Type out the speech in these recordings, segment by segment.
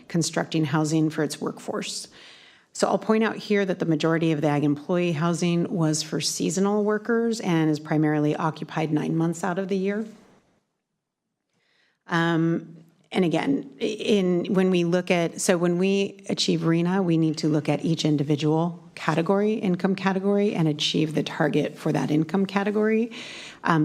constructing housing for its workforce. So I'll point out here that the majority of the ag employee housing was for seasonal workers and is primarily occupied 9 months out of the year. And again, when we achieve RHNA, we need to look at each individual income category, and achieve the target for that income category.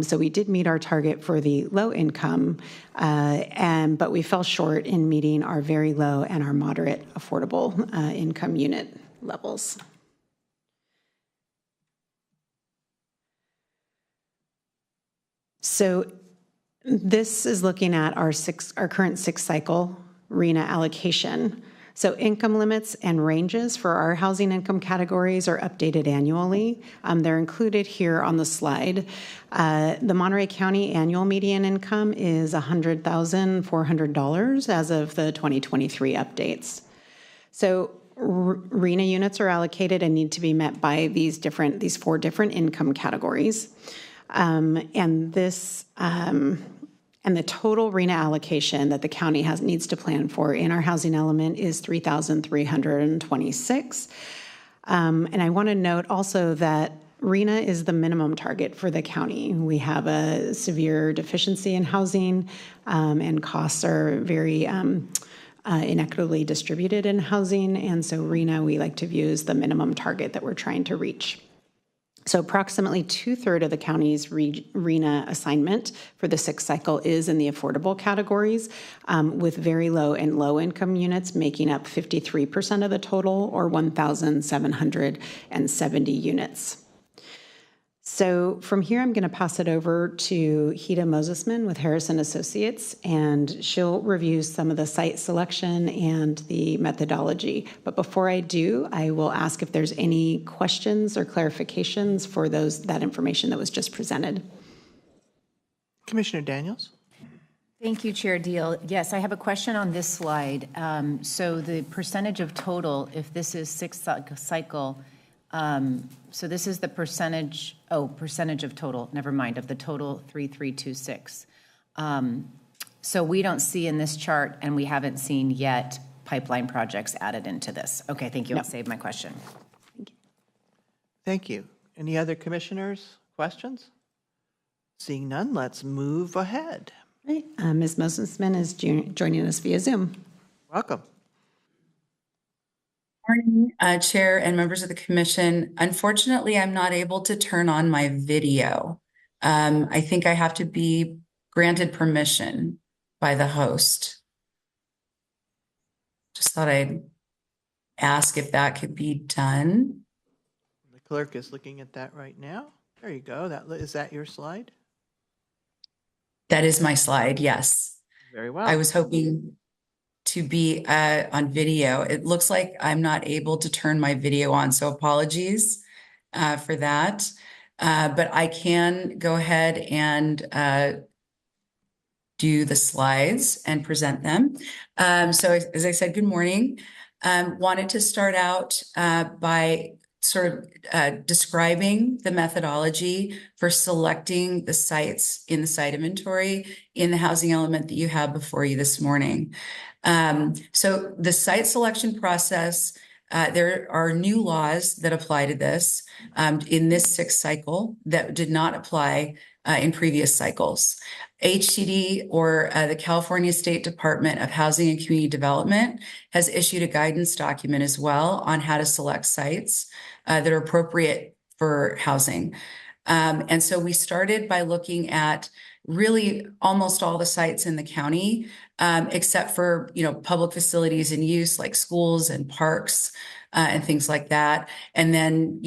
So we did meet our target for the low income, but we fell short in meeting our very low and our moderate affordable income unit levels. So this is looking at our current 6-cycle RHNA allocation. So income limits and ranges for our housing income categories are updated annually. They're included here on the slide. The Monterey County annual median income is $100,400 as of the 2023 updates. So RHNA units are allocated and need to be met by these 4 different income categories. And the total RHNA allocation that the county needs to plan for in our housing element is $3,326. And I want to note also that RHNA is the minimum target for the county. We have a severe deficiency in housing, and costs are very inequitably distributed in housing. And so RHNA we like to view as the minimum target that we're trying to reach. So approximately 2/3 of the county's RHNA assignment for the 6th cycle is in the affordable categories, with very low and low income units making up 53% of the total, or 1,770 units. So from here, I'm going to pass it over to Hida Mosesman with Harrison Associates, and she'll review some of the site selection and the methodology. But before I do, I will ask if there's any questions or clarifications for that information that was just presented. Commissioner Daniels. Thank you, Chair Deal. Yes, I have a question on this slide. So the percentage of total, if this is 6th cycle, so this is the percentage of total, never mind, of the total 3,326. So we don't see in this chart, and we haven't seen yet pipeline projects added into this. Okay, thank you. I'll save my question. Thank you. Any other commissioners' questions? Seeing none, let's move ahead. Right. Ms. Mosesman is joining us via Zoom. Welcome. Morning, Chair and members of the Commission. Unfortunately, I'm not able to turn on my video. I think I have to be granted permission by the host. Just thought I'd ask if that could be done. The clerk is looking at that right now. There you go. Is that your slide? That is my slide, yes. Very well. I was hoping to be on video. It looks like I'm not able to turn my video on, so apologies for that. But I can go ahead and do the slides and present them. So as I said, good morning. Wanted to start out by sort of describing the methodology for selecting the sites in the site inventory in the housing element that you have before you this morning. So the site selection process, there are new laws that apply to this in this 6th cycle that did not apply in previous cycles. HCD, or the California State Department of Housing and Community Development, has issued a guidance document as well on how to select sites that are appropriate for housing. And so we started by looking at really almost all the sites in the county, except for, public facilities in use like schools and parks and things like that. And then,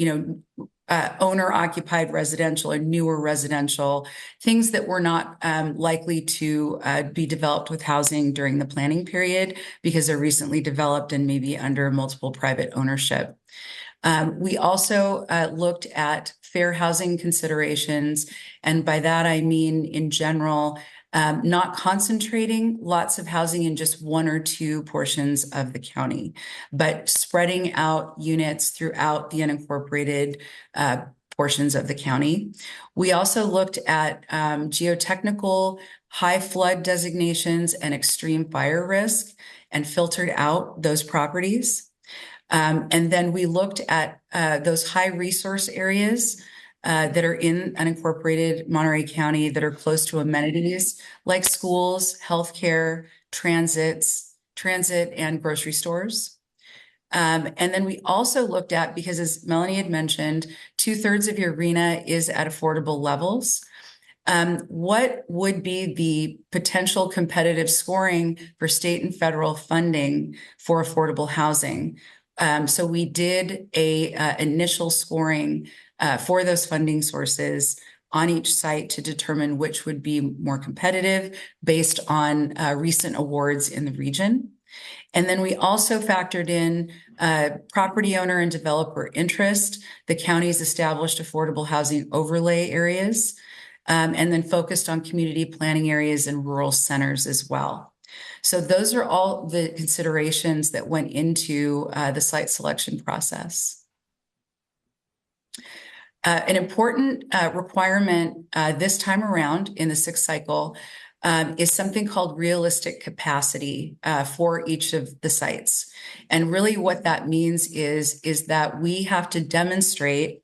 owner-occupied residential or newer residential, things that were not likely to be developed with housing during the planning period because they're recently developed and maybe under multiple private ownership. We also looked at fair housing considerations, and by that I mean, in general, not concentrating lots of housing in just one or two portions of the county, but spreading out units throughout the unincorporated portions of the county. We also looked at geotechnical high flood designations and extreme fire risk. and filtered out those properties. And then we looked at those high resource areas that are in unincorporated Monterey County that are close to amenities like schools, healthcare, transit, and grocery stores. And then we also looked at, because as Melanie had mentioned, 2/3 of your RHNA is at affordable levels. What would be the potential competitive scoring for state and federal funding for affordable housing? So we did a initial scoring for those funding sources on each site to determine which would be more competitive based on recent awards in the region. And then we also factored in property owner and developer interest. The county's established affordable housing overlay areas, and then focused on community planning areas and rural centers as well. So those are all the considerations that went into the site selection process. An important requirement this time around in the 6th cycle is something called realistic capacity for each of the sites. And really what that means is that we have to demonstrate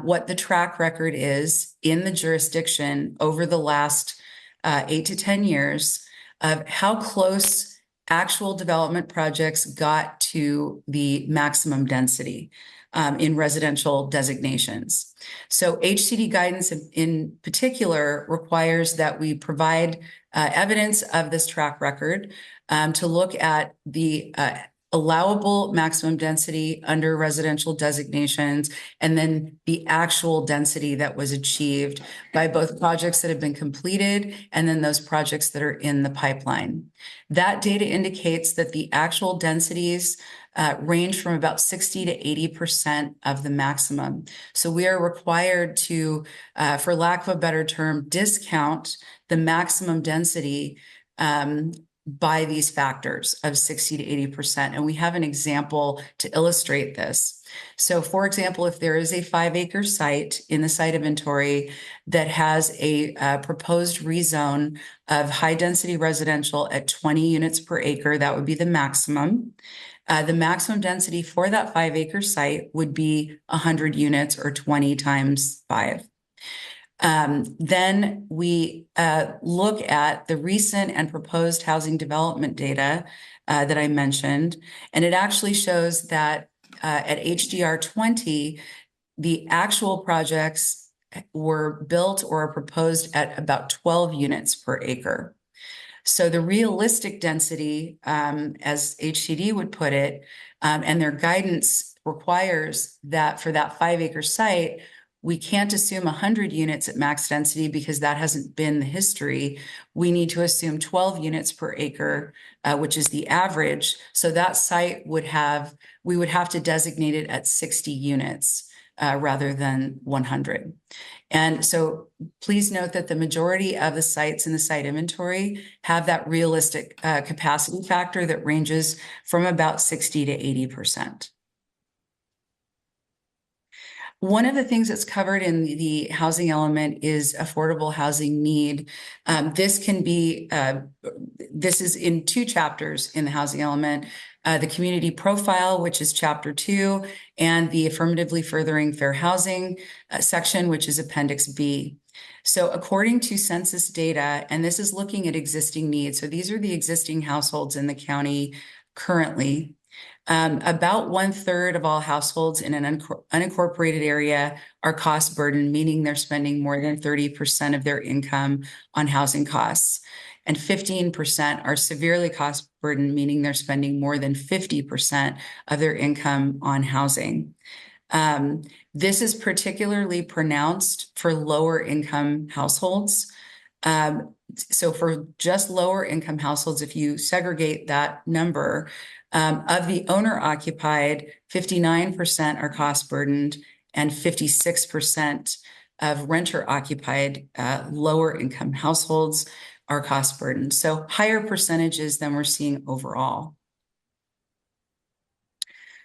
what the track record is in the jurisdiction over the last 8 to 10 years of how close actual development projects got to the maximum density in residential designations. So HCD guidance in particular requires that we provide evidence of this track record to look at the allowable maximum density under residential designations, and then the actual density that was achieved by both projects that have been completed and then those projects that are in the pipeline. That data indicates that the actual densities range from about 60 to 80% of the maximum. So we are required to, for lack of a better term, discount the maximum density by these factors of 60 to 80%. And we have an example to illustrate this. So for example, if there is a 5-acre site in the site inventory that has a proposed rezone of high density residential at 20 units per acre, that would be the maximum. The maximum density for that 5-acre site would be 100 units or 20 times 5. Then we look at the recent and proposed housing development data that I mentioned, and it actually shows that at HDR 20, the actual projects were built or are proposed at about 12 units per acre. So the realistic density, as HCD would put it, and their guidance requires that for that 5-acre site, we can't assume 100 units at max density because that hasn't been the history. We need to assume 12 units per acre, which is the average. So that site we would have to designate it at 60 units rather than 100. And so please note that the majority of the sites in the site inventory have that realistic capacity factor that ranges from about 60 to 80%. One of the things that's covered in the housing element is affordable housing need. This is in 2 chapters in the housing element, the community profile, which is chapter 2, and the affirmatively furthering fair housing section, which is appendix B. So according to census data, and this is looking at existing needs, so these are the existing households in the county currently. About 1/3 of all households in an unincorporated area are cost burdened, meaning they're spending more than 30% of their income on housing costs. And 15% are severely cost burdened, meaning they're spending more than 50% of their income on housing. This is particularly pronounced for lower income households. So for just lower income households, if you segregate that number, of the owner occupied, 59% are cost burdened and 56% of renter occupied lower income households are cost burdened. So higher percentages than we're seeing overall.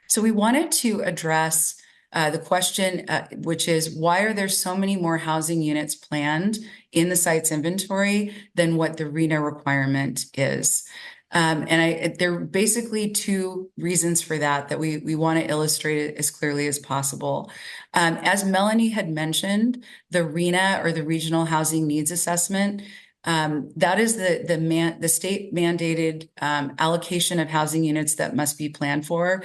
So we wanted to address the question, which is, why are there so many more housing units planned in the site's inventory than what the RHNA requirement is? There are basically two reasons for that we want to illustrate it as clearly as possible. As Melanie had mentioned, the RHNA, or the Regional Housing Needs Assessment, that is the state mandated allocation of housing units that must be planned for.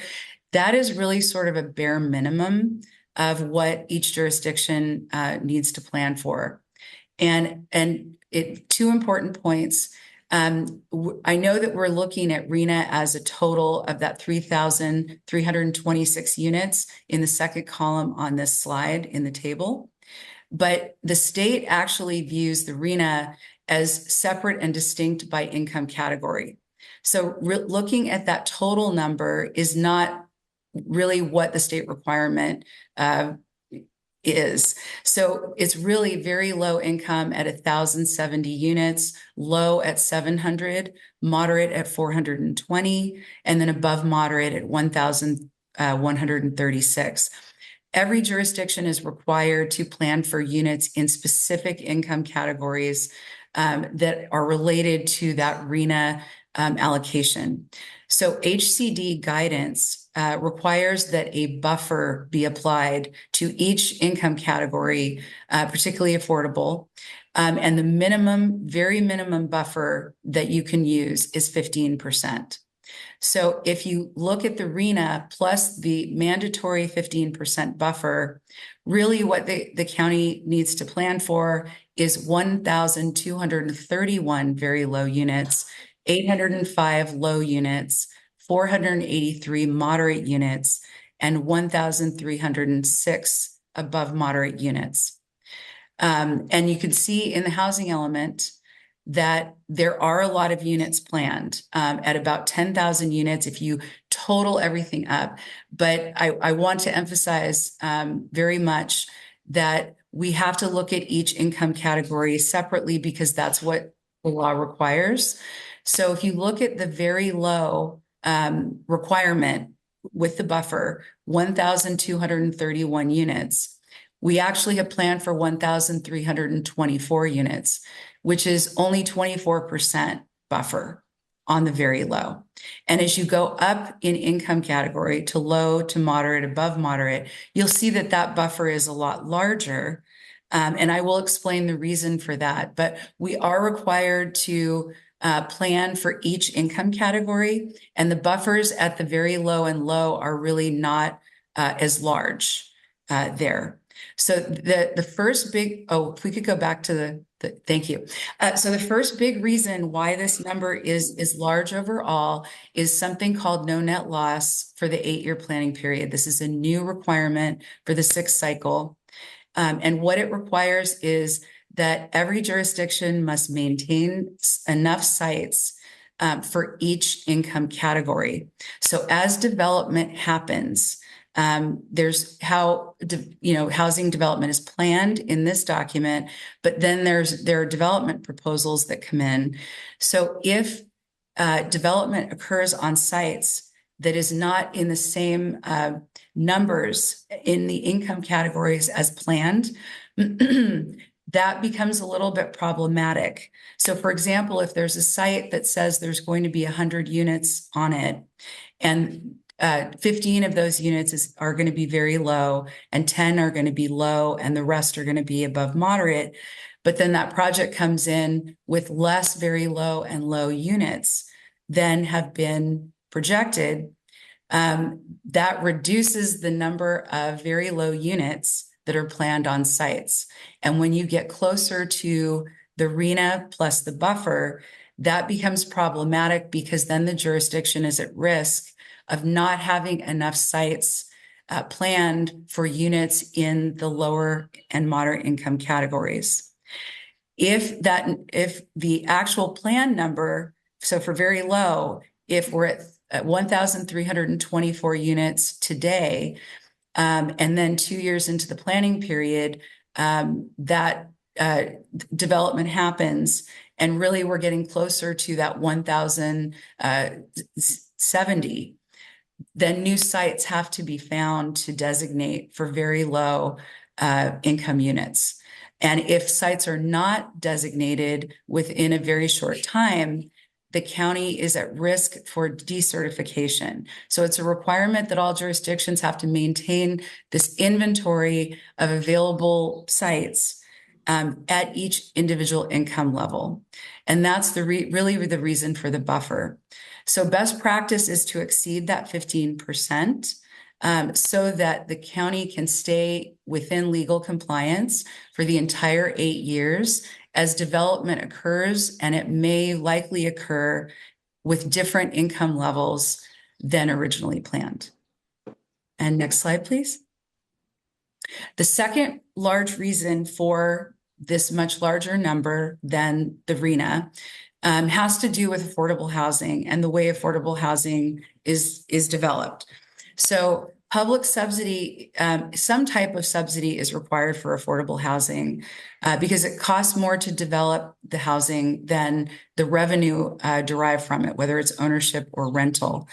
That is really sort of a bare minimum of what each jurisdiction needs to plan for. And two important points. I know that we're looking at RHNA as a total of that 3,326 units in the second column on this slide in the table. But the state actually views the RHNA as separate and distinct by income category. So looking at that total number is not really what the state requirement is. So it's really very low income at 1,070 units, low at 700, moderate at 420, and then above moderate at 1,136. Every jurisdiction is required to plan for units in specific income categories that are related to that RHNA allocation. So HCD guidance requires that a buffer be applied to each income category, particularly affordable. And the very minimum buffer that you can use is 15%. So if you look at the RHNA plus the mandatory 15% buffer, really what the county needs to plan for is 1,231 very low units, 805 low units, 483 moderate units, and 1,306 above moderate units. And you can see in the housing element that there are a lot of units planned at about 10,000 units if you total everything up. But I want to emphasize very much that we have to look at each income category separately because that's what the law requires. So if you look at the very low requirement with the buffer, 1,231 units, we actually have planned for 1,324 units, which is only 24% buffer on the very low. And as you go up in income category to low, to moderate, above moderate, you'll see that that buffer is a lot larger. And I will explain the reason for that. But we are required to plan for each income category, and the buffers at the very low and low are really not as large there. So the first big, if we could go back to thank you. So the first big reason why this number is large overall is something called no net loss for the 8-year planning period. This is a new requirement for the 6th cycle. And what it requires is that every jurisdiction must maintain enough sites for each income category. So as development happens, there's how housing development is planned in this document, but then there are development proposals that come in. So if development occurs on sites that is not in the same numbers in the income categories as planned, that becomes a little bit problematic. So for example, if there's a site that says there's going to be 100 units on it, and 15 of those units are going to be very low, and 10 are going to be low, and the rest are going to be above moderate. But then that project comes in with less very low and low units than have been projected. That reduces the number of very low units that are planned on sites. And when you get closer to the RHNA plus the buffer, that becomes problematic because then the jurisdiction is at risk of not having enough sites planned for units in the lower and moderate income categories. If the actual plan number, so for very low, if we're at 1,324 units today, and then 2 years into the planning period, that development happens, and really we're getting closer to that 1,070, then new sites have to be found to designate for very low income units. And if sites are not designated within a very short time, the county is at risk for decertification. So it's a requirement that all jurisdictions have to maintain this inventory of available sites at each individual income level. And that's really the reason for the buffer. So best practice is to exceed that 15%. So that the county can stay within legal compliance for the entire 8 years as development occurs, and it may likely occur with different income levels than originally planned. And next slide, please. The second large reason for this much larger number than the RHNA has to do with affordable housing and the way affordable housing is developed. So public subsidy, some type of subsidy is required for affordable housing because it costs more to develop the housing than the revenue derived from it, whether it's ownership or rental,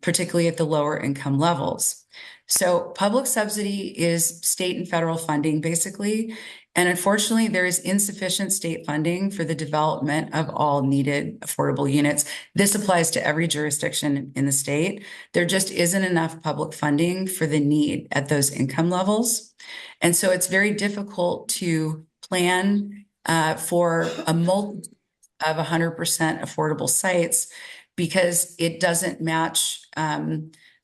particularly at the lower income levels. So public subsidy is state and federal funding, basically. And unfortunately, there is insufficient state funding for the development of all needed affordable units. This applies to every jurisdiction in the state. There just isn't enough public funding for the need at those income levels. And so it's very difficult to plan for a multi of 100% affordable sites because it doesn't match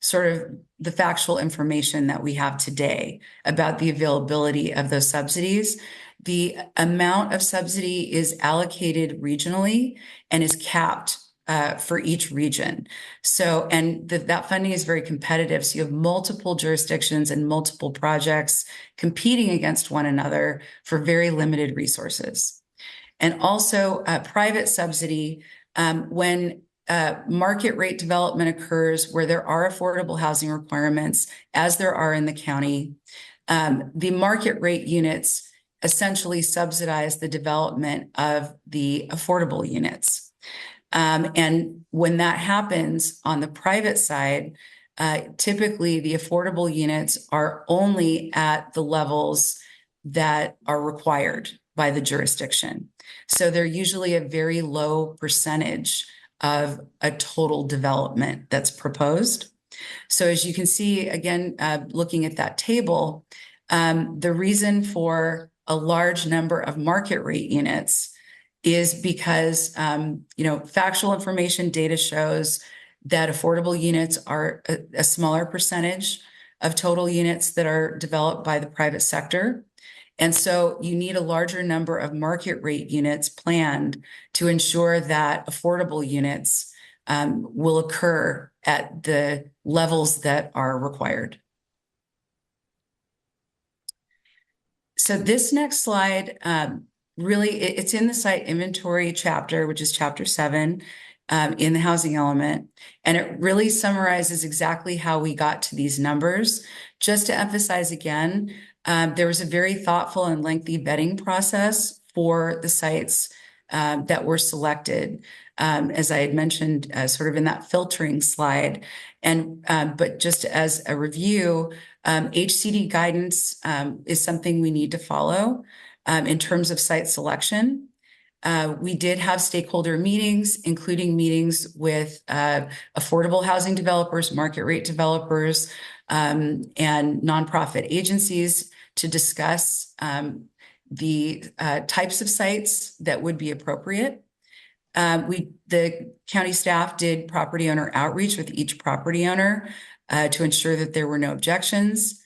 sort of the factual information that we have today about the availability of those subsidies. The amount of subsidy is allocated regionally and is capped for each region. So, and that funding is very competitive. So you have multiple jurisdictions and multiple projects competing against one another for very limited resources. And also private subsidy, when market rate development occurs where there are affordable housing requirements, as there are in the county, the market rate units essentially subsidize the development of the affordable units. And when that happens on the private side, typically the affordable units are only at the levels that are required by the jurisdiction. So they're usually a very low percentage of a total development that's proposed. So as you can see, again, looking at that table, the reason for a large number of market rate units is because, factual information data shows that affordable units are a smaller percentage of total units that are developed by the private sector. And so you need a larger number of market rate units planned to ensure that affordable units will occur at the levels that are required. So this next slide, really, it's in the site inventory chapter, which is chapter 7 in the housing element. And it really summarizes exactly how we got to these numbers. Just to emphasize again, there was a very thoughtful and lengthy vetting process for the sites that were selected, as I had mentioned, sort of in that filtering slide. And but just as a review, HCD guidance is something we need to follow in terms of site selection. We did have stakeholder meetings, including meetings with affordable housing developers, market rate developers, and nonprofit agencies to discuss the types of sites that would be appropriate. The county staff did property owner outreach with each property owner to ensure that there were no objections.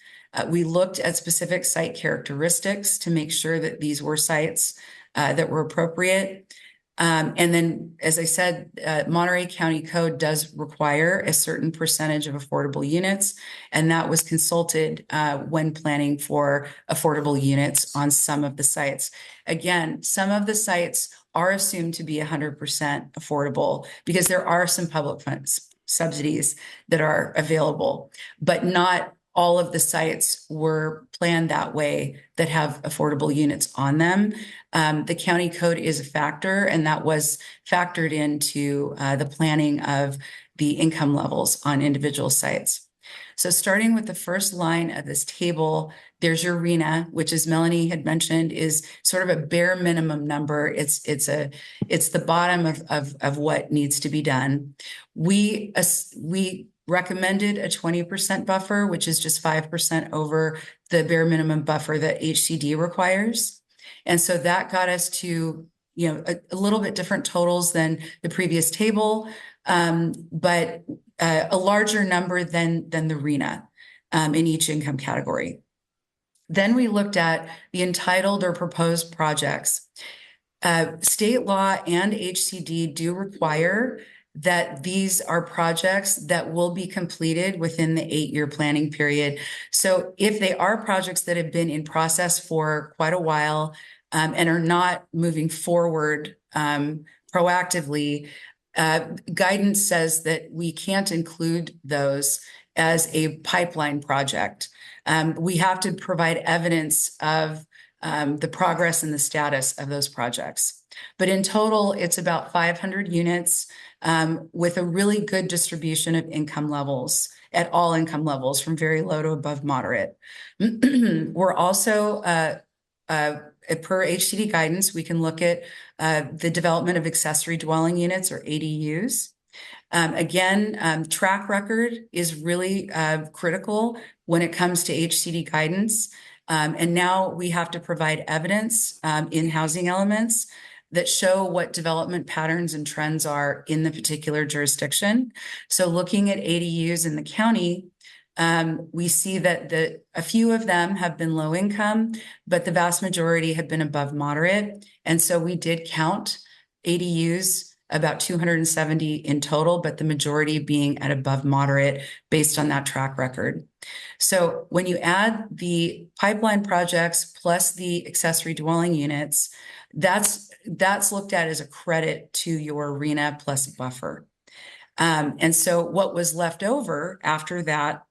We looked at specific site characteristics to make sure that these were sites that were appropriate. And then, as I said, Monterey County Code does require a certain percentage of affordable units, and that was consulted when planning for affordable units on some of the sites. Again, some of the sites are assumed to be 100% affordable because there are some public funds subsidies that are available, but not all of the sites were planned that way that have affordable units on them. The county code is a factor, and that was factored into the planning of the income levels on individual sites. So starting with the first line of this table, there's your RENA, which, as Melanie had mentioned, is sort of a bare minimum number. It's the bottom of what needs to be done. We recommended a 20% buffer, which is just 5% over the bare minimum buffer that HCD requires. And so that got us to, a little bit different totals than the previous table, but a larger number than the RENA in each income category. Then we looked at the entitled or proposed projects. State law and HCD do require that these are projects that will be completed within the 8-year planning period. So if they are projects that have been in process for quite a while and are not moving forward proactively, guidance says that we can't include those as a pipeline project. We have to provide evidence of the progress and the status of those projects. But in total, it's about 500 units with a really good distribution of income levels at all income levels, from very low to above moderate. We're also, per HCD guidance, we can look at the development of accessory dwelling units, or ADUs. Again, track record is really critical when it comes to HCD guidance. And now we have to provide evidence in housing elements that show what development patterns and trends are in the particular jurisdiction. So looking at ADUs in the county, we see that a few of them have been low income, but the vast majority have been above moderate. And so we did count ADUs, about 270 in total, but the majority being at above moderate based on that track record. So when you add the pipeline projects plus the accessory dwelling units, that's looked at as a credit to your RENA plus buffer. And so what was left over after that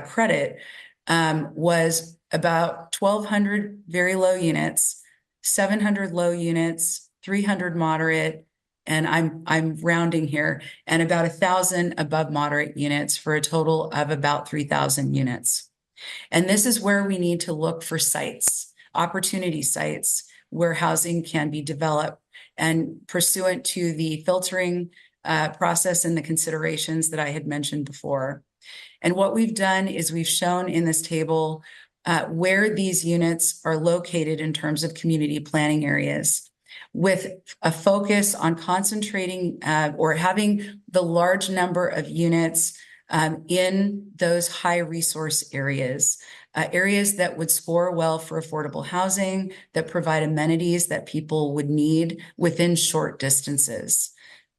credit was about 1,200 very low units, 700 low units, 300 moderate, and I'm rounding here, and about 1,000 above moderate units, for a total of about 3,000 units. And this is where we need to look for sites, opportunity sites, where housing can be developed, and pursuant to the filtering process and the considerations that I had mentioned before. And what we've done is we've shown in this table where these units are located in terms of community planning areas, with a focus on concentrating or having the large number of units in those high resource areas, areas that would score well for affordable housing, that provide amenities that people would need within short distances.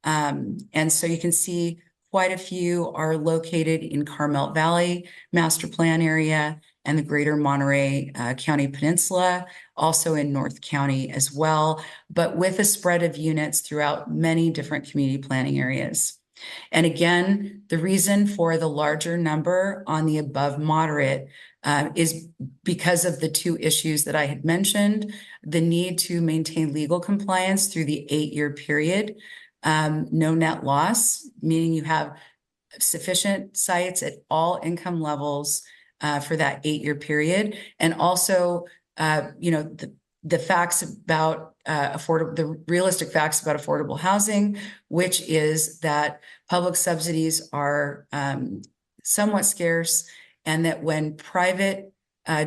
And so you can see quite a few are located in Carmel Valley master plan area and the greater Monterey County Peninsula, also in North County as well, but with a spread of units throughout many different community planning areas. And again, the reason for the larger number on the above moderate is because of the two issues that I had mentioned: the need to maintain legal compliance through the 8-year period, no net loss, meaning you have sufficient sites at all income levels for that 8-year period, and also, the facts about the realistic facts about affordable housing, which is that public subsidies are somewhat scarce, and that when private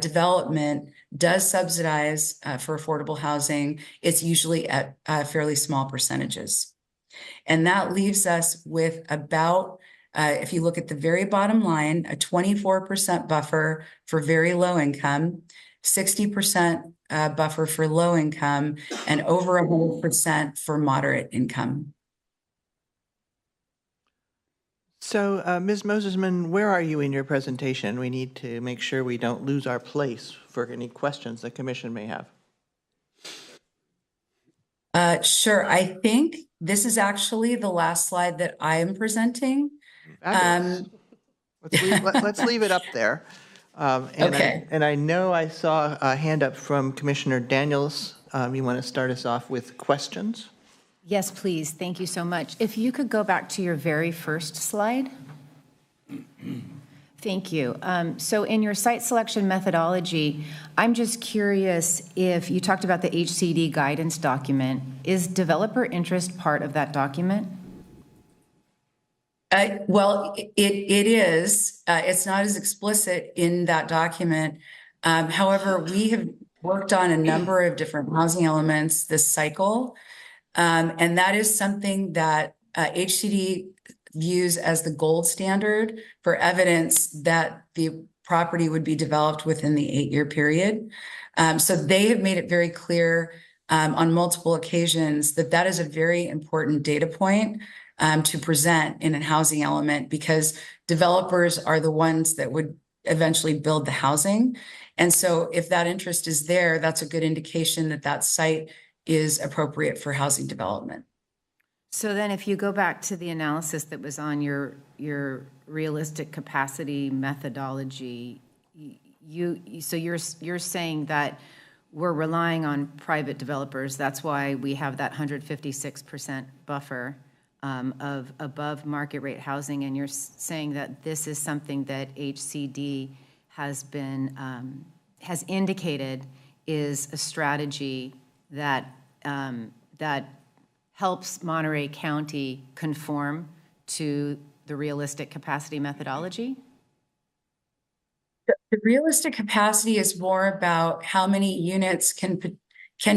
development does subsidize for affordable housing, it's usually at fairly small percentages. And that leaves us with about, if you look at the very bottom line, a 24% buffer for very low income, 60% buffer for low income, and over 100% for moderate income. So, Ms. Mosesman, where are you in your presentation? We need to make sure we don't lose our place for any questions the commission may have. Sure. I think this is actually the last slide that I am presenting. Let's leave it up there. Okay. I know I saw a hand up from Commissioner Daniels. You want to start us off with questions? Yes, please. Thank you so much. If you could go back to your very first slide. Thank you. So in your site selection methodology, I'm just curious if you talked about the HCD guidance document. Is developer interest part of that document? Well, it is. It's not as explicit in that document. However, we have worked on a number of different housing elements this cycle. And that is something that HCD views as the gold standard for evidence that the property would be developed within the 8-year period. So they have made it very clear on multiple occasions that that is a very important data point to present in a housing element, because developers are the ones that would eventually build the housing. And so if that interest is there, that's a good indication that that site is appropriate for housing development. So then if you go back to the analysis that was on your realistic capacity methodology, you're saying that we're relying on private developers. That's why we have that 156% buffer of above market rate housing. And you're saying that this is something that HCD has indicated is a strategy that helps Monterey County conform to the realistic capacity methodology? The realistic capacity is more about how many units can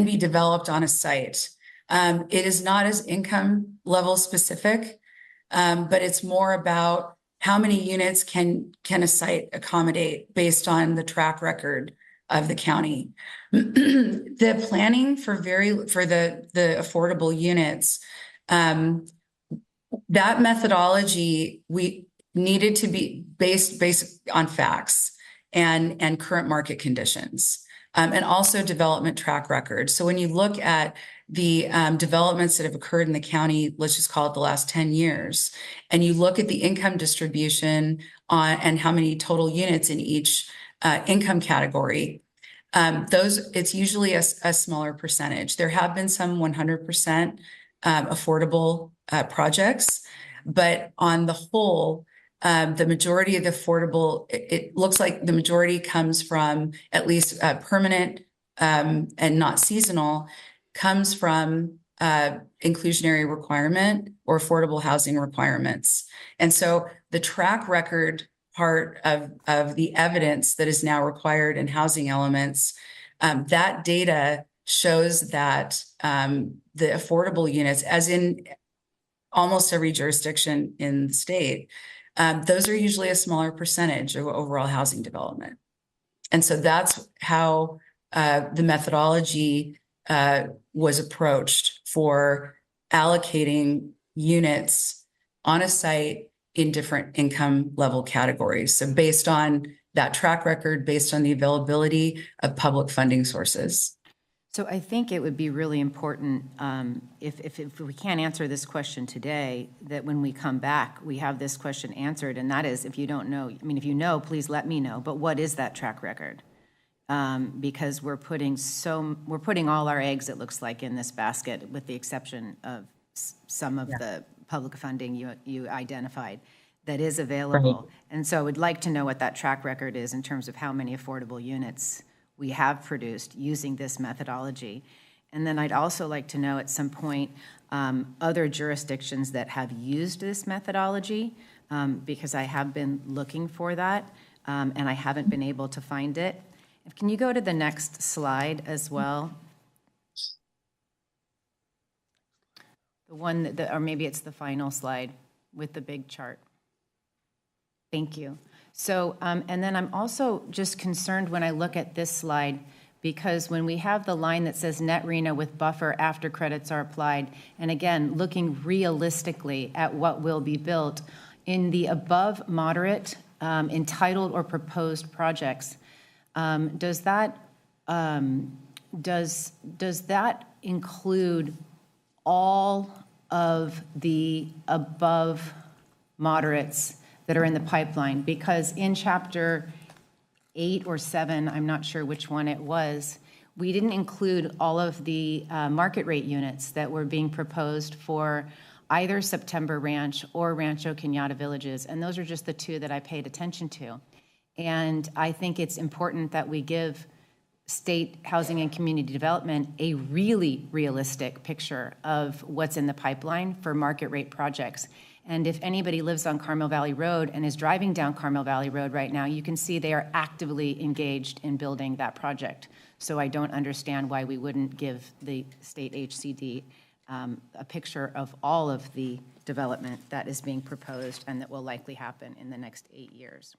be developed on a site. It is not as income level specific, but it's more about how many units can a site accommodate based on the track record of the county. The planning for the affordable units, that methodology, we needed to be based on facts and current market conditions, and also development track record. So when you look at the developments that have occurred in the county, let's just call it the last 10 years, and you look at the income distribution and how many total units in each income category, it's usually a smaller percentage. There have been some 100% affordable projects, but on the whole, the majority of the affordable, it looks like the majority comes from at least permanent and not seasonal, comes from inclusionary requirement or affordable housing requirements. And so the track record part of the evidence that is now required in housing elements, that data shows that the affordable units, as in almost every jurisdiction in the state, those are usually a smaller percentage of overall housing development. And so that's how the methodology was approached for allocating units on a site in different income level categories. So based on that track record, based on the availability of public funding sources. So I think it would be really important, if we can't answer this question today, that when we come back, we have this question answered. And that is, if you don't know, I mean, if you know, please let me know. But what is that track record? Because we're putting all our eggs, it looks like, in this basket, with the exception of some of the public funding you identified that is available. Right. And so I would like to know what that track record is in terms of how many affordable units we have produced using this methodology. And then I'd also like to know at some point other jurisdictions that have used this methodology, because I have been looking for that and I haven't been able to find it. Can you go to the next slide as well? The one that, or maybe it's the final slide with the big chart. Thank you. So, and then I'm also just concerned when I look at this slide, because when we have the line that says net RHNA with buffer after credits are applied, and again, looking realistically at what will be built in the above moderate entitled or proposed projects, does that include all of the above moderates that are in the pipeline? Because in chapter 8 or 7, I'm not sure which one it was, we didn't include all of the market rate units that were being proposed for either September Ranch or Rancho Cañada Villages, and those are just the two that I paid attention to. And I think it's important that we give State Housing and Community Development a really realistic picture of what's in the pipeline for market rate projects. And if anybody lives on Carmel Valley Road and is driving down Carmel Valley Road right now, you can see they are actively engaged in building that project. So I don't understand why we wouldn't give the state HCD a picture of all of the development that is being proposed and that will likely happen in the next 8 years.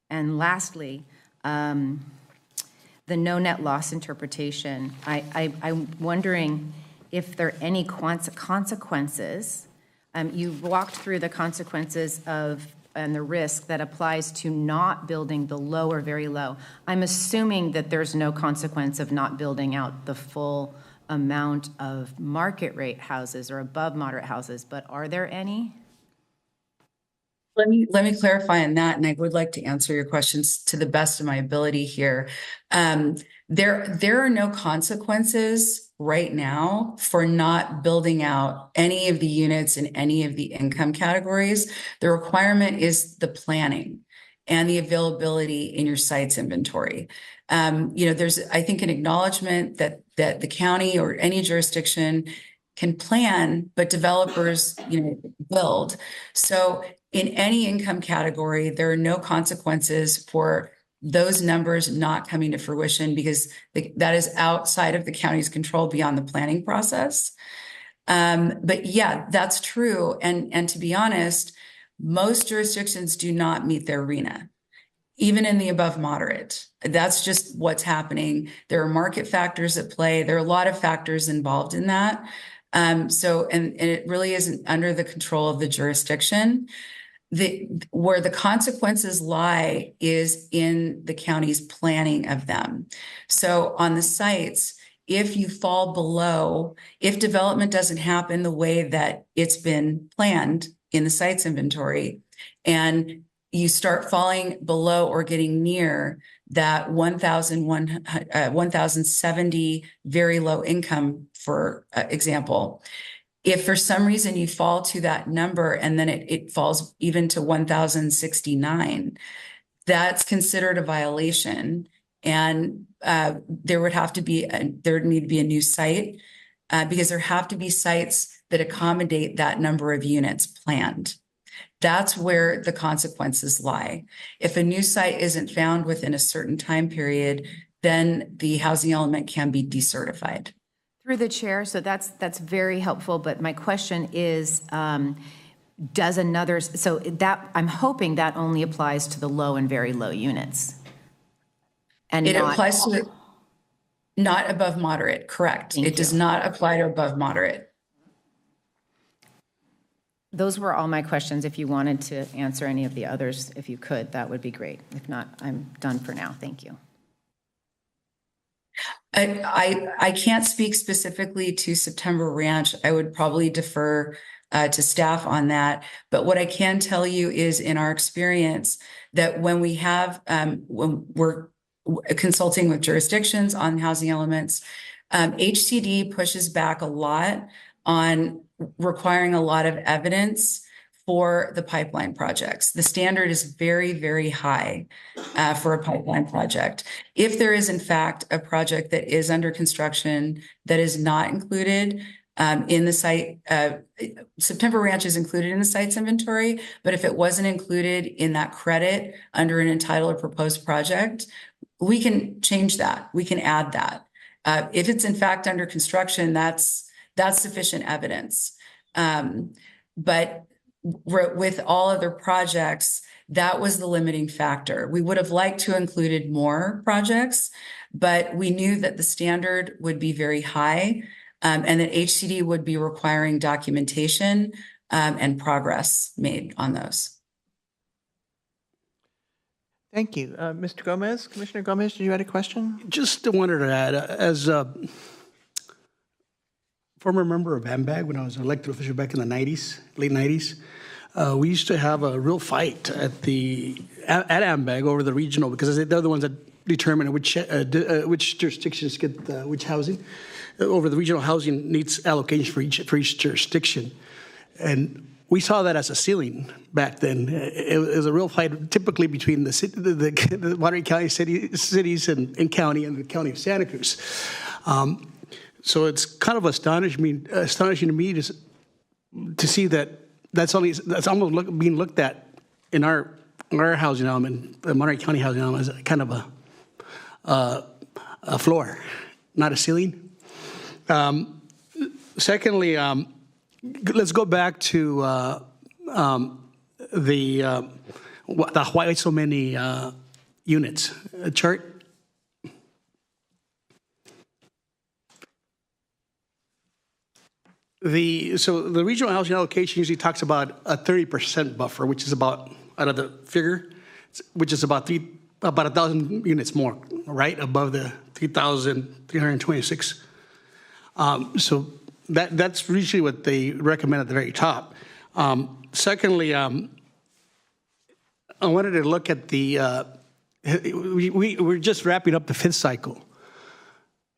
And lastly, the no net loss interpretation. I'm wondering if there are any consequences. You walked through the consequences of and the risk that applies to not building the low or very low. I'm assuming that there's no consequence of not building out the full amount of market rate houses or above moderate houses, but are there any? Let me clarify on that, and I would like to answer your questions to the best of my ability here. There are no consequences right now for not building out any of the units in any of the income categories. The requirement is the planning and the availability in your sites inventory. There's, I think, an acknowledgement that the county or any jurisdiction can plan, but developers, build. So in any income category, there are no consequences for those numbers not coming to fruition because that is outside of the county's control beyond the planning process. But yeah, that's true. And to be honest, most jurisdictions do not meet their RHNA, even in the above moderate. That's just what's happening. There are market factors at play. There are a lot of factors involved in that. And it really isn't under the control of the jurisdiction. Where the consequences lie is in the county's planning of them. So on the sites, if you fall below, if development doesn't happen the way that it's been planned in the sites inventory, and you start falling below or getting near that 1,070 very low income, for example, if for some reason you fall to that number and then it falls even to 1,069, that's considered a violation. And there would need to be a new site because there have to be sites that accommodate that number of units planned. That's where the consequences lie. If a new site isn't found within a certain time period, then the housing element can be decertified. Through the chair, so that's very helpful, but my question is, I'm hoping that only applies to the low and very low units. And it applies to not above moderate, correct. It does not apply to above moderate. Those were all my questions. If you wanted to answer any of the others, if you could, that would be great. If not, I'm done for now. Thank you. I can't speak specifically to September Ranch. I would probably defer to staff on that. But what I can tell you is in our experience that when we're consulting with jurisdictions on housing elements, HCD pushes back a lot on requiring a lot of evidence for the pipeline projects. The standard is very, very high for a pipeline project. If there is, in fact, a project that is under construction that is not included in the site, September Ranch is included in the site's inventory, but if it wasn't included in that credit under an entitled or proposed project, we can change that. We can add that. If it's, in fact, under construction, that's sufficient evidence. But with all other projects, that was the limiting factor. We would have liked to included more projects, but we knew that the standard would be very high and that HCD would be requiring documentation and progress made on those. Thank you. Mr. Gomez, Commissioner Gomez, did you have a question? Just wanted to add, as a former member of AMBAG, when I was an elected official back in the 90s, late 90s, we used to have a real fight at AMBAG over the regional, because they're the ones that determine which jurisdictions get which housing. Over the regional housing needs allocations for each jurisdiction. And we saw that as a ceiling back then. It was a real fight, typically between the Monterey County cities and county and the county of Santa Cruz. So it's kind of astonishing to me to see that that's almost being looked at in our housing element, the Monterey County housing element, as kind of a floor, not a ceiling. Secondly, let's go back to why so many units chart. So the regional housing allocation usually talks about a 30% buffer, which is about, out of the figure, which is about 1,000 units more, right, above the 3,326. So that's usually what they recommend at the very top. Secondly, I wanted to look at we're just wrapping up the 5th cycle.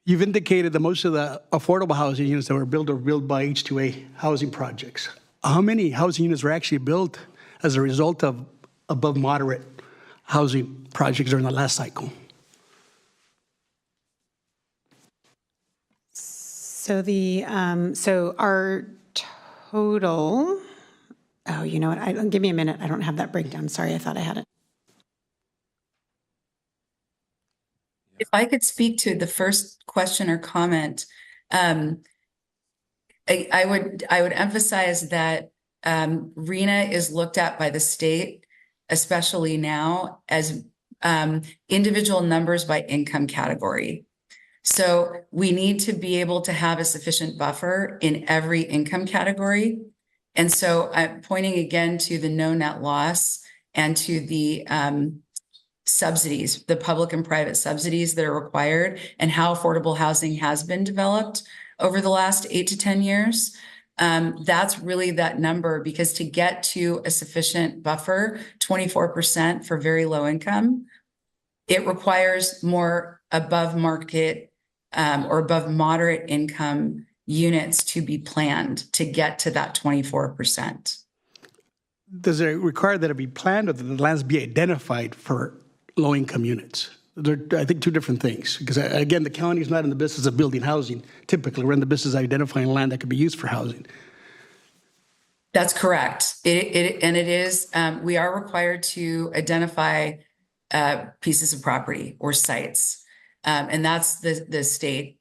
You've indicated that most of the affordable housing units that were built are built by H2A housing projects. How many housing units were actually built as a result of above moderate housing projects during the last cycle? So so our total, oh, you know what, give me a minute. I don't have that breakdown. Sorry, I thought I had it. If I could speak to the first question or comment, I would emphasize that RHNA is looked at by the state, especially now, as individual numbers by income category. So we need to be able to have a sufficient buffer in every income category. And so I'm pointing again to the no net loss and to the subsidies, the public and private subsidies that are required, and how affordable housing has been developed over the last 8 to 10 years. That's really that number, because to get to a sufficient buffer, 24% for very low income, it requires more above market or above moderate income units to be planned to get to that 24%. Does it require that it be planned, or that the lands be identified for low-income units? They're, I think, two different things. Because again, the county is not in the business of building housing. Typically, we're in the business of identifying land that could be used for housing. That's correct. It is. We are required to identify pieces of property or sites, and that's the state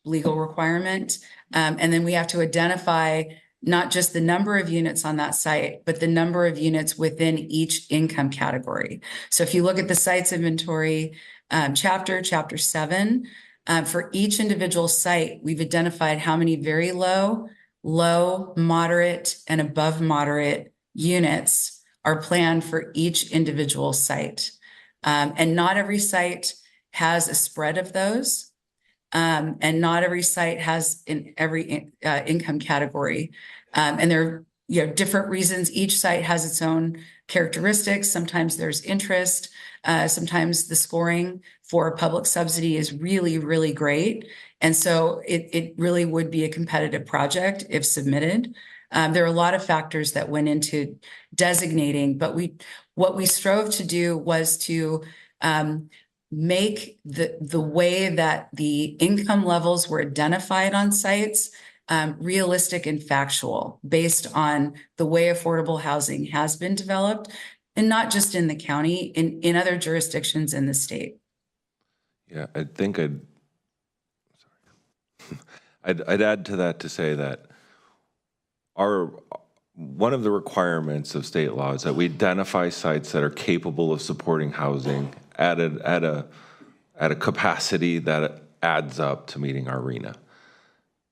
legal requirement. And then we have to identify not just the number of units on that site, but the number of units within each income category. So if you look at the sites inventory chapter 7, for each individual site, we've identified how many very low, moderate, and above moderate units are planned for each individual site. And not every site has a spread of those. And not every site has in every income category. And there are different reasons. Each site has its own characteristics. Sometimes there's interest. Sometimes the scoring for a public subsidy is really, really great. And so it really would be a competitive project if submitted. There are a lot of factors that went into designating, but what we strove to do was to make the way that the income levels were identified on sites realistic and factual, based on the way affordable housing has been developed, and not just in the county, in other jurisdictions in the state. Yeah, I think I'd add to that to say that one of the requirements of state law is that we identify sites that are capable of supporting housing at a capacity that adds up to meeting our RHNA.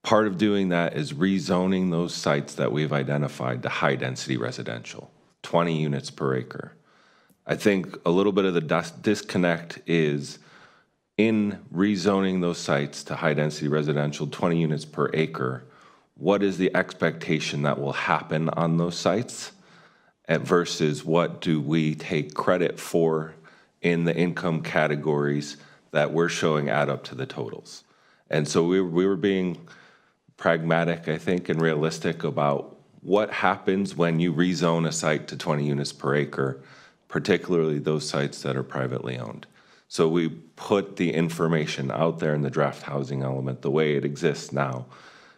Part of doing that is rezoning those sites that we've identified to high density residential, 20 units per acre. I think a little bit of the disconnect is in rezoning those sites to high density residential, 20 units per acre, what is the expectation that will happen on those sites versus what do we take credit for in the income categories that we're showing add up to the totals. And so we were being pragmatic, I think, and realistic about what happens when you rezone a site to 20 units per acre, particularly those sites that are privately owned. So we put the information out there in the draft housing element the way it exists now,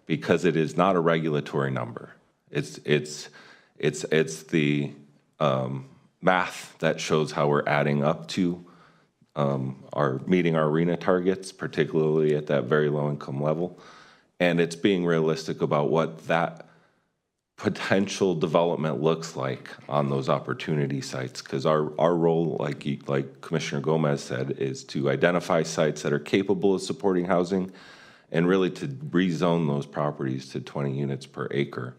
because it is not a regulatory number. It's the math that shows how we're adding up to our meeting our RHNA targets, particularly at that very low income level. And it's being realistic about what that potential development looks like on those opportunity sites, because our role, like Commissioner Gomez said, is to identify sites that are capable of supporting housing and really to rezone those properties to 20 units per acre.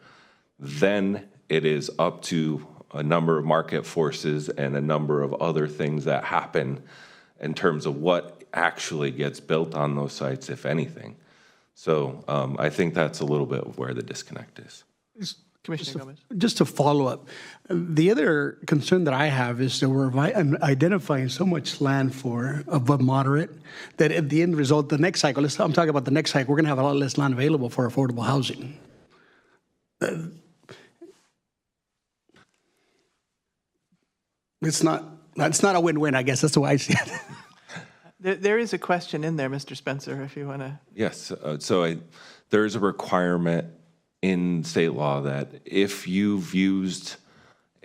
Then it is up to a number of market forces and a number of other things that happen in terms of what actually gets built on those sites, if anything. So I think that's a little bit of where the disconnect is. Commissioner Gomez. Just to follow up, the other concern that I have is that we're identifying so much land for above moderate that at the end result, the next cycle, I'm talking about the next cycle, we're going to have a lot less land available for affordable housing. It's not a win-win, I guess. That's the way I see it. There is a question in there, Mr. Spencer, if you want to. Yes, there is a requirement in state law that if you've used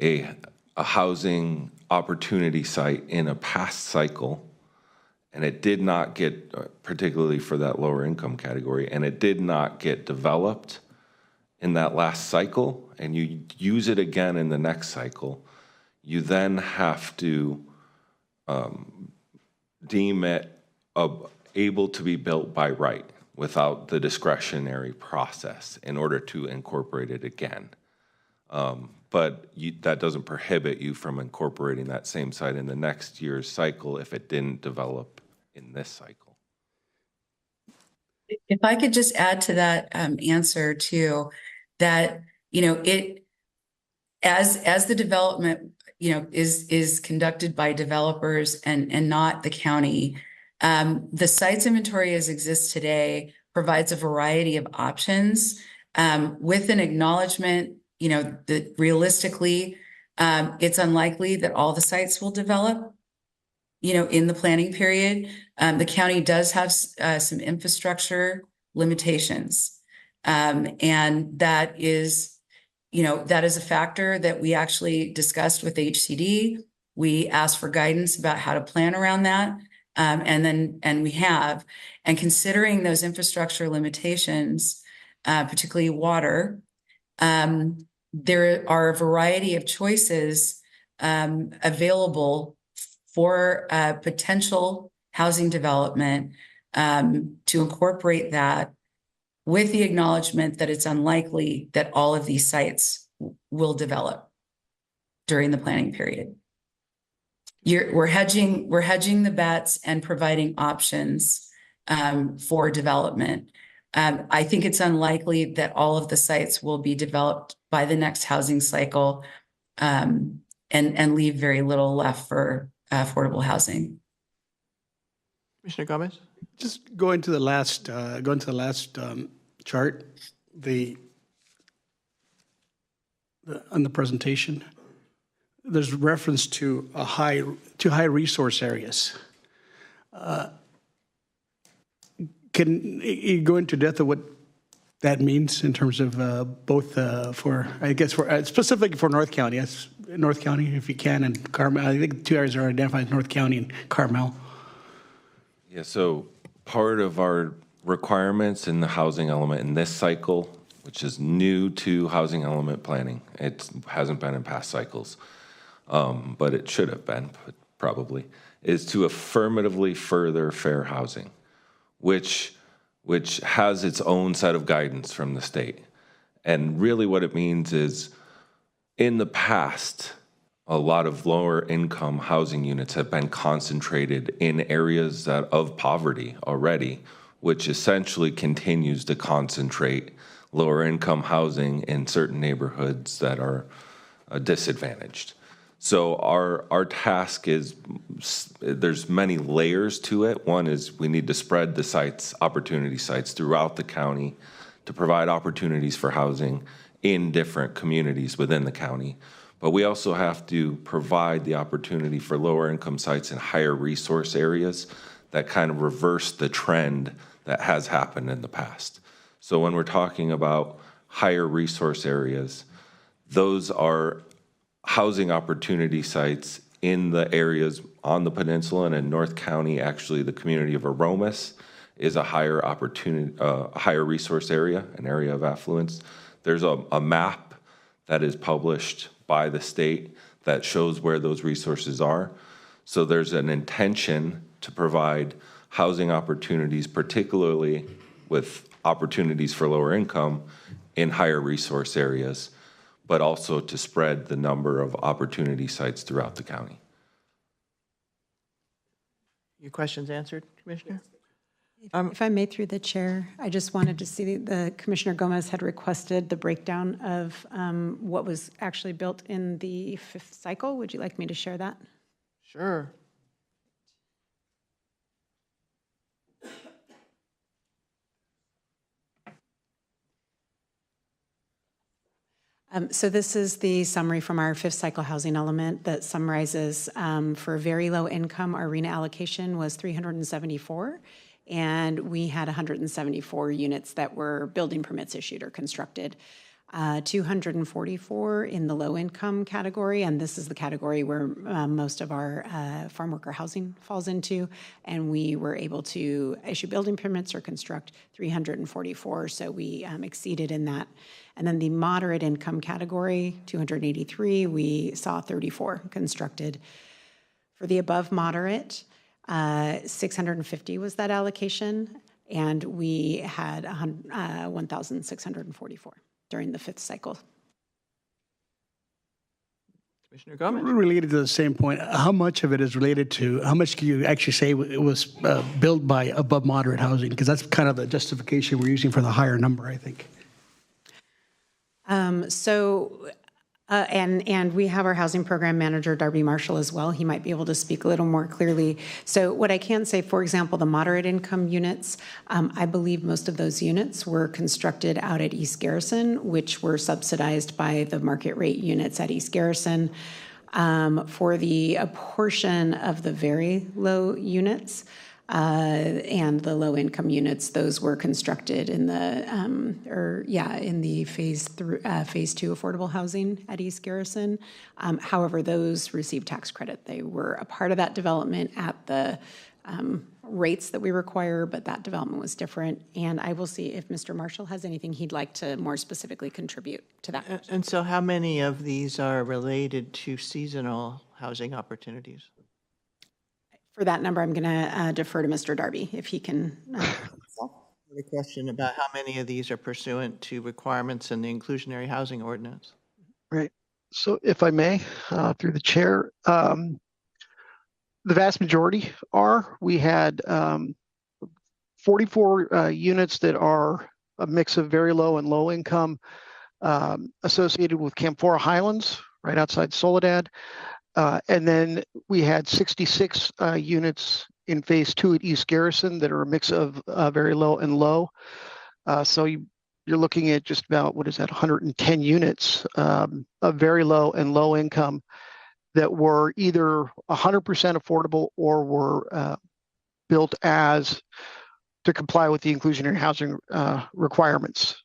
a housing opportunity site in a past cycle and it did not get, particularly for that lower income category, and it did not get developed in that last cycle, and you use it again in the next cycle, you then have to deem it able to be built by right without the discretionary process in order to incorporate it again. But that doesn't prohibit you from incorporating that same site in the next year's cycle if it didn't develop in this cycle. If I could just add to that answer too, that, as the development, is conducted by developers and not the county, the sites inventory as exists today provides a variety of options with an acknowledgement, that realistically, it's unlikely that all the sites will develop, in the planning period. The county does have some infrastructure limitations. And that is a factor that we actually discussed with HCD. We asked for guidance about how to plan around that. And we have, and considering those infrastructure limitations, particularly water, there are a variety of choices available for potential housing development to incorporate that with the acknowledgement that it's unlikely that all of these sites will develop during the planning period. We're hedging the bets and providing options for development. I think it's unlikely that all of the sites will be developed by the next housing cycle and leave very little left for affordable housing. Commissioner Gomez? Just going to the last chart, on the presentation, there's reference to high resource areas. Can you go into depth of what that means in terms of both for specifically for North County? Yes, North County, if you can, and Carmel. I think two areas are identified: North County and Carmel. Yeah. So part of our requirements in the housing element in this cycle, which is new to housing element planning, it hasn't been in past cycles, but it should have been probably, is to affirmatively further fair housing, which has its own set of guidance from the state. And really what it means is, in the past, a lot of lower income housing units have been concentrated in areas of poverty already, which essentially continues to concentrate lower income housing in certain neighborhoods that are disadvantaged. So our task is, there's many layers to it. One is we need to spread the sites, opportunity sites throughout the county to provide opportunities for housing in different communities within the county. But we also have to provide the opportunity for lower income sites in higher resource areas that kind of reverse the trend that has happened in the past. So when we're talking about higher resource areas, those are housing opportunity sites in the areas on the peninsula and in North County. Actually, the community of Aromas is a higher opportunity, higher resource area, an area of affluence. There's a map that is published by the state that shows where those resources are. So there's an intention to provide housing opportunities, particularly with opportunities for lower income in higher resource areas, but also to spread the number of opportunity sites throughout the county. Your questions answered, Commissioner? If I may, through the chair, I just wanted to see the Commissioner Gomez had requested the breakdown of what was actually built in the 5th cycle. Would you like me to share that? Sure. So this is the summary from our 5th cycle housing element that summarizes for very low income, our RHNA allocation was 374, and we had 174 units that were building permits issued or constructed. 244 in the low income category, and this is the category where most of our farm worker housing falls into, and we were able to issue building permits or construct 344, so we exceeded in that. And then the moderate income category, 283, we saw 34 constructed. For the above moderate, 650 was that allocation, and we had 1,644 during the 5th cycle. Commissioner Gomez? Related to the same point, how much of it is related to, how much can you actually say it was built by above moderate housing? Because that's kind of the justification we're using for the higher number, I think. And we have our housing program manager, Darby Marshall, as well. He might be able to speak a little more clearly. So what I can say, for example, the moderate income units, I believe most of those units were constructed out at East Garrison, which were subsidized by the market rate units at East Garrison. For a portion of the very low units, and the low income units, those were constructed in the phase 2 affordable housing at East Garrison. However, those received tax credit. They were a part of that development at the rates that we require, but that development was different. And I will see if Mr. Marshall has anything he'd like to more specifically contribute to that. And so how many of these are related to seasonal housing opportunities? For that number, I'm going to defer to Mr. Darby if he can. The question about how many of these are pursuant to requirements in the inclusionary housing ordinance. Right. So if I may, through the chair, the vast majority are. We had 44 units that are a mix of very low and low income associated with Camphora Highlands, right outside Soledad. And then we had 66 units in phase 2 at East Garrison that are a mix of very low and low. So you're looking at just about, 110 units of very low and low income that were either 100% affordable or were built to comply with the inclusionary housing requirements.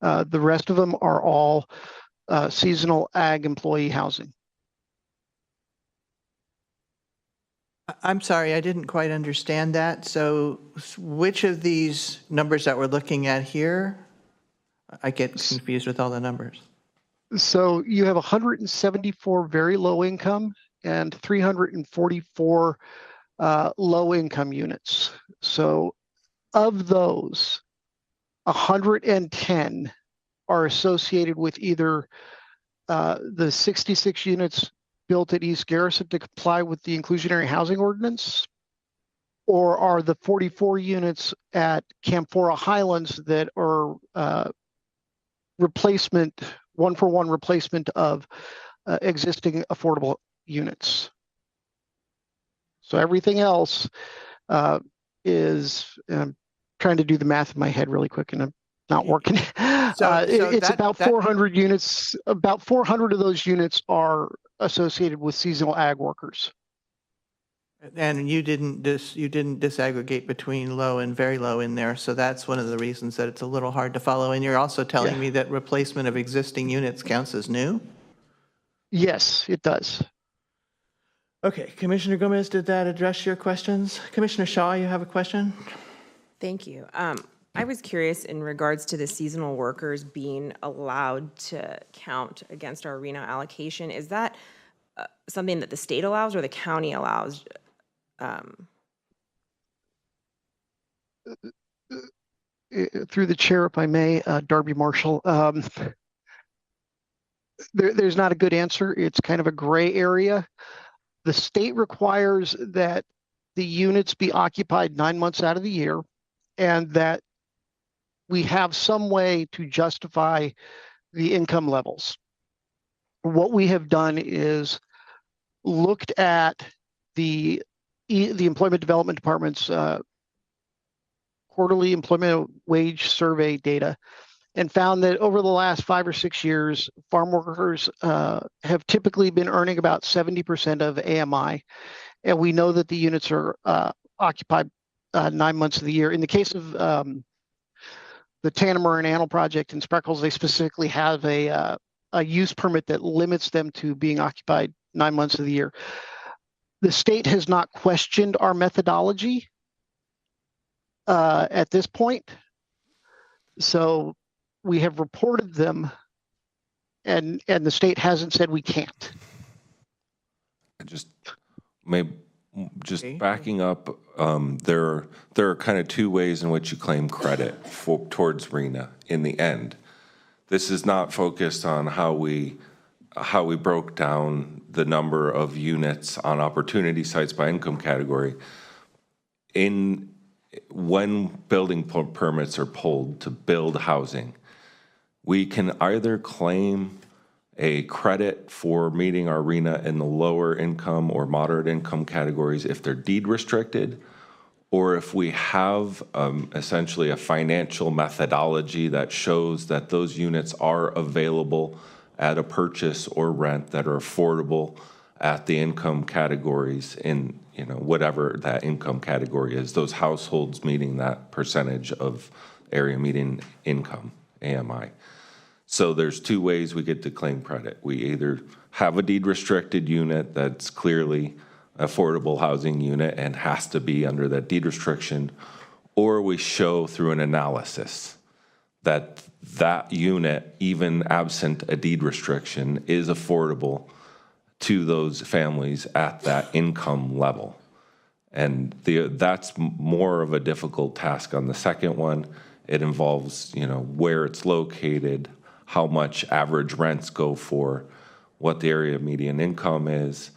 The rest of them are all seasonal ag employee housing. I'm sorry, I didn't quite understand that. So which of these numbers that we're looking at here? I get confused with all the numbers. So you have 174 very low income and 344 low income units. So of those, 110 are associated with either the 66 units built at East Garrison to comply with the inclusionary housing ordinance, or are the 44 units at Camphora Highlands that are one-for-one replacement of existing affordable units. So everything else is, I'm trying to do the math in my head really quick, and not working. It's that- about that- 400 units. About 400 of those units are associated with seasonal ag workers. And you didn't disaggregate between low and very low in there, so that's one of the reasons that it's a little hard to follow. And you're also telling Yeah. me that replacement of existing units counts as new? Yes, it does. Okay, Commissioner Gomez, did that address your questions? Commissioner Shaw, you have a question? Thank you. I was curious in regards to the seasonal workers being allowed to count against our RENA allocation. Is that something that the state allows or the county allows? Through the chair, if I may, Darby Marshall. There's not a good answer. It's kind of a gray area. The state requires that the units be occupied 9 months out of the year, and that we have some way to justify the income levels. What we have done is looked at the Employment Development Department's quarterly employment wage survey data and found that over the last 5 or 6 years, farm workers have typically been earning about 70% of AMI. And we know that the units are occupied 9 months of the year. In the case of the Tannemer and Annell project in Spreckles, they specifically have a use permit that limits them to being occupied 9 months of the year. The state has not questioned our methodology at this point. So we have reported them, and the state hasn't said we can't. Just Okay. backing up, there are kind of two ways in which you claim credit towards RENA in the end. This is not focused on how we broke down the number of units on opportunity sites by income category. When building permits are pulled to build housing, we can either claim a credit for meeting our RENA in the lower income or moderate income categories if they're deed restricted, or if we have essentially a financial methodology that shows that those units are available at a purchase or rent that are affordable at the income categories in, whatever that income category is, those households meeting that percentage of area median income, AMI. So there's two ways we get to claim credit. We either have a deed restricted unit that's clearly affordable housing unit and has to be under that deed restriction, or we show through an analysis that that unit, even absent a deed restriction, is affordable to those families at that income level. And that's more of a difficult task on the second one. It involves, where it's located, how much average rents go for, what the area median income is,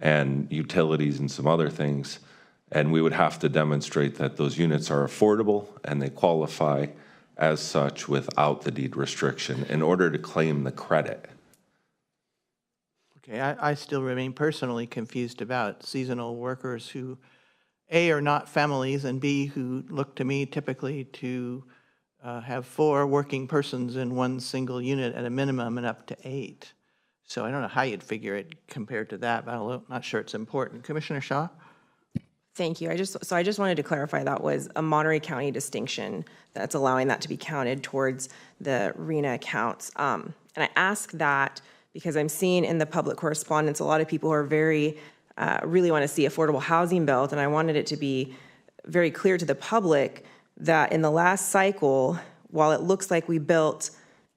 and utilities and some other things. And we would have to demonstrate that those units are affordable and they qualify as such without the deed restriction in order to claim the credit. Okay, I still remain personally confused about seasonal workers who, A, are not families, and B, who look to me typically to have 4 working persons in one single unit at a minimum and up to 8. So I don't know how you'd figure it compared to that, but I'm not sure it's important. Commissioner Shaw? Thank you. I just wanted to clarify that was a Monterey County distinction that's allowing that to be counted towards the RENA accounts. And I ask that because I'm seeing in the public correspondence a lot of people who are really want to see affordable housing built, and I wanted it to be very clear to the public that in the last cycle, while it looks like we built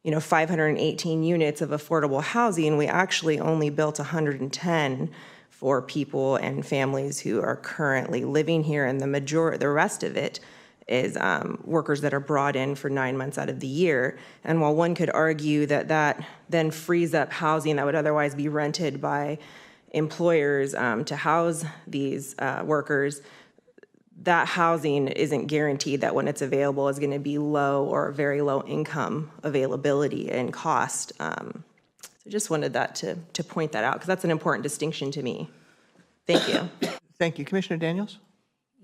518 units of affordable housing, we actually only built 110 for people and families who are currently living here, and the rest of it is workers that are brought in for 9 months out of the year. And while one could argue that then frees up housing that would otherwise be rented by employers to house these workers, that housing isn't guaranteed that when it's available is going to be low or very low income availability and cost. So just wanted that to point that out because that's an important distinction to me. Thank you. Thank you. Commissioner Daniels?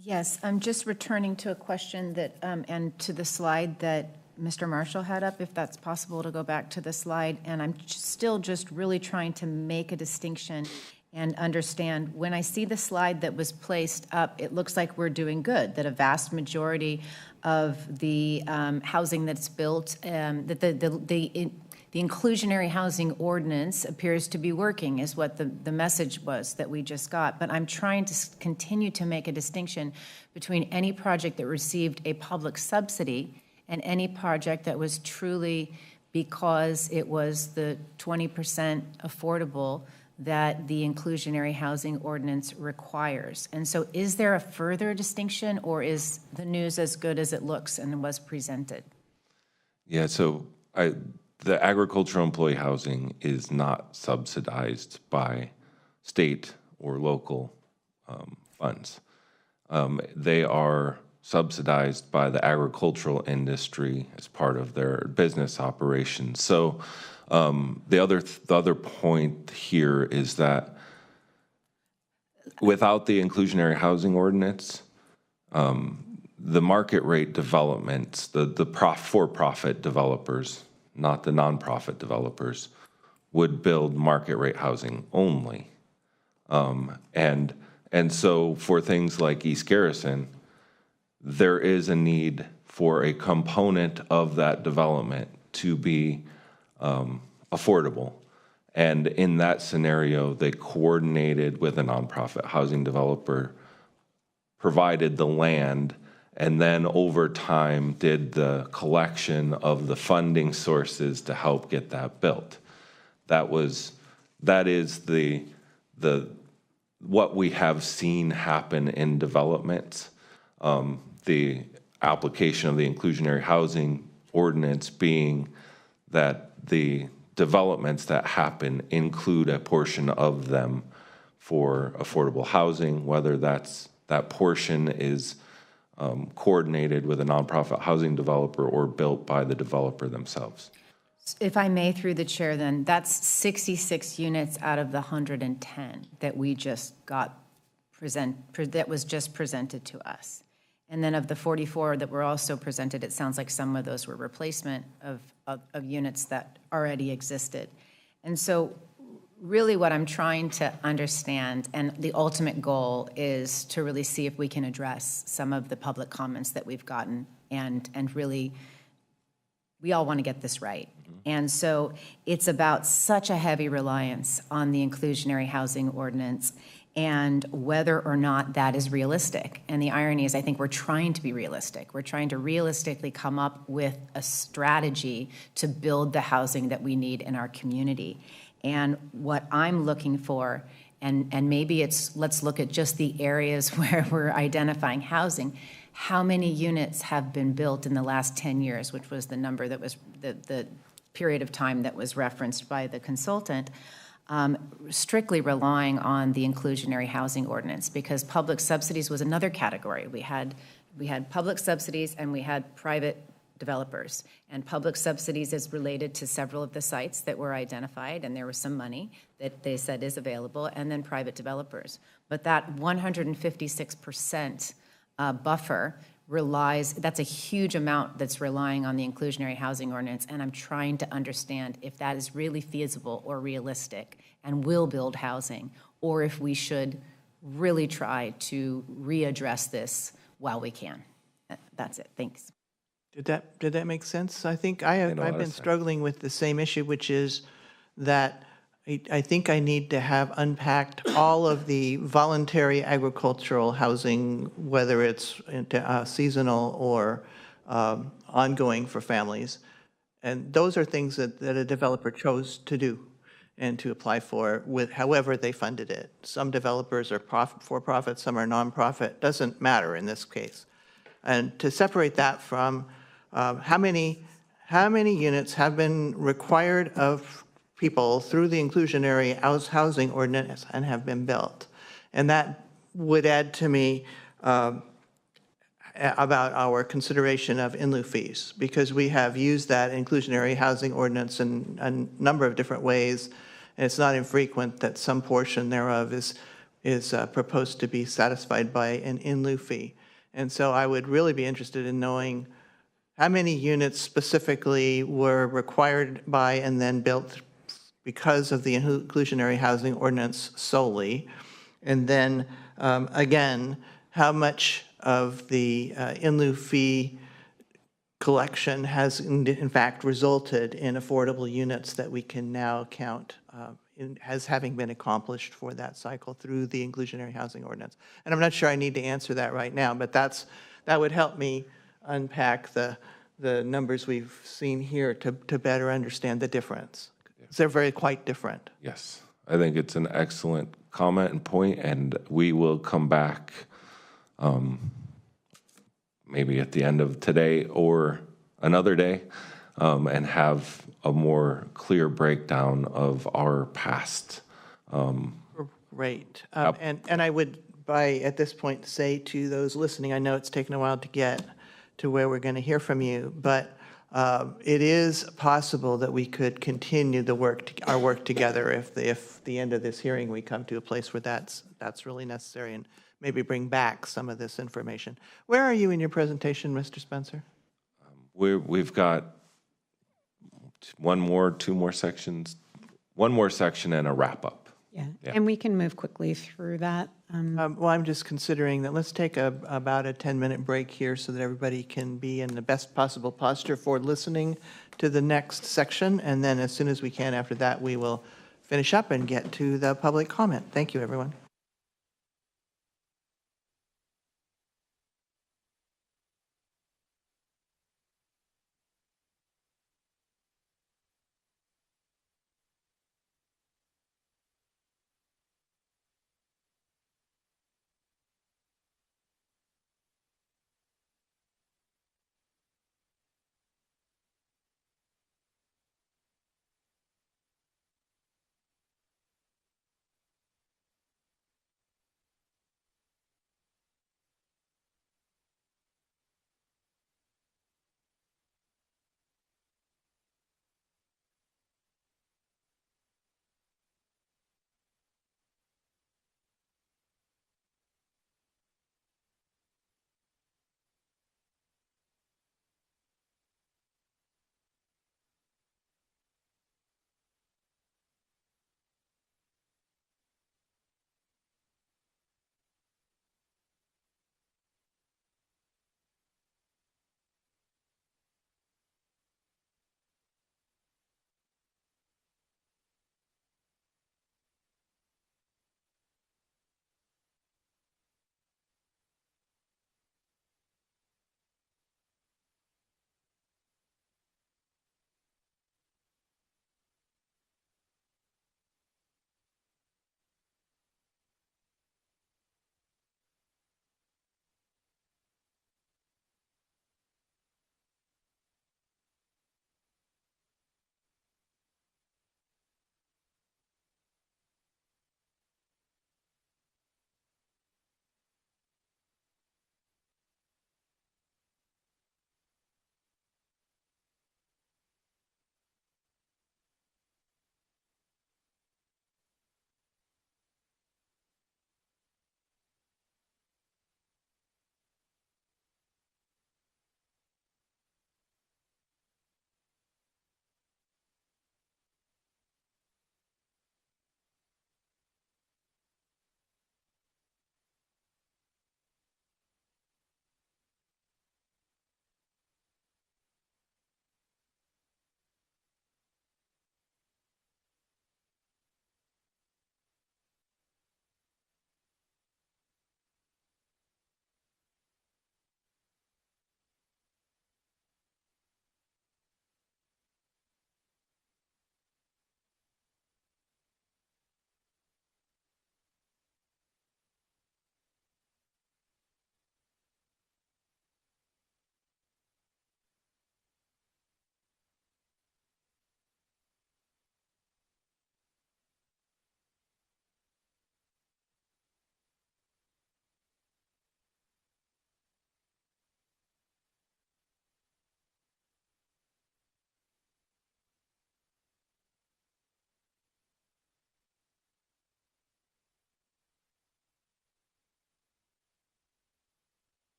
Yes, I'm just returning to a question that, and to the slide that Mr. Marshall had up, if that's possible to go back to the slide. And I'm still just really trying to make a distinction and understand, when I see the slide that was placed up, it looks like we're doing good, that a vast majority of the housing that's built, that the inclusionary housing ordinance appears to be working, is what the message was that we just got. But I'm trying to continue to make a distinction between any project that received a public subsidy and any project that was truly because it was the 20% affordable that the inclusionary housing ordinance requires. And so is there a further distinction, or is the news as good as it looks and was presented? Yeah, so the agricultural employee housing is not subsidized by state or local funds. They are subsidized by the agricultural industry as part of their business operations. So the other point here is that without the inclusionary housing ordinance, the market rate developments, the for-profit developers, not the nonprofit developers, would build market rate housing only. And so for things like East Garrison, there is a need for a component of that development to be affordable. And in that scenario, they coordinated with a nonprofit housing developer, provided the land, and then over time did the collection of the funding sources to help get that built. That is the what we have seen happen in developments. The application of the inclusionary housing ordinance being that the developments that happen include a portion of them for affordable housing, whether that portion is coordinated with a nonprofit housing developer or built by the developer themselves. If I may, through the chair, then, that's 66 units out of the 110 that we just got that was just presented to us. And then of the 44 that were also presented, it sounds like some of those were replacement of units that already existed. And so really what I'm trying to understand, and the ultimate goal, is to really see if we can address some of the public comments that we've gotten, and really, we all want to get this right. And so it's about such a heavy reliance on the inclusionary housing ordinance and whether or not that is realistic. And the irony is, I think we're trying to be realistic. We're trying to realistically come up with a strategy to build the housing that we need in our community. And what I'm looking for, and maybe it's, let's look at just the areas where we're identifying housing. How many units have been built in the last 10 years, which was the number that was the period of time that was referenced by the consultant, strictly relying on the inclusionary housing ordinance, because public subsidies was another category. We had public subsidies and we had private developers, and public subsidies is related to several of the sites that were identified, and there was some money that they said is available, and then private developers. But that 156% buffer relies, that's a huge amount that's relying on the inclusionary housing ordinance, and I'm trying to understand if that is really feasible or realistic and will build housing, or if we should really try to readdress this while we can. That's it. Thanks. Did that make sense? I think I've been struggling with the same issue, which is that I think I need to have unpacked all of the voluntary agricultural housing, whether it's seasonal or ongoing for families. And those are things that a developer chose to do and to apply for with however they funded it. Some developers are for-profit, some are nonprofit, doesn't matter in this case. And to separate that from how many units have been required of people through the inclusionary housing ordinance and have been built. And that would add to me about our consideration of in-lieu fees, because we have used that inclusionary housing ordinance in a number of different ways, and it's not infrequent that some portion thereof is proposed to be satisfied by an in-lieu fee. And so I would really be interested in knowing how many units specifically were required by and then built because of the inclusionary housing ordinance solely? And then, again, how much of the in lieu fee collection has in fact resulted in affordable units that we can now count as having been accomplished for that cycle through the inclusionary housing ordinance? And I'm not sure I need to answer that right now, but that would help me unpack the numbers we've seen here to better understand the difference. They're very quite different. Yes, I think it's an excellent comment and point, and we will come back maybe at the end of today or another day and have a more clear breakdown of our past. Great. And I would, at this point, say to those listening, I know it's taken a while to get to where we're going to hear from you, but it is possible that we could continue our work together if the end of this hearing we come to a place where that's really necessary, and maybe bring back some of this information. Where are you in your presentation, Mr. Spencer? We've got one more section and a wrap up. Yeah, and we can move quickly through that. Well, I'm just considering that let's take about a 10-minute break here so that everybody can be in the best possible posture for listening to the next section. And then as soon as we can after that, we will finish up and get to the public comment. Thank you, everyone.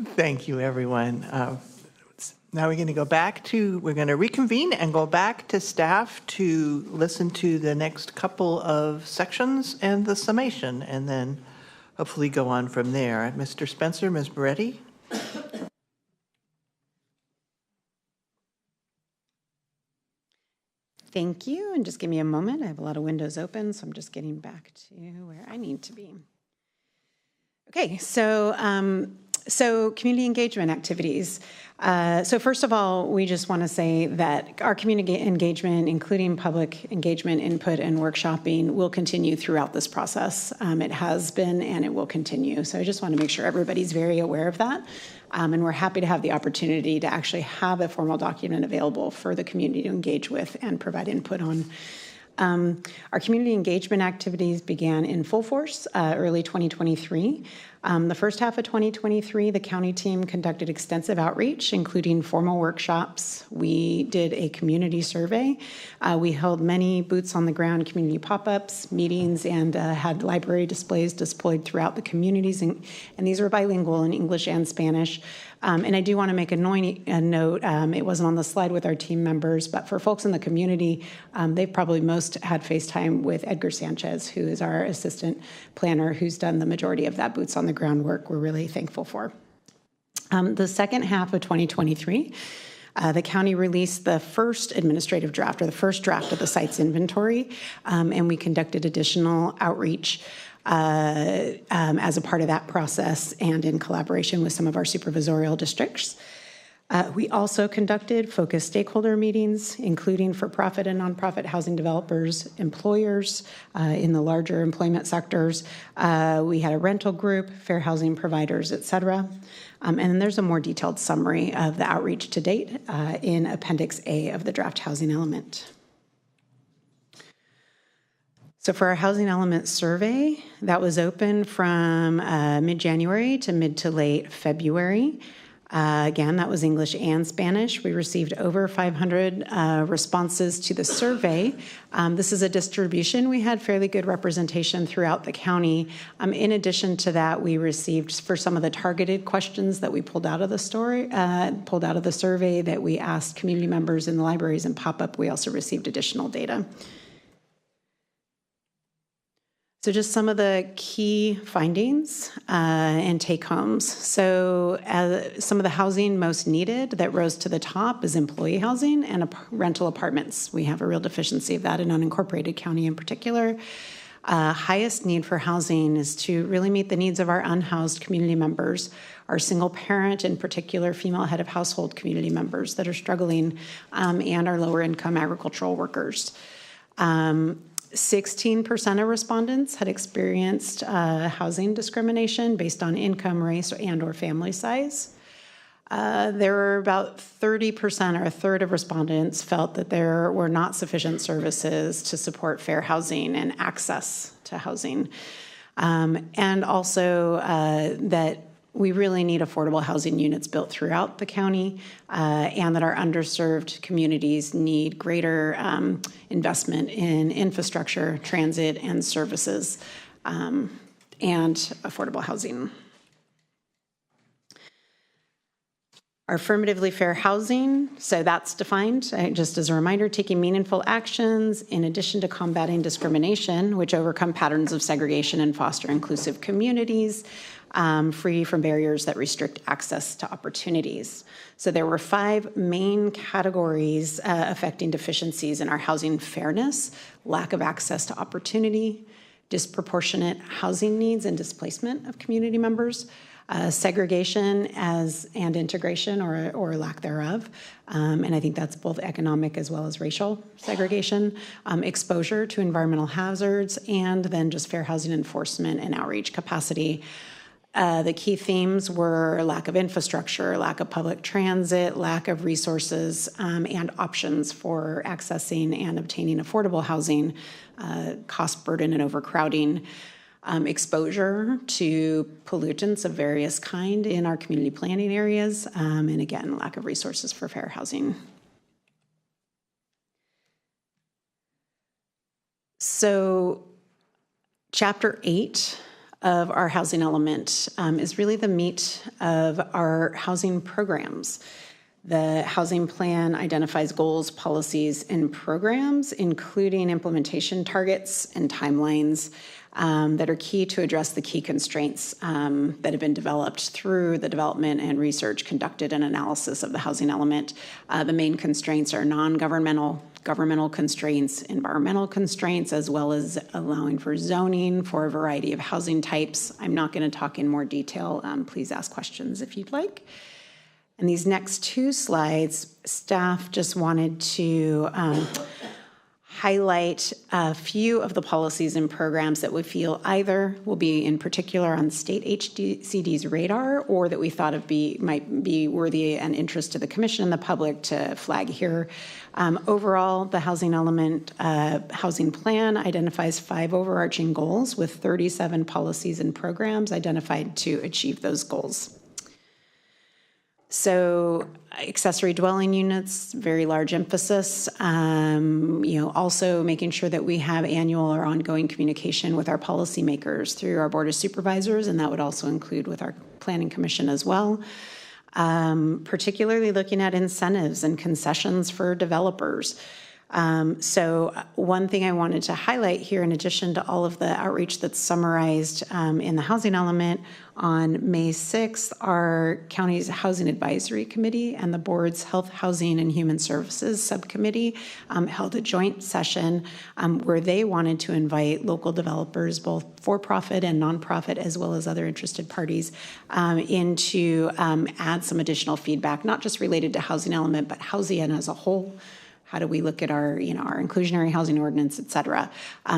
Thank you, everyone. Now we're going to reconvene and go back to staff to listen to the next couple of sections and the summation, and then hopefully go on from there. Mr. Spencer, Ms. Moretti? Thank you, and just give me a moment. I have a lot of windows open, so I'm just getting back to where I need to be. Okay, so community engagement activities. So first of all, we just want to say that our community engagement, including public engagement, input, and workshopping, will continue throughout this process. It has been, and it will continue. So I just want to make sure everybody's very aware of that. And we're happy to have the opportunity to actually have a formal document available for the community to engage with and provide input on. Our community engagement activities began in full force early 2023. The first half of 2023, the county team conducted extensive outreach, including formal workshops. We did a community survey. We held many boots on the ground community pop-ups, meetings, and had library displays displayed throughout the communities. And these were bilingual in English and Spanish. And I do want to make a note, it wasn't on the slide with our team members, but for folks in the community, they've probably most had FaceTime with Edgar Sanchez, who is our assistant planner, who's done the majority of that boots on the ground work we're really thankful for. The second half of 2023, the county released the first administrative draft, or the first draft of the site's inventory, and we conducted additional outreach as a part of that process and in collaboration with some of our supervisorial districts. We also conducted focused stakeholder meetings, including for-profit and nonprofit housing developers, employers in the larger employment sectors. We had a rental group, fair housing providers, et cetera. And then there's a more detailed summary of the outreach to date in Appendix A of the draft housing element. So for our housing element survey, that was open from mid-January to mid to late February. Again, that was English and Spanish. We received over 500 responses to the survey. This is a distribution. We had fairly good representation throughout the county. In addition to that, we received, for some of the targeted questions that we pulled out of the survey that we asked community members in the libraries and pop-up, we also received additional data. So just some of the key findings and take-homes. So some of the housing most needed that rose to the top is employee housing and rental apartments. We have a real deficiency of that in unincorporated county in particular. Highest need for housing is to really meet the needs of our unhoused community members, our single parent, in particular female head of household community members that are struggling, and our lower income agricultural workers. 16% of respondents had experienced housing discrimination based on income, race, and or family size. There were about 30%, or a third of respondents, felt that there were not sufficient services to support fair housing and access to housing. And also that we really need affordable housing units built throughout the county, and that our underserved communities need greater investment in infrastructure, transit, and services, and affordable housing. Our affirmatively fair housing, so that's defined, just as a reminder, taking meaningful actions in addition to combating discrimination, which overcome patterns of segregation and foster inclusive communities, free from barriers that restrict access to opportunities. So there were 5 main categories affecting deficiencies in our housing fairness: lack of access to opportunity, disproportionate housing needs and displacement of community members, segregation and integration or lack thereof, and I think that's both economic as well as racial segregation, exposure to environmental hazards, and then just fair housing enforcement and outreach capacity. The key themes were lack of infrastructure, lack of public transit, lack of resources, and options for accessing and obtaining affordable housing, cost burden and overcrowding, exposure to pollutants of various kind in our community planning areas, and again, lack of resources for fair housing. So Chapter 8 of our housing element is really the meat of our housing programs. The housing plan identifies goals, policies, and programs, including implementation targets and timelines that are key to address the key constraints that have been developed through the development and research conducted and analysis of the housing element. The main constraints are non-governmental, governmental constraints, environmental constraints, as well as allowing for zoning for a variety of housing types. I'm not going to talk in more detail. Please ask questions if you'd like. And these next two slides, staff just wanted to highlight a few of the policies and programs that we feel either will be in particular on state HDCD's radar or that we thought might be worthy and interest to the commission and the public to flag here. Overall, the housing element housing plan identifies 5 overarching goals with 37 policies and programs identified to achieve those goals. So accessory dwelling units, very large emphasis. Also making sure that we have annual or ongoing communication with our policymakers through our Board of Supervisors, and that would also include with our Planning Commission as well. Particularly looking at incentives and concessions for developers. So one thing I wanted to highlight here, in addition to all of the outreach that's summarized in the housing element, on May 6th, our county's Housing Advisory Committee and the board's Health, Housing, and Human Services Subcommittee held a joint session where they wanted to invite local developers, both for-profit and nonprofit, as well as other interested parties, in to add some additional feedback, not just related to housing element, but housing as a whole. How do we look at our inclusionary housing ordinance, et cetera?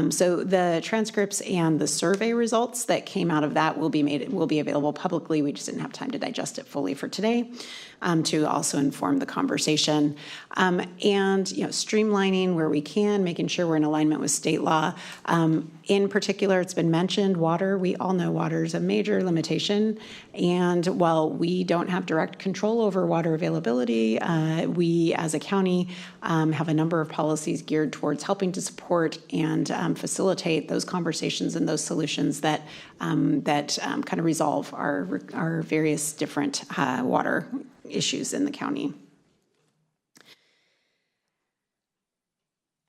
So the transcripts and the survey results that came out of that will be available publicly. We just didn't have time to digest it fully for today, to also inform the conversation. And streamlining where we can, making sure we're in alignment with state law. In particular, it's been mentioned, water. We all know water is a major limitation. And while we don't have direct control over water availability, we as a county have a number of policies geared towards helping to support and facilitate those conversations and those solutions that kind of resolve our various different water issues in the county.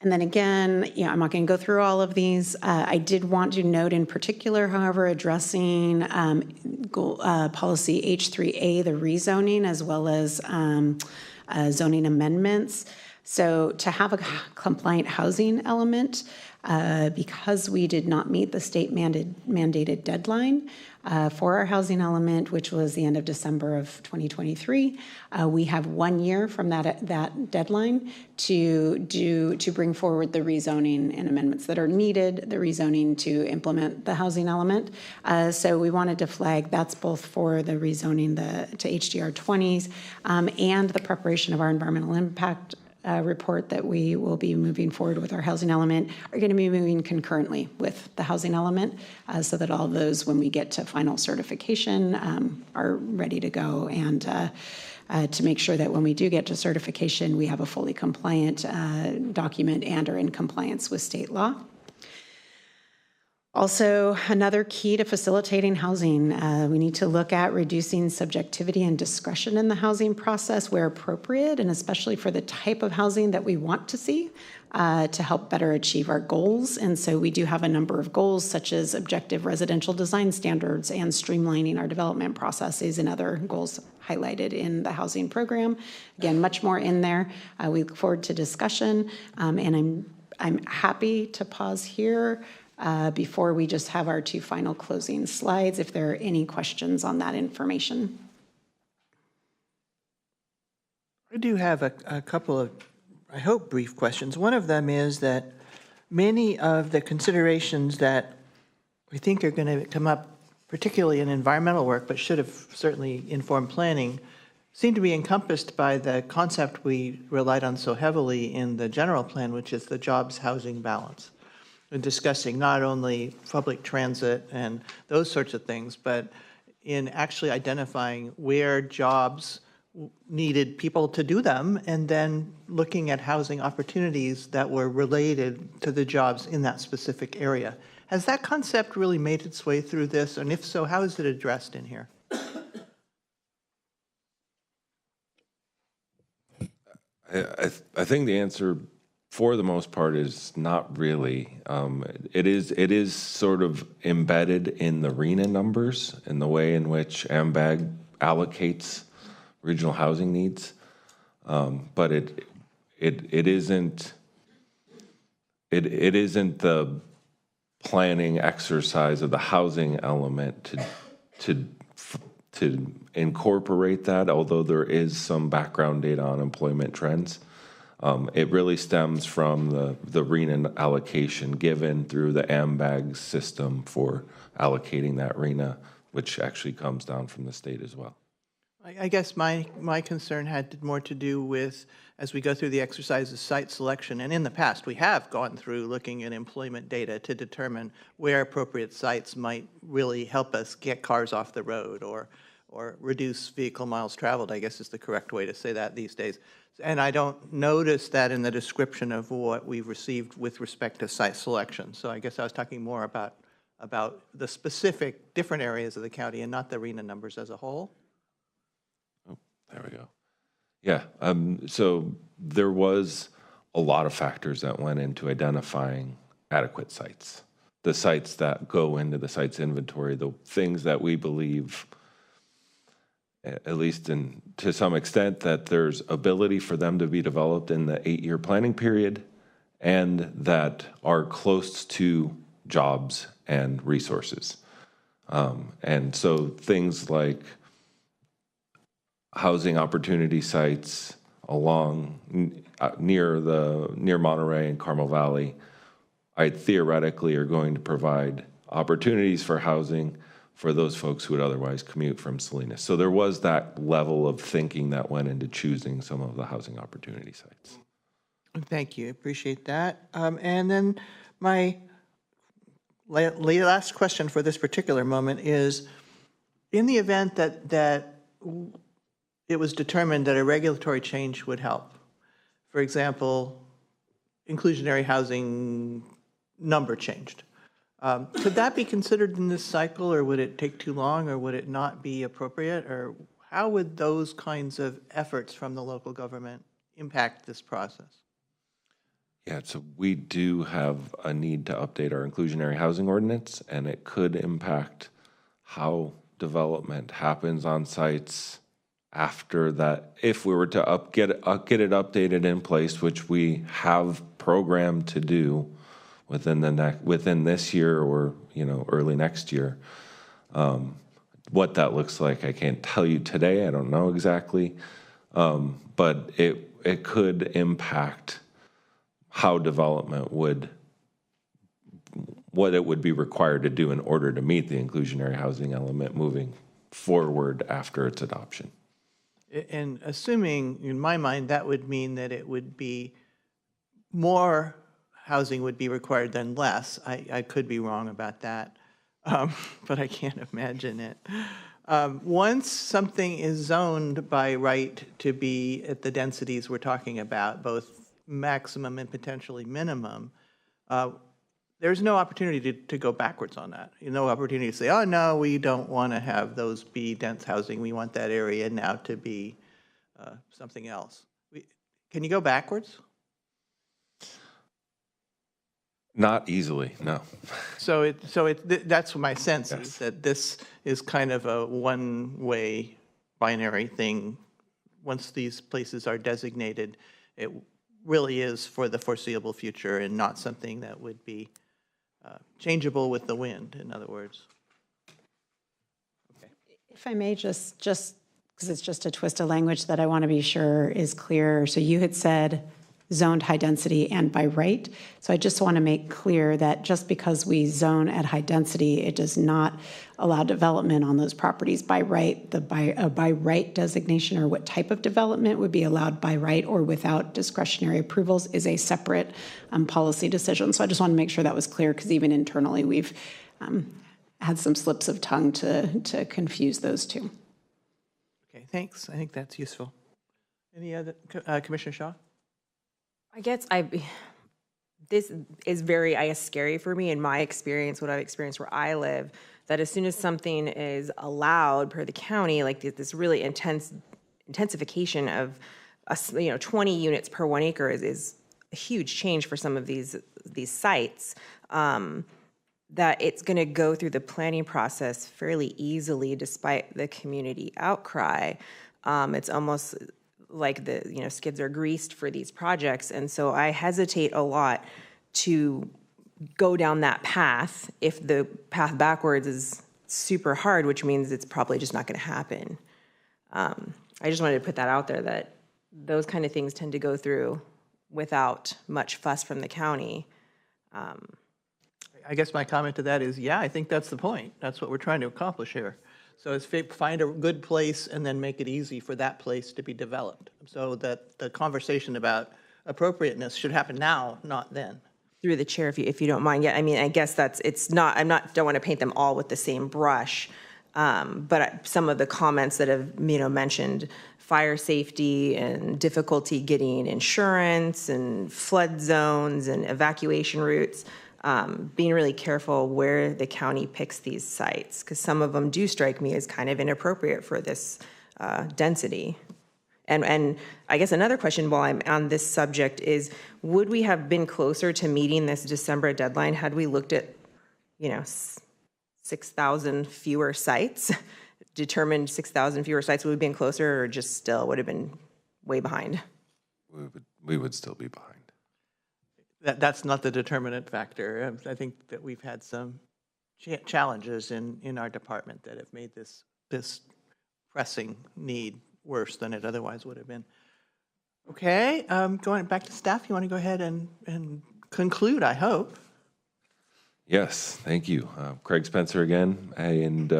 And then again, I'm not going to go through all of these. I did want to note in particular, however, addressing policy H3A, the rezoning, as well as zoning amendments. So to have a compliant housing element, because we did not meet the state mandated deadline for our housing element, which was the end of December of 2023, we have 1 year from that deadline to bring forward the rezoning and amendments that are needed, the rezoning to implement the housing element. So we wanted to flag that's both for the rezoning to HDR 20s and the preparation of our environmental impact report that we will be moving forward with our housing element are going to be moving concurrently with the housing element so that all of those, when we get to final certification, are ready to go, and to make sure that when we do get to certification, we have a fully compliant document and are in compliance with state law. Also, another key to facilitating housing, we need to look at reducing subjectivity and discretion in the housing process where appropriate, and especially for the type of housing that we want to see to help better achieve our goals. And so we do have a number of goals, such as objective residential design standards and streamlining our development processes, and other goals highlighted in the housing program. Again, much more in there. We look forward to discussion, and I'm happy to pause here before we just have our 2 final closing slides, if there are any questions on that information. I do have a couple of, I hope, brief questions. One of them is that many of the considerations that we think are going to come up, particularly in environmental work, but should have certainly informed planning, seem to be encompassed by the concept we relied on so heavily in the general plan, which is the jobs housing balance. And discussing not only public transit and those sorts of things, but in actually identifying where jobs needed people to do them, and then looking at housing opportunities that were related to the jobs in that specific area. Has that concept really made its way through this? And if so, how is it addressed in here? I think the answer, for the most part, is not really. It is sort of embedded in the RHNA numbers in the way in which AMBAG allocates regional housing needs, but it isn't the planning exercise of the housing element to incorporate that, although there is some background data on employment trends. It really stems from the RHNA allocation given through the AMBAG system for allocating that RHNA, which actually comes down from the state as well. I guess my concern had more to do with, as we go through the exercise of site selection, and in the past we have gone through looking at employment data to determine where appropriate sites might really help us get cars off the road or reduce vehicle miles traveled, I guess is the correct way to say that these days. And I don't notice that in the description of what we've received with respect to site selection. So I guess I was talking more about the specific different areas of the county and not the RHNA numbers as a whole. There we go. Yeah, so there was a lot of factors that went into identifying adequate sites. The sites that go into the sites inventory, the things that we believe, at least to some extent, that there's ability for them to be developed in the 8-year planning period and that are close to jobs and resources. And so things like housing opportunity sites along near Monterey and Carmel Valley, theoretically are going to provide opportunities for housing for those folks who would otherwise commute from Salinas. So there was that level of thinking that went into choosing some of the housing opportunity sites. Thank you, appreciate that. And then my last question for this particular moment is, in the event that it was determined that a regulatory change would help, for example, inclusionary housing number changed, could that be considered in this cycle, or would it take too long, or would it not be appropriate, or how would those kinds of efforts from the local government impact this process? Yeah, so we do have a need to update our inclusionary housing ordinance, and it could impact how development happens on sites after that. If we were to get it updated in place, which we have programmed to do within this year or early next year, what that looks like, I can't tell you today. I don't know exactly, but it could impact how development what it would be required to do in order to meet the inclusionary housing element moving forward after its adoption. And assuming, in my mind, that would mean that it would be more housing would be required than less. I could be wrong about that, but I can't imagine it. Once something is zoned by right to be at the densities we're talking about, both maximum and potentially minimum, there's no opportunity to go backwards on that. No opportunity to say, oh, no, we don't want to have those be dense housing. We want that area now to be something else. Can you go backwards? Not easily, no. So that's my sense, Yes. is that this is kind of a one-way binary thing. Once these places are designated, it really is for the foreseeable future and not something that would be changeable with the wind, in other words. Okay. If I may, just because it's just a twist of language that I want to be sure is clear. So you had said zoned high density and by right. So I just want to make clear that just because we zone at high density, it does not allow development on those properties by right. The by right designation, or what type of development would be allowed by right or without discretionary approvals, is a separate policy decision. So I just want to make sure that was clear, because even internally we've had some slips of tongue to confuse those two. Okay, Okay, thanks. I think that's useful. Any other, Commissioner Shaw? I guess this is very, I guess, scary for me in my experience, what I've experienced where I live, that as soon as something is allowed per the county, like this really intensification of, 20 units per 1 acre is a huge change for some of these sites, that it's going to go through the planning process fairly easily despite the community outcry. It's almost like the skids are greased for these projects, and so I hesitate a lot to go down that path if the path backwards is super hard, which means it's probably just not going to happen. I just wanted to put that out there, that those kind of things tend to go through without much fuss from the county. I guess my comment to that is, yeah, I think that's the point. That's what we're trying to accomplish here. So it's find a good place and then make it easy for that place to be developed. So that the conversation about appropriateness should happen now, not then. Through the chair, if you don't mind. Yeah, I mean, I guess don't want to paint them all with the same brush. But some of the comments that have, mentioned fire safety and difficulty getting insurance and flood zones and evacuation routes, being really careful where the county picks these sites, because some of them do strike me as kind of inappropriate for this density. And I guess another question while I'm on this subject is, would we have been closer to meeting this December deadline had we looked at, 6,000 fewer sites, determined 6,000 fewer sites? Would we have been closer, or just still would have been way behind? We would still be behind. That's not the determinant factor. I think that we've had some challenges in our department that have made this pressing need worse than it otherwise would have been. Okay, going back to staff, you want to go ahead and conclude, I hope. Yes, thank you. Craig Spencer again. And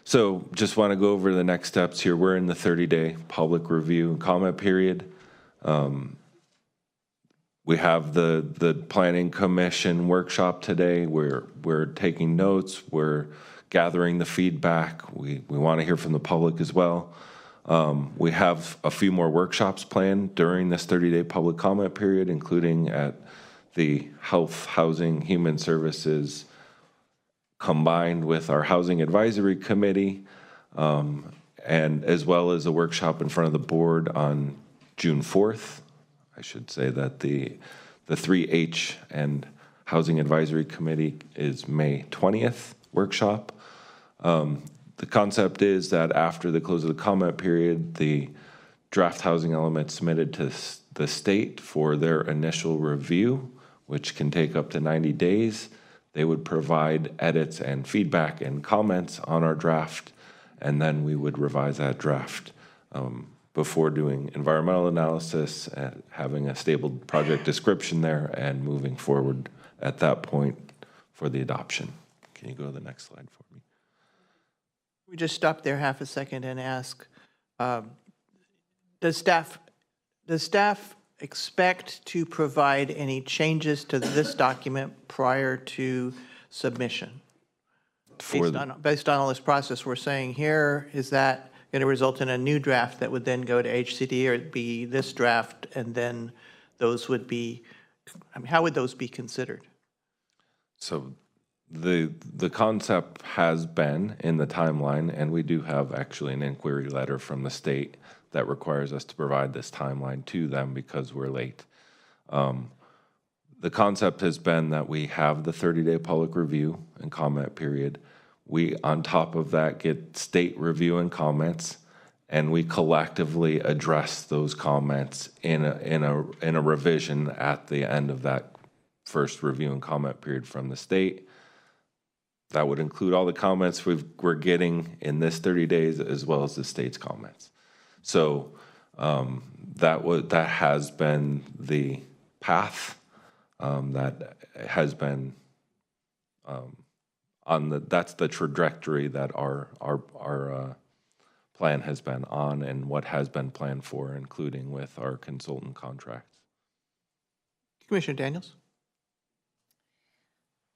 so just want to go over the next steps here. We're in the 30-day public review and comment period. We have the Planning Commission workshop today. We're taking notes. We're gathering the feedback. We want to hear from the public as well. We have a few more workshops planned during this 30-day public comment period, including at the Health, Housing, Human Services, combined with our Housing Advisory Committee, and as well as a workshop in front of the board on June 4th. I should say that the 3H and Housing Advisory Committee is May 20th workshop. The concept is that after the close of the comment period, the draft housing element submitted to the state for their initial review, which can take up to 90 days. They would provide edits and feedback and comments on our draft, and then we would revise that draft before doing environmental analysis, and having a stable project description there, and moving forward at that point for the adoption. Can you go to the next slide for me? We just stop there half a second and ask, does staff expect to provide any changes to this document prior to submission? Based on all this process we're saying here, is that going to result in a new draft that would then go to HCD, or it'd be this draft and then those would be, how would those be considered? So the concept has been in the timeline, and we do have actually an inquiry letter from the state that requires us to provide this timeline to them because we're late. The concept has been that we have the 30-day public review and comment period. We, on top of that, get state review and comments, and we collectively address those comments in a revision at the end of that first review and comment period from the state. That would include all the comments we're getting in this 30 days, as well as the state's comments. So that has been the path that has been that's the trajectory that our plan has been on, and what has been planned for, including with our consultant contracts. Commissioner Daniels?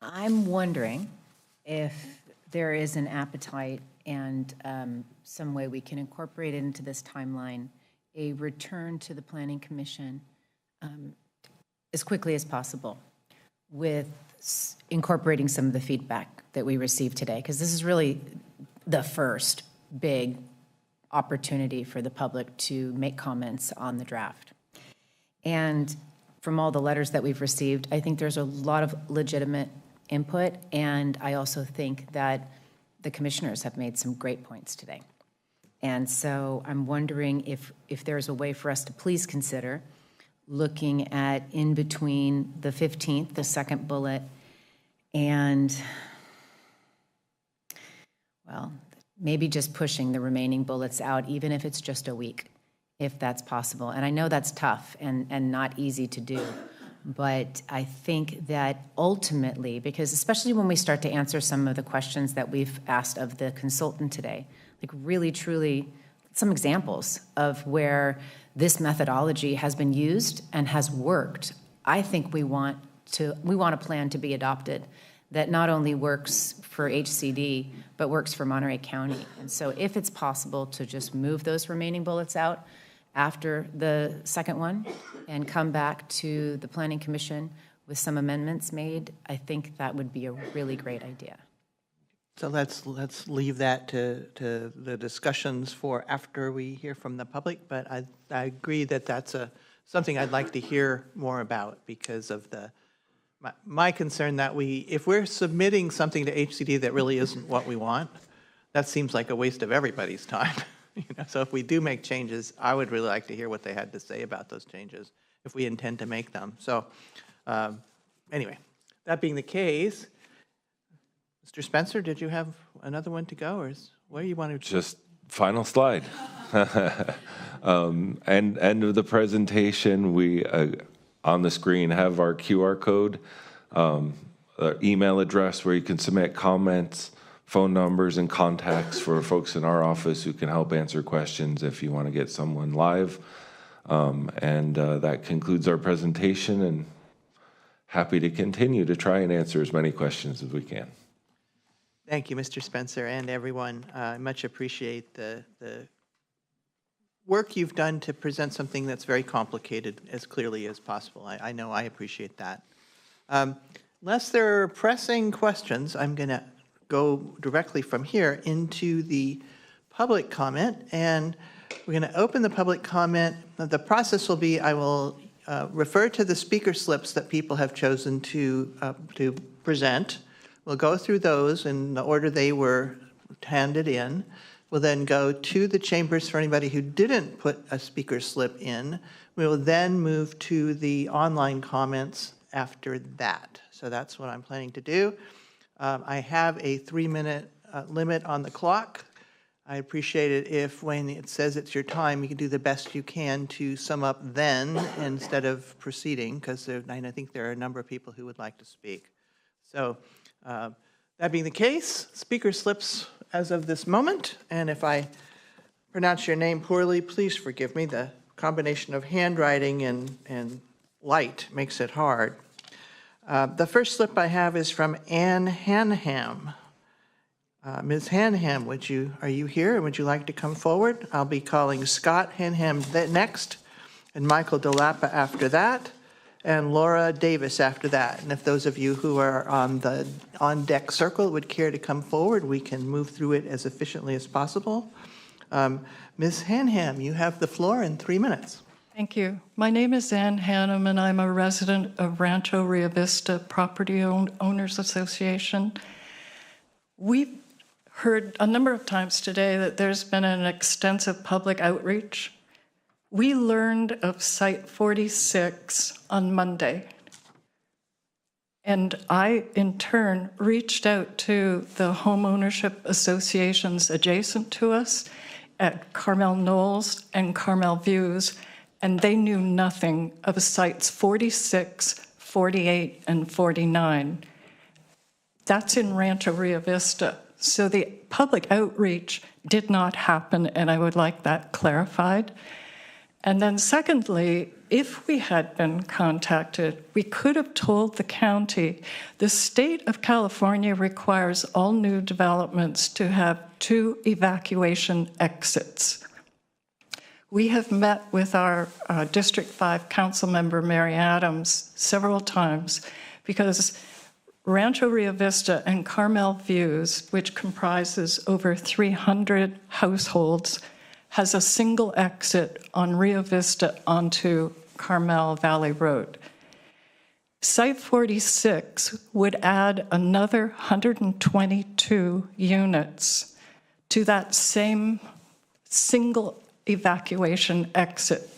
I'm wondering if there is an appetite and some way we can incorporate it into this timeline, a return to the Planning Commission as quickly as possible with incorporating some of the feedback that we received today, because this is really the first big opportunity for the public to make comments on the draft. And from all the letters that we've received, I think there's a lot of legitimate input, and I also think that the commissioners have made some great points today. And so I'm wondering if there's a way for us to please consider looking at in between the 15th, the second bullet, and, well, maybe just pushing the remaining bullets out, even if it's just a week, if that's possible. And I know that's tough and not easy to do, but I think that ultimately, because especially when we start to answer some of the questions that we've asked of the consultant today, like really, truly, some examples of where this methodology has been used and has worked, I think we want a plan to be adopted that not only works for HCD, but works for Monterey County. And so if it's possible to just move those remaining bullets out after the second one and come back to the Planning Commission with some amendments made, I think that would be a really great idea. So let's leave that to the discussions for after we hear from the public, but I agree that that's something I'd like to hear more about because of my concern that if we're submitting something to HCD that really isn't what we want, that seems like a waste of everybody's time. So if we do make changes, I would really like to hear what they had to say about those changes if we intend to make them. So anyway, that being the case, Mr. Spencer, did you have another one to go, or where you want to? Just final slide. End of the presentation, we on the screen have our QR code, email address where you can submit comments, phone numbers and contacts for folks in our office who can help answer questions if you want to get someone live. That concludes our presentation, and happy to continue to try and answer as many questions as we can. Thank you, Mr. Spencer, and everyone. I much appreciate the work you've done to present something that's very complicated as clearly as possible. I know I appreciate that. Unless there are pressing questions, I'm going to go directly from here into the public comment, and we're going to open the public comment. The process will be I will refer to the speaker slips that people have chosen to present. We'll go through those in the order they were handed in. We'll then go to the chambers for anybody who didn't put a speaker slip in. We will then move to the online comments after that. So that's what I'm planning to do. I have a 3-minute limit on the clock. I appreciate it if when it says it's your time, you can do the best you can to sum up then instead of proceeding, because I think there are a number of people who would like to speak. So that being the case, speaker slips as of this moment, and if I pronounce your name poorly, please forgive me. The combination of handwriting and light makes it hard. The first slip I have is from Ann Hanham. Ms. Hanham, are you here, and would you like to come forward? I'll be calling Scott Hanham next, and Michael DeLappa after that, and Laura Davis after that. And if those of you who are on the on-deck circle would care to come forward, we can move through it as efficiently as possible. Ms. Hanham, you have the floor in 3 minutes. Thank you. My name is Ann Hannum, and I'm a resident of Rancho Rio Vista Property Owners Association. We've heard a number of times today that there's been an extensive public outreach. We learned of Site 46 on Monday, and I, in turn, reached out to the homeownership associations adjacent to us at Carmel Knolls and Carmel Views, and they knew nothing of Sites 46, 48, and 49. That's in Rancho Rio Vista. So the public outreach did not happen, and I would like that clarified. And then secondly, if we had been contacted, we could have told the county, the state of California requires all new developments to have 2 evacuation exits. We have met with our District 5 council member, Mary Adams, several times because Rancho Rio Vista and Carmel Views, which comprises over 300 households, has a single exit on Rio Vista onto Carmel Valley Road. Site 46 would add another 122 units to that same single evacuation exit.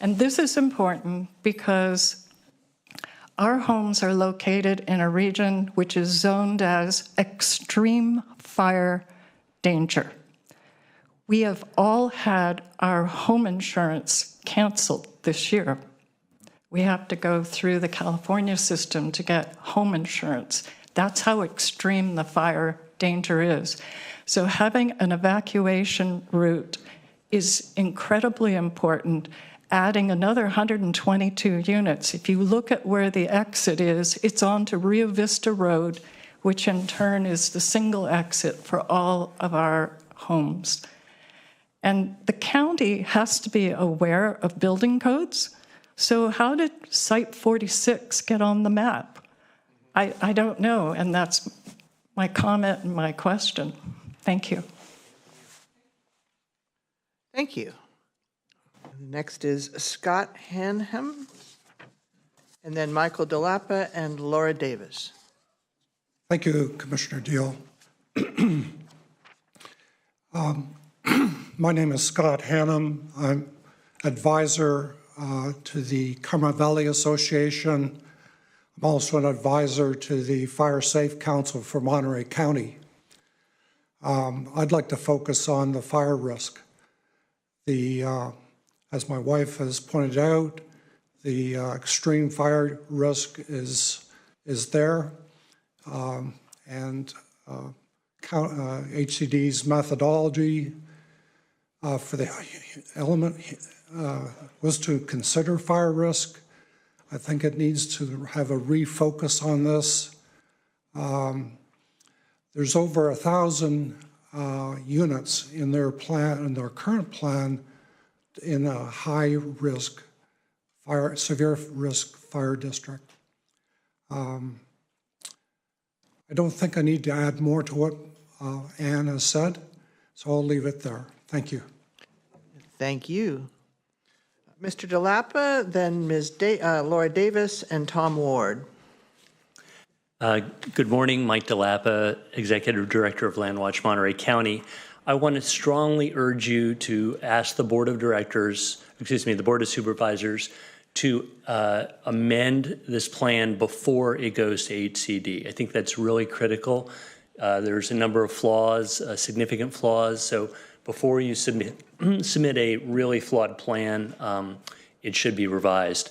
And this is important because our homes are located in a region which is zoned as extreme fire danger. We have all had our home insurance canceled this year. We have to go through the California system to get home insurance. That's how extreme the fire danger is. So having an evacuation route is incredibly important. Adding another 122 units, if you look at where the exit is, it's onto Rio Vista Road, which in turn is the single exit for all of our homes. And the county has to be aware of building codes. So how did Site 46 get on the map? I don't know, and that's my comment and my question. Thank you. Thank you. Next is Scott Hanham, and then Michael DeLappa and Laura Davis. Thank you, Commissioner Deal. My name is Scott Hanham. I'm advisor to the Carmel Valley Association. I'm also an advisor to the Fire Safe Council for Monterey County. I'd like to focus on the fire risk. As my wife has pointed out, the extreme fire risk is there, and HCD's methodology for the element was to consider fire risk. I think it needs to have a refocus on this. There's over 1,000 units in their plan, in their current plan, in a high risk fire, severe risk fire district. I don't think I need to add more to what Ann has said, so I'll leave it there. Thank you. Thank you. Mr. DeLappa, then Ms. Laura Davis and Tom Ward. Good morning, Mike DeLappa, Executive Director of Landwatch Monterey County. I want to strongly urge you to ask the Board of Directors, the Board of Supervisors, to amend this plan before it goes to HCD. I think that's really critical. There's a number of flaws, significant flaws, so before you submit a really flawed plan, it should be revised.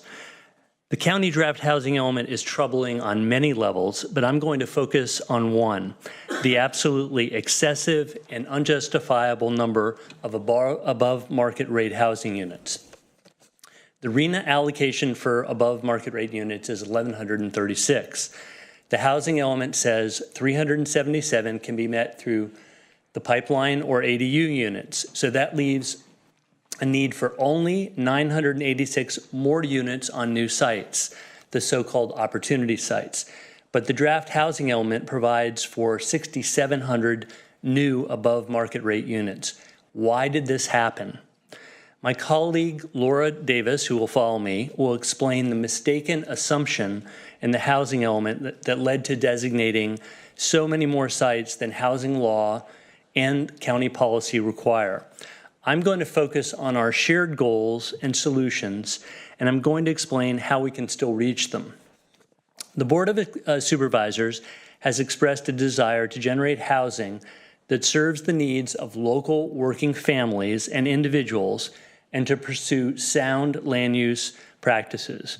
The county draft housing element is troubling on many levels, but I'm going to focus on one, the absolutely excessive and unjustifiable number of above market rate housing units. The RHNA allocation for above market rate units is 1,136. The housing element says 377 can be met through the pipeline or ADU units. So that leaves a need for only 986 more units on new sites, the so-called opportunity sites. But the draft housing element provides for 6,700 new above market rate units. Why did this happen? My colleague Laura Davis, who will follow me, will explain the mistaken assumption in the housing element that led to designating so many more sites than housing law and county policy require. I'm going to focus on our shared goals and solutions, and I'm going to explain how we can still reach them. The Board of Supervisors has expressed a desire to generate housing that serves the needs of local working families and individuals and to pursue sound land use practices.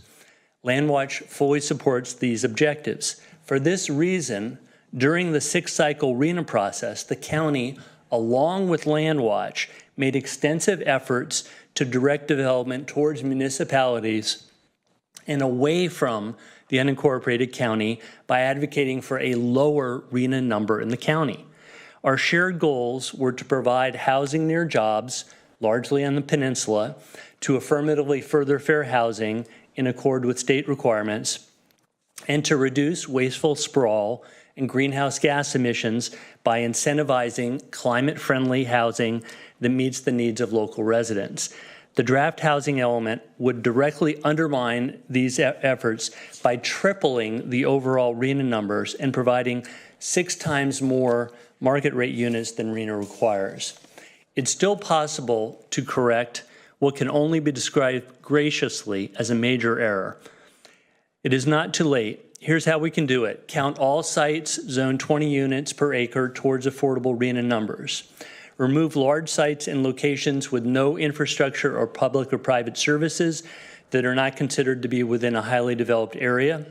Landwatch fully supports these objectives. For this reason, during the 6-cycle RHNA process, the county along with Landwatch, made extensive efforts to direct development towards municipalities and away from the unincorporated county by advocating for a lower RHNA number in the county. Our shared goals were to provide housing near jobs, largely on the peninsula, to affirmatively further fair housing in accord with state requirements, and to reduce wasteful sprawl and greenhouse gas emissions by incentivizing climate-friendly housing that meets the needs of local residents. The draft housing element would directly undermine these efforts by tripling the overall RHNA numbers and providing 6 times more market rate units than RHNA requires. It's still possible to correct what can only be described graciously as a major error. It is not too late. Here's how we can do it. Count all sites, zone 20 units per acre towards affordable RHNA numbers. Remove large sites in locations with no infrastructure or public or private services that are not considered to be within a highly developed area.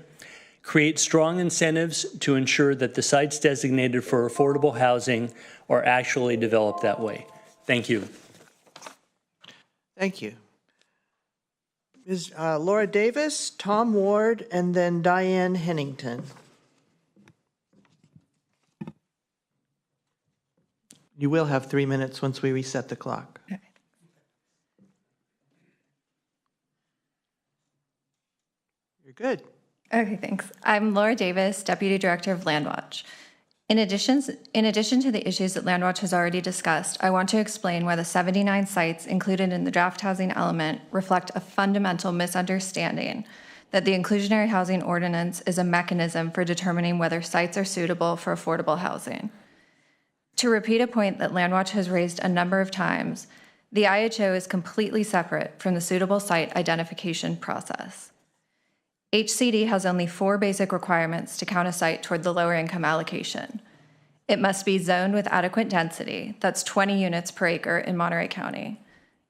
Create strong incentives to ensure that the sites designated for affordable housing are actually developed that way. Thank you. Thank you. Ms. Laura Davis, Tom Ward, and then Diane Hennington. You will have 3 minutes once we reset the clock. Okay. You're good. Okay, thanks. I'm Laura Davis, Deputy Director of Landwatch. In addition to the issues that Landwatch has already discussed, I want to explain why the 79 sites included in the draft housing element reflect a fundamental misunderstanding that the inclusionary housing ordinance is a mechanism for determining whether sites are suitable for affordable housing. To repeat a point that Landwatch has raised a number of times, the IHO is completely separate from the suitable site identification process. HCD has only 4 basic requirements to count a site toward the lower income allocation. It must be zoned with adequate density, that's 20 units per acre in Monterey County.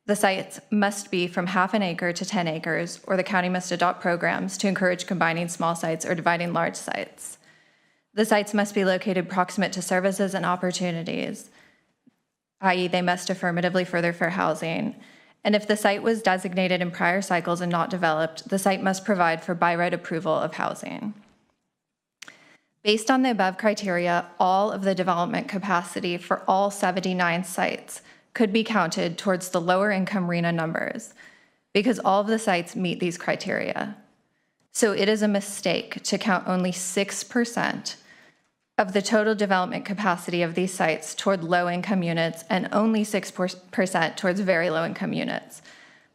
The sites must be from half an acre to 10 acres, or the county must adopt programs to encourage combining small sites or dividing large sites. The sites must be located proximate to services and opportunities, i.e. they must affirmatively further fair housing. And if the site was designated in prior cycles and not developed, the site must provide for by right approval of housing. Based on the above criteria, all of the development capacity for all 79 sites could be counted towards the lower income RHNA numbers because all of the sites meet these criteria. So it is a mistake to count only 6% of the total development capacity of these sites toward low-income units and only 6% towards very low-income units.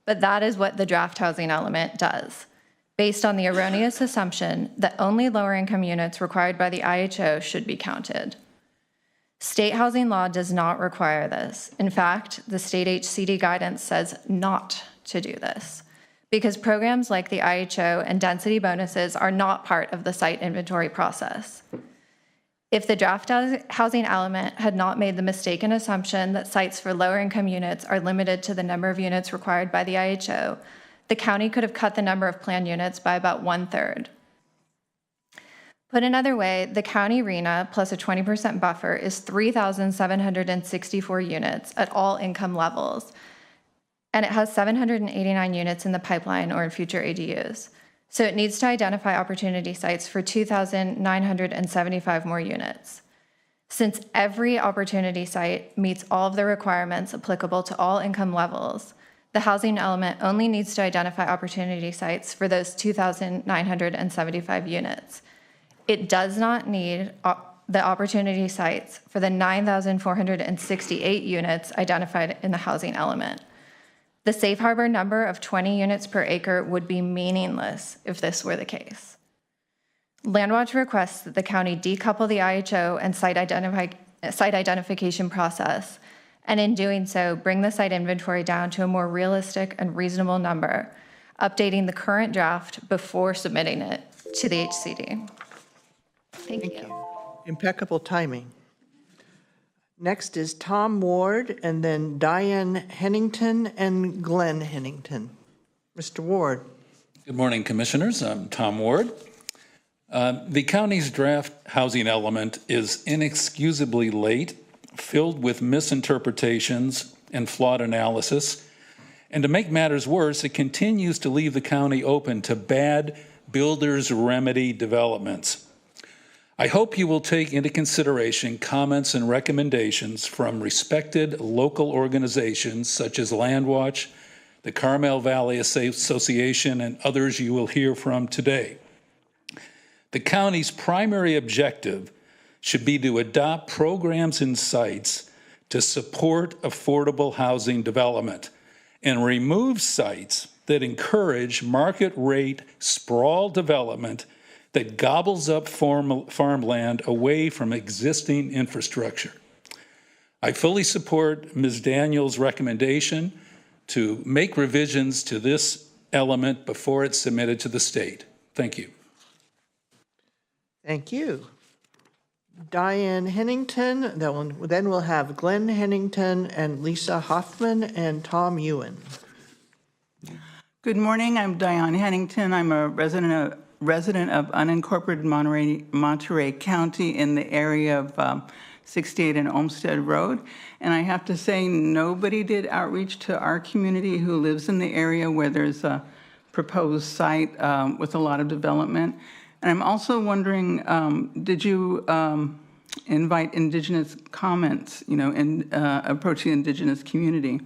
But that is what the draft housing element does, based on the erroneous assumption that only lower-income units required by the IHO should be counted. State housing law does not require this. In fact, the state HCD guidance says not to do this, because programs like the IHO and density bonuses are not part of the site inventory process. If the draft housing element had not made the mistaken assumption that sites for lower income units are limited to the number of units required by the IHO, the county could have cut the number of planned units by about 1/3. Put another way, the county RHNA plus a 20% buffer is 3,764 units at all income levels, and it has 789 units in the pipeline or in future ADUs. So it needs to identify opportunity sites for 2,975 more units. Since every opportunity site meets all of the requirements applicable to all income levels, the housing element only needs to identify opportunity sites for those 2,975 units. It does not need the opportunity sites for the 9,468 units identified in the housing element. The safe harbor number of 20 units per acre would be meaningless if this were the case. Landwatch requests that the county decouple the IHO and site identification process, and in doing so, bring the site inventory down to a more realistic and reasonable number, updating the current draft before submitting it to the HCD. Thank you. Impeccable timing. Next is Tom Ward, and then Diane Hennington and Glenn Hennington. Mr. Ward. Good morning, Commissioners. I'm Tom Ward. The county's draft housing element is inexcusably late filled with misinterpretations and flawed analysis. And to make matters worse, it continues to leave the county open to bad builder's remedy developments. I hope you will take into consideration comments and recommendations from respected local organizations such as Landwatch, the Carmel Valley Association, and others you will hear from today. The county's primary objective should be to adopt programs and sites to support affordable housing development and remove sites that encourage market rate sprawl development that gobbles up farmland away from existing infrastructure. I fully support Ms. Daniels' recommendation to make revisions to this element before it's submitted to the state. Thank you. Thank you. Diane Hennington, then we'll have Glenn Hennington and Lisa Hoffman and Tom Ewan. Good morning, I'm Diane Hennington. I'm a resident of unincorporated Monterey County in the area of 68 and Olmsted Road. And I have to say, nobody did outreach to our community who lives in the area where there's a proposed site with a lot of development. And I'm also wondering, did you invite Indigenous comments, in approaching the Indigenous community?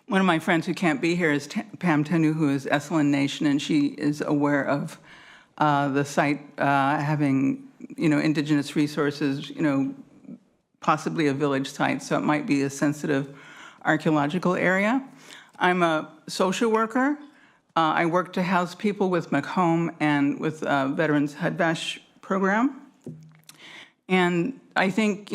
One of my friends who can't be here is Pam Tenu, who is Esalen Nation, and she is aware of the site having, Indigenous resources, possibly a village site, so it might be a sensitive archaeological area. I'm a social worker. I work to house people with McHome and with Veterans HUD-VASH program. And I think,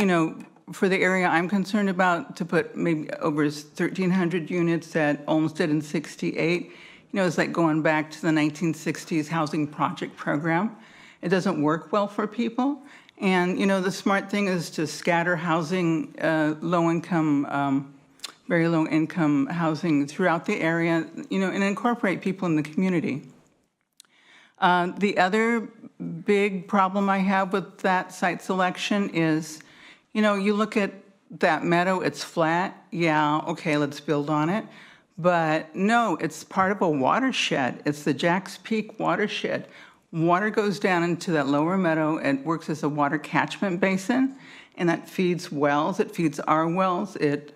for the area I'm concerned about, to put maybe over 1,300 units at Olmsted in 68, it's like going back to the 1960s housing project program. It doesn't work well for people. And, the smart thing is to scatter housing, very low income housing throughout the area, and incorporate people in the community. The other big problem I have with that site selection is, you look at that meadow, it's flat. Yeah, okay, let's build on it. But no, it's part of a watershed. It's the Jacks Peak watershed. Water goes down into that lower meadow and works as a water catchment basin, and that feeds wells. It feeds our wells. It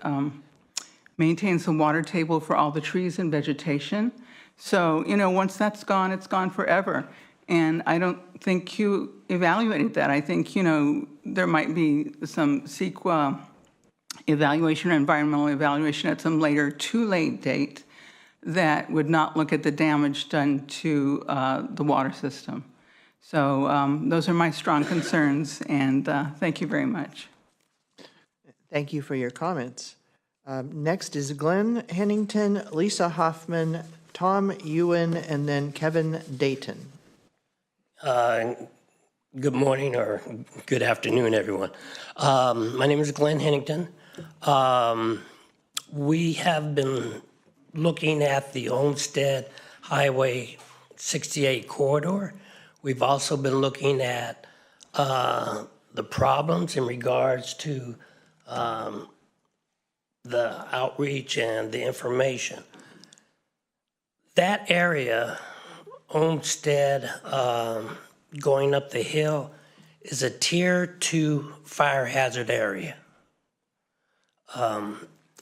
maintains the water table for all the trees and vegetation. So, once that's gone, it's gone forever. And I don't think you evaluated that. I think, there might be some CEQA evaluation or environmental evaluation at some later, too late date that would not look at the damage done to the water system. So those are my strong concerns, and thank you very much. Thank you for your comments. Next is Glenn Hennington, Lisa Hoffman, Tom Ewan, and then Kevin Dayton. Good morning or good afternoon, everyone. My name is Glenn Hennington. We have been looking at the Olmsted Highway 68 corridor. We've also been looking at the problems in regards to the outreach and the information. That area, Olmsted, going up the hill, is a Tier 2 fire hazard area.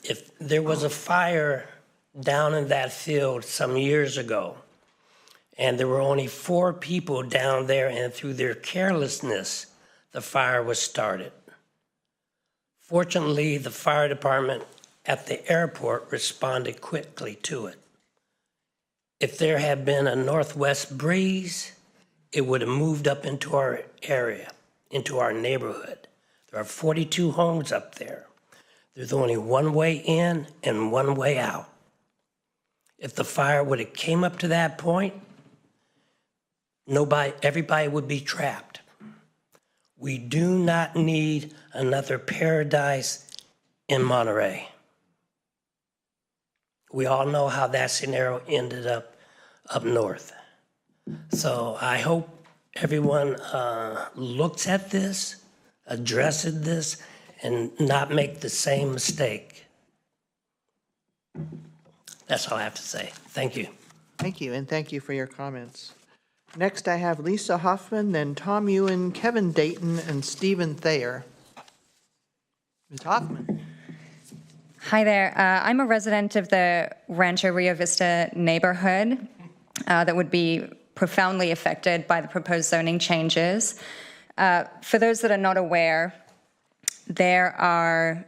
If there was a fire down in that field some years ago, and there were only 4 people down there, and through their carelessness, the fire was started. Fortunately, the fire department at the airport responded quickly to it. If there had been a northwest breeze, it would have moved up into our area, into our neighborhood. There are 42 homes up there. There's only one way in and one way out. If the fire would have came up to that point, everybody would be trapped. We do not need another Paradise in Monterey. We all know how that scenario ended up north. So I hope everyone looks at this. address this and not make the same mistake. That's all I have to say. Thank you. Thank you, and thank you for your comments. Next, I have Lisa Hoffman, then Tom Ewan, Kevin Dayton, and Stephen Thayer. Ms. Hoffman. Hi there. I'm a resident of the Rancho Rio Vista neighborhood that would be profoundly affected by the proposed zoning changes. For those that are not aware, there are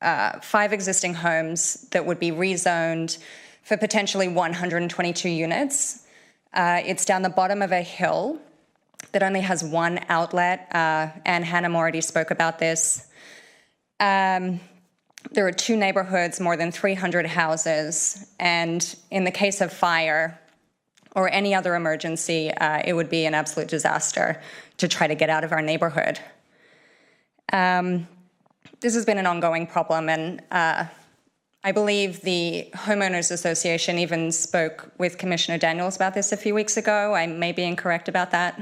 5 existing homes that would be rezoned for potentially 122 units. It's down the bottom of a hill that only has one outlet. Ann Hannum already spoke about this. There are 2 neighborhoods, more than 300 houses, and in the case of fire or any other emergency, it would be an absolute disaster to try to get out of our neighborhood. This has been an ongoing problem, and I believe the Homeowners Association even spoke with Commissioner Daniels about this a few weeks ago. I may be incorrect about that.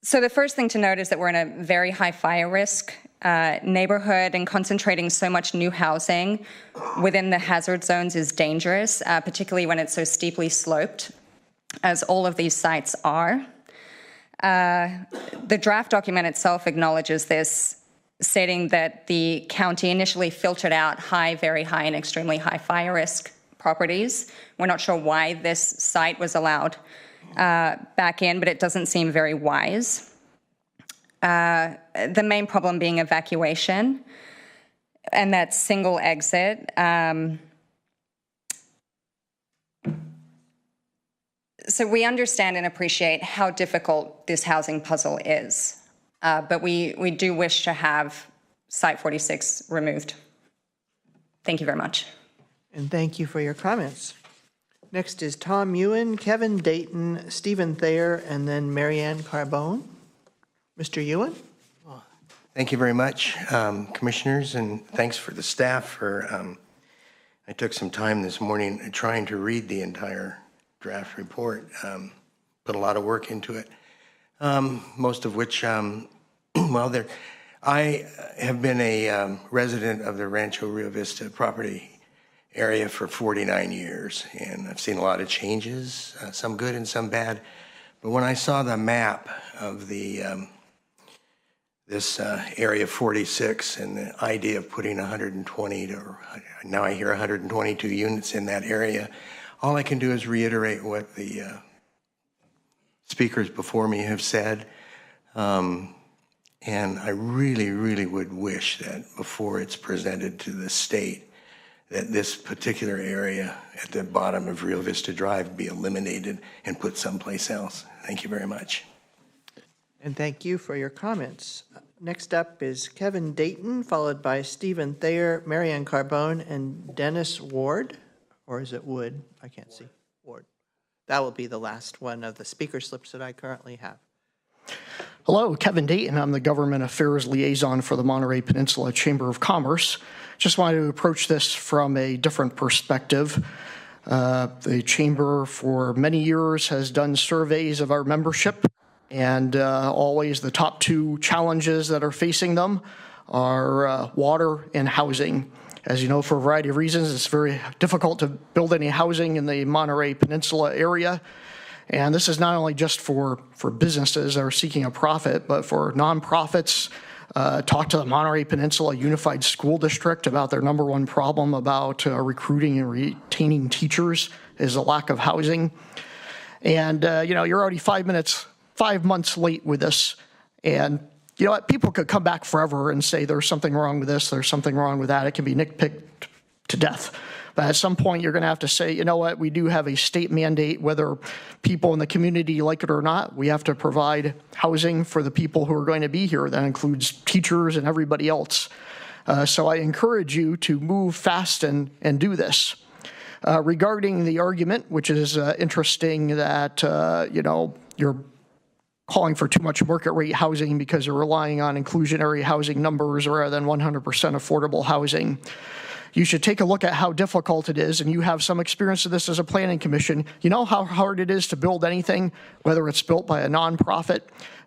So the first thing to note is that we're in a very high fire risk neighborhood, and concentrating so much new housing within the hazard zones is dangerous, particularly when it's so steeply sloped, as all of these sites are. The draft document itself acknowledges this, stating that the county initially filtered out high, very high, and extremely high fire risk properties. We're not sure why this site was allowed back in, but it doesn't seem very wise. The main problem being evacuation and that single exit. So we understand and appreciate how difficult this housing puzzle is, but we do wish to have Site 46 removed. Thank you very much. And thank you for your comments. Next is Tom Ewan, Kevin Dayton, Stephen Thayer, and then Marianne Carbone. Mr. Ewan? Thank you very much, commissioners, and thanks for the staff for, I took some time this morning trying to read the entire draft report, put a lot of work into it, most of which, well, I have been a resident of the Rancho Rio Vista property area for 49 years, and I've seen a lot of changes, some good and some bad. But when I saw the map of the this area 46 and the idea of putting 120 to, now I hear 122 units in that area, all I can do is reiterate what the speakers before me have said. And I really, really would wish that before it's presented to the state, that this particular area at the bottom of Rio Vista Drive be eliminated and put someplace else. Thank you very much. And thank you for your comments. Next up is Kevin Dayton, followed by Stephen Thayer, Marianne Carbone, and Dennis Ward. Or is it Wood? I can't see. Ward. That will be the last one of the speaker slips that I currently have. Hello, Kevin Dayton. I'm the Government Affairs Liaison for the Monterey Peninsula Chamber of Commerce. Just wanted to approach this from a different perspective. The Chamber for many years has done surveys of our membership, and always the top 2 challenges that are facing them are water and housing. As you know, for a variety of reasons, it's very difficult to build any housing in the Monterey Peninsula area. And this is not only just for businesses that are seeking a profit, but for nonprofits. Talk to the Monterey Peninsula Unified School District about their #1 problem about recruiting and retaining teachers is a lack of housing. And, you're already 5 months late with this. And you know what? People could come back forever and say there's something wrong with this, there's something wrong with that. It can be nitpicked to death. But at some point, you're going to have to say, you know what? We do have a state mandate, whether people in the community like it or not. We have to provide housing for the people who are going to be here. That includes teachers and everybody else. So I encourage you to move fast and do this. Regarding the argument, which is interesting that, you're calling for too much market rate housing because you're relying on inclusionary housing numbers rather than 100% affordable housing. you should take a look at how difficult it is, and you have some experience of this as a planning commission. You know how hard it is to build anything, whether it's built by a nonprofit.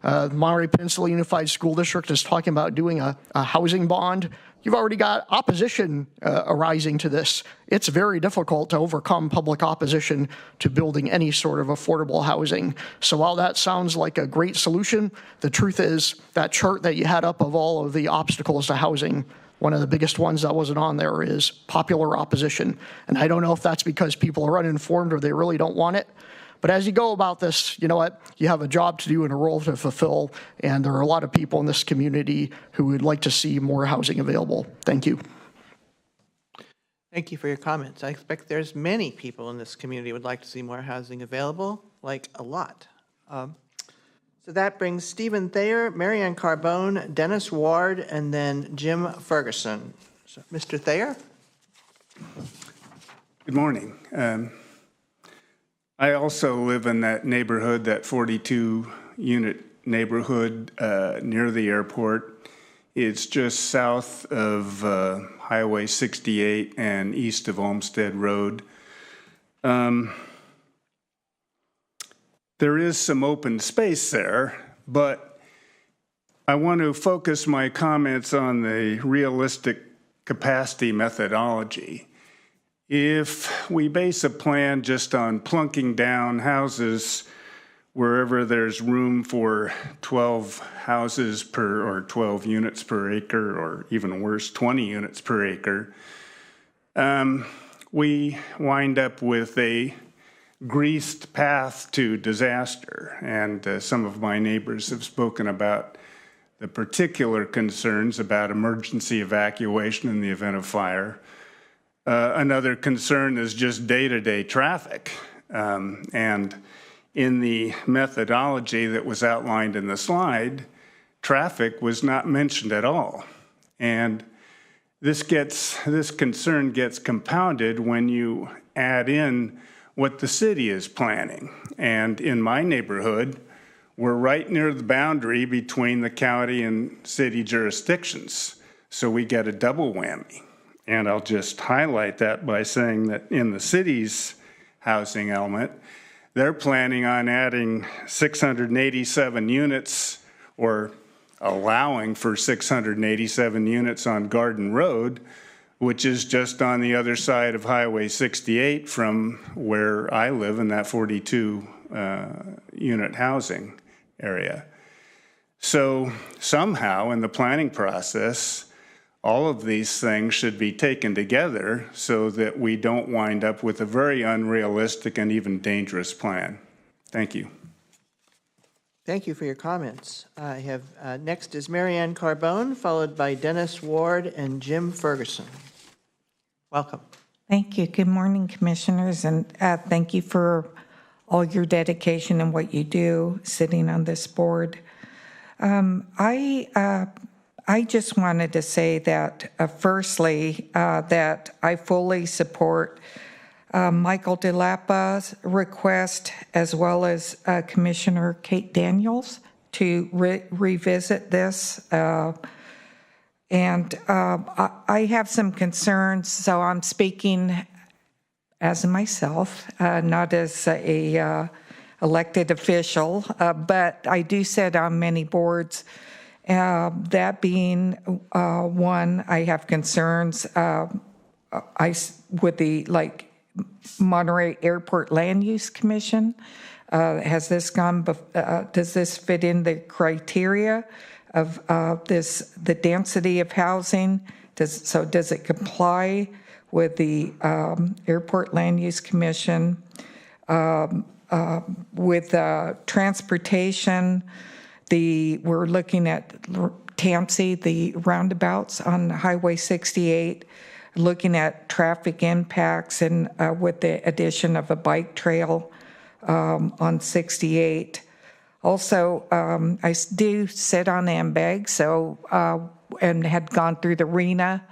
Monterey Peninsula Unified School District is talking about doing a housing bond. You've already got opposition arising to this. It's very difficult to overcome public opposition to building any sort of affordable housing. So while that sounds like a great solution, the truth is that chart that you had up of all of the obstacles to housing, one of the biggest ones that wasn't on there is popular opposition. And I don't know if that's because people are uninformed or they really don't want it. But as you go about this, you know what? You have a job to do and a role to fulfill, and there are a lot of people in this community who would like to see more housing available. Thank you. Thank you for your comments. I expect there's many people in this community who would like to see more housing available, like a lot. So that brings Stephen Thayer, Marianne Carbone, Dennis Ward, and then Jim Ferguson. So, Mr. Thayer? Good morning. I also live in that neighborhood, that 42-unit neighborhood near the airport. It's just south of Highway 68 and east of Olmsted Road. There is some open space there, but I want to focus my comments on the realistic capacity methodology. If we base a plan just on plunking down houses wherever there's room for 12 houses per, or 12 units per acre, or even worse, 20 units per acre, we wind up with a greased path to disaster. And some of my neighbors have spoken about the particular concerns about emergency evacuation in the event of fire. Another concern is just day-to-day traffic. And in the methodology that was outlined in the slide, traffic was not mentioned at all. And this concern gets compounded when you add in what the city is planning. And in my neighborhood, we're right near the boundary between the county and city jurisdictions. So we get a double whammy. And I'll just highlight that by saying that in the city's housing element, they're planning on adding 687 units, or allowing for 687 units on Garden Road, which is just on the other side of Highway 68 from where I live in that 42 unit housing area. So somehow in the planning process, all of these things should be taken together so that we don't wind up with a very unrealistic and even dangerous plan. Thank you. Thank you for your comments. I have next is Marianne Carbone, followed by Dennis Ward and Jim Ferguson. Welcome. Thank you. Good morning, commissioners, and thank you for all your dedication and what you do sitting on this board. I just wanted to say that, firstly, that I fully support Michael DeLapa's request, as well as Commissioner Kate Daniels, to revisit this. And I have some concerns, so I'm speaking as myself, not as a elected official, but I do sit on many boards. That being one, I have concerns with the Monterey Airport Land Use Commission. Has this gone? Does this fit in the criteria of the density of housing? Does it comply with the Airport Land Use Commission? With transportation, we're looking at TAMSI, the roundabouts on Highway 68, looking at traffic impacts, and with the addition of a bike trail on 68. Also, I do sit on AMBAG, and had gone through the RENA,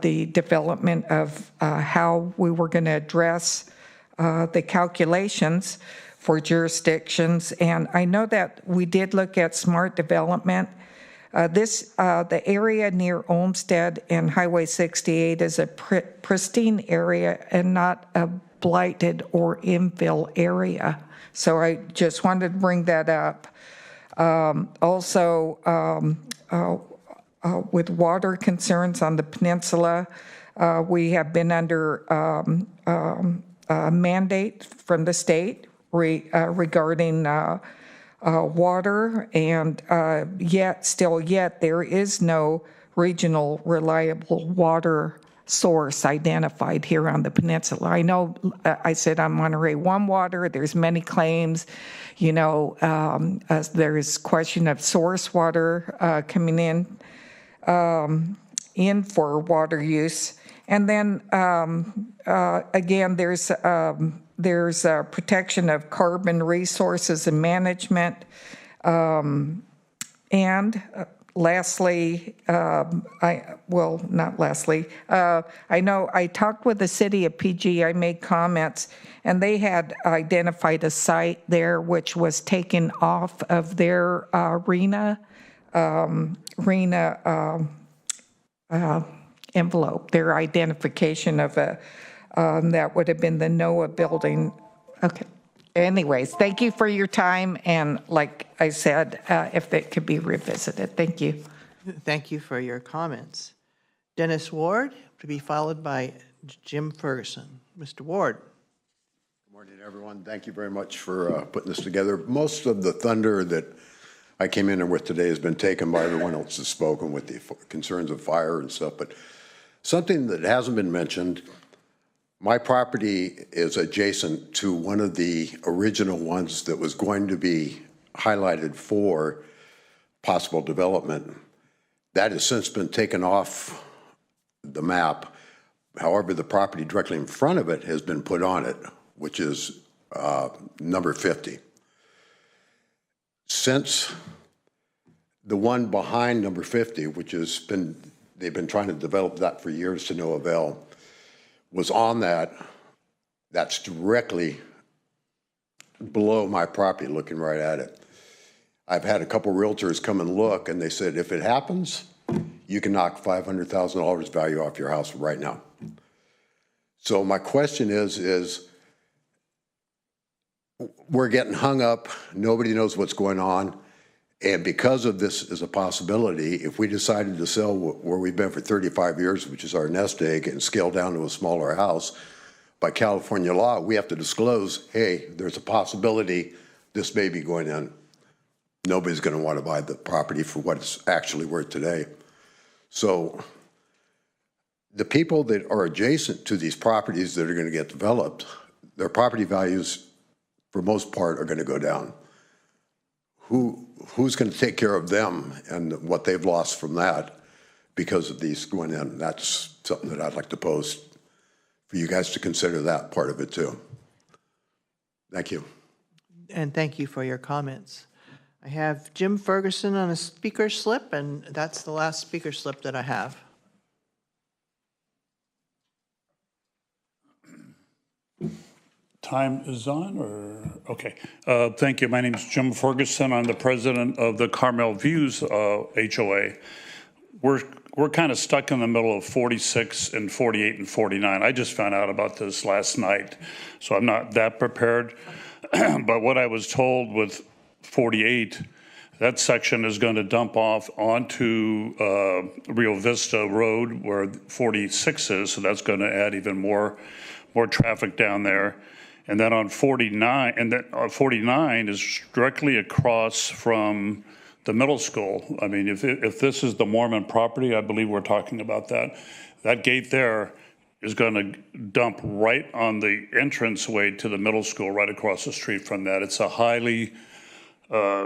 the development of how we were going to address the calculations for jurisdictions. And I know that we did look at smart development, The area near Olmsted and Highway 68 is a pristine area and not a blighted or infill area. So I just wanted to bring that up. With water concerns on the peninsula, we have been under a mandate from the state regarding water, and yet there is no regional reliable water source identified here on the peninsula. I know I said on Monterey One Water, there's many claims, there's question of source water coming in for water use. And then again, there's protection of carbon resources and management. Lastly, I know I talked with the city of PG, I made comments, and they had identified a site there which was taken off of their RENA envelope, their identification of that would have been the NOAA building. Okay. Anyways, thank you for your time, and like I said, if it could be revisited. Thank you. Thank you for your comments. Dennis Ward, to be followed by Jim Ferguson. Mr. Ward. Good morning, everyone. Thank you very much for putting this together. Most of the thunder that I came in with today has been taken by everyone else that's spoken with the concerns of fire and stuff, but something that hasn't been mentioned, my property is adjacent to one of the original ones that was going to be highlighted for possible development. That has since been taken off the map. However, the property directly in front of it has been put on it, which is number 50. Since the one behind number 50, which has been, they've been trying to develop that for years to no avail, was on that's directly below my property, looking right at it. I've had a couple realtors come and look, and they said, if it happens, you can knock $500,000 value off your house right now. So my question is we're getting hung up, nobody knows what's going on, and because of this as a possibility, if we decided to sell where we've been for 35 years, which is our nest egg, and scale down to a smaller house, by California law, we have to disclose, hey, there's a possibility this may be going in. Nobody's going to want to buy the property for what it's actually worth today. So the people that are adjacent to these properties that are going to get developed, their property values, for most part, are going to go down. Who's going to take care of them and what they've lost from that because of these going in? That's something that I'd like to pose for you guys to consider, that part of it too. Thank you. And thank you for your comments. I have Jim Ferguson on a speaker slip, and that's the last speaker slip that I have. Time is on, or okay. Thank you. My name is Jim Ferguson. I'm the president of the Carmel Views HOA. We're kind of stuck in the middle of 46 and 48 and 49. I just found out about this last night, so I'm not that prepared. But what I was told with 48, that section is going to dump off onto Rio Vista Road where 46 is, so that's going to add even more traffic down there. And then on 49, and then 49 is directly across from the middle school. I mean, if this is the Mormon property, I believe we're talking about that. That gate there is going to dump right on the entranceway to the middle school, right across the street from that. It's a highly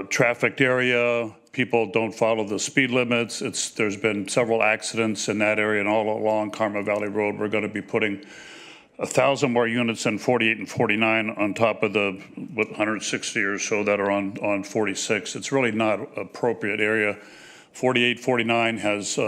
trafficked area. People don't follow the speed limits. There's been several accidents in that area, and all along Carmel Valley Road, we're going to be putting 1,000 more units in 48 and 49 on top of the 160 or so that are on 46. It's really not appropriate area. 48, 49 has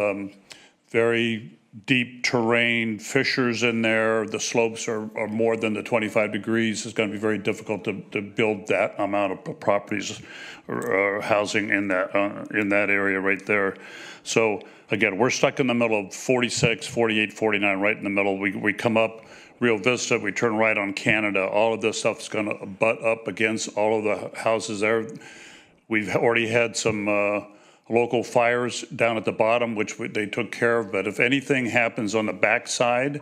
very deep terrain, fissures in there. The slopes are more than the 25 degrees. It's going to be very difficult to build that amount of properties or housing in that area right there. So again, we're stuck in the middle of 46, 48, 49, right in the middle. We come up Rio Vista, we turn right on Canada. All of this stuff's going to butt up against all of the houses there. We've already had some local fires down at the bottom, which they took care of. But if anything happens on the backside,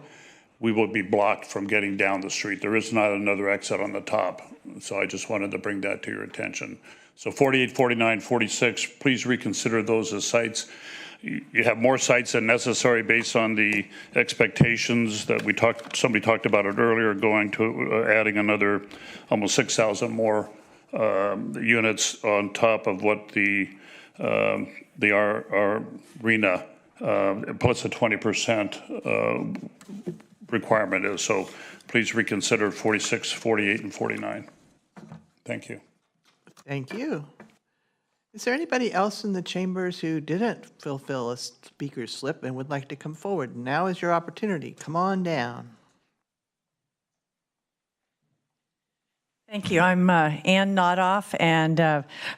we will be blocked from getting down the street. There is not another exit on the top. So I just wanted to bring that to your attention. So 48, 49, 46, please reconsider those as sites. You have more sites than necessary based on the expectations that somebody talked about it earlier, going to adding another almost 6,000 more units on top of what our RENA plus a 20% requirement is. So please reconsider 46, 48, and 49. Thank you. Thank you. Is there anybody else in the chambers who didn't fulfill a speaker's slip and would like to come forward? Now is your opportunity. Come on down. Thank you. I'm Ann Nodoff, and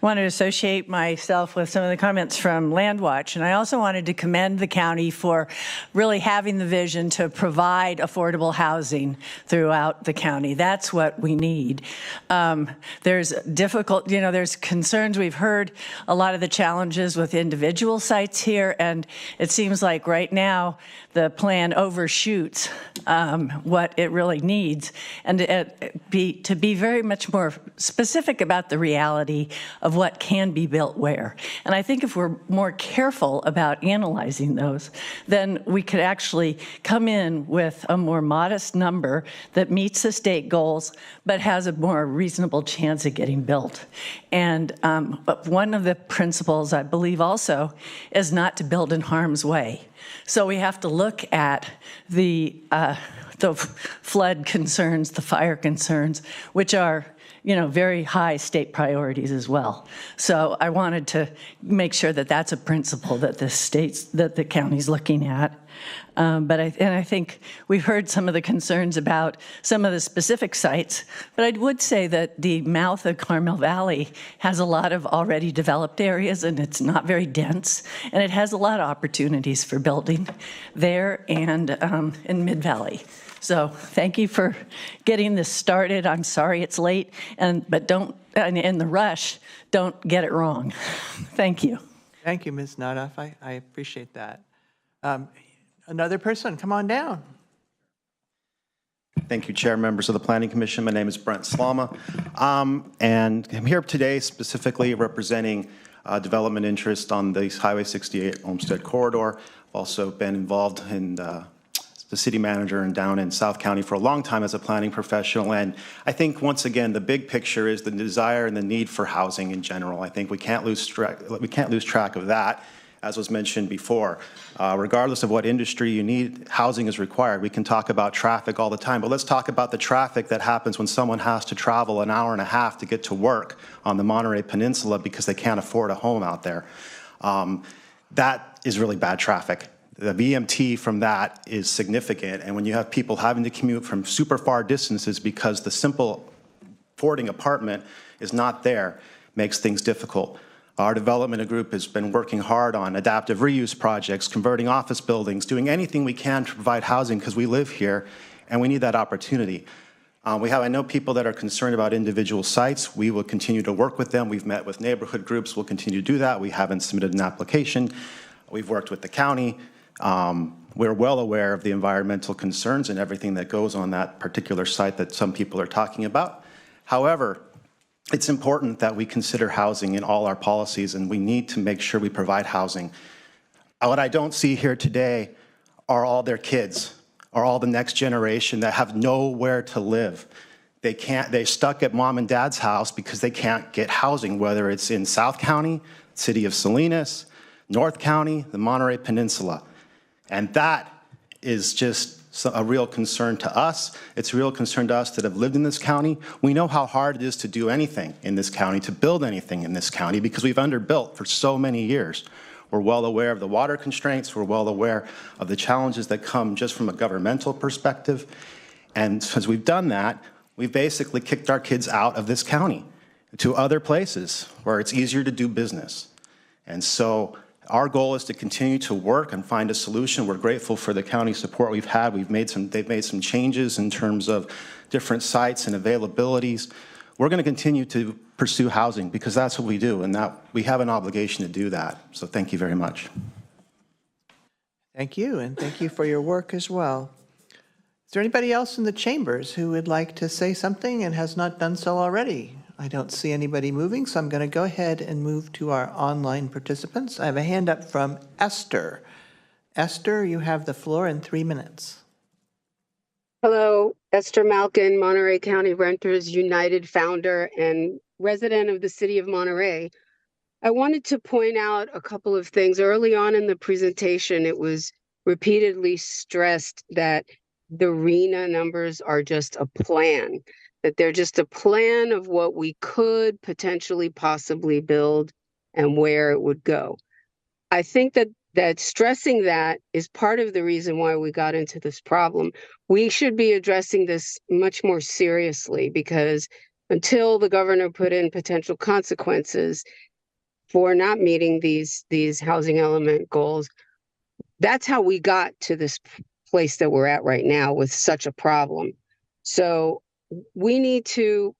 want to associate myself with some of the comments from Landwatch. And I also wanted to commend the county for really having the vision to provide affordable housing throughout the county. That's what we need. There's there's concerns. We've heard a lot of the challenges with individual sites here, and it seems like right now the plan overshoots what it really needs, and to be very much more specific about the reality of what can be built where. And I think if we're more careful about analyzing those, then we could actually come in with a more modest number that meets the state goals, but has a more reasonable chance of getting built. And but one of the principles, I believe also, is not to build in harm's way. So we have to look at the flood concerns, the fire concerns, which are, very high state priorities as well. So I wanted to make sure that that's a principle that the county's looking at. But I think we've heard some of the concerns about some of the specific sites, but I would say that the mouth of Carmel Valley has a lot of already developed areas, and it's not very dense, and it has a lot of opportunities for building there and in Mid-Valley. So thank you for getting this started. I'm sorry it's late, but in the rush, don't get it wrong. Thank you. Thank you, Ms. Nodoff. I appreciate that. Another person, come on down. Thank you, Chair, members of the Planning Commission. My name is Brent Slama, and I'm here today specifically representing development interest on the Highway 68 Olmsted corridor. I've also been involved in the city manager and down in South County for a long time as a planning professional. And I think, once again, the big picture is the desire and the need for housing in general. I think we can't lose track of that, as was mentioned before. Regardless of what industry you need, housing is required. We can talk about traffic all the time, but let's talk about the traffic that happens when someone has to travel an hour and a half to get to work on the Monterey Peninsula because they can't afford a home out there. That is really bad traffic. The VMT from that is significant, and when you have people having to commute from super far distances because the simple affording apartment is not there, makes things difficult. Our development group has been working hard on adaptive reuse projects, converting office buildings, doing anything we can to provide housing because we live here and we need that opportunity. I know people that are concerned about individual sites. We will continue to work with them. We've met with neighborhood groups. We'll continue to do that. We haven't submitted an application. We've worked with the county. We're well aware of the environmental concerns and everything that goes on that particular site that some people are talking about. However, it's important that we consider housing in all our policies, and we need to make sure we provide housing. What I don't see here today are all their kids, or all the next generation that have nowhere to live. They're stuck at mom and dad's house because they can't get housing, whether it's in South County, City of Salinas, North County, the Monterey Peninsula. And that is just a real concern to us. It's a real concern to us that have lived in this county. We know how hard it is to do anything in this county, to build anything in this county, because we've underbuilt for so many years. We're well aware of the water constraints. We're well aware of the challenges that come just from a governmental perspective. And since we've done that, we've basically kicked our kids out of this county to other places where it's easier to do business. And so our goal is to continue to work and find a solution. We're grateful for the county support we've had. They've made some changes in terms of different sites and availabilities. We're going to continue to pursue housing because that's what we do, and that we have an obligation to do that. So thank you very much. Thank you, and thank you for your work as well. Is there anybody else in the chambers who would like to say something and has not done so already? I don't see anybody moving, so I'm going to go ahead and move to our online participants. I have a hand up from Esther. Esther, you have the floor in 3 minutes. Hello, Esther Malkin, Monterey County Renters United founder and resident of the city of Monterey. I wanted to point out a couple of things. Early on in the presentation, it was repeatedly stressed that the RHNA numbers are just a plan, that they're just a plan of what we could potentially possibly build and where it would go. I think that stressing that is part of the reason why we got into this problem. We should be addressing this much more seriously, because until the governor put in potential consequences for not meeting these housing element goals, that's how we got to this place that we're at right now with such a problem. So we need to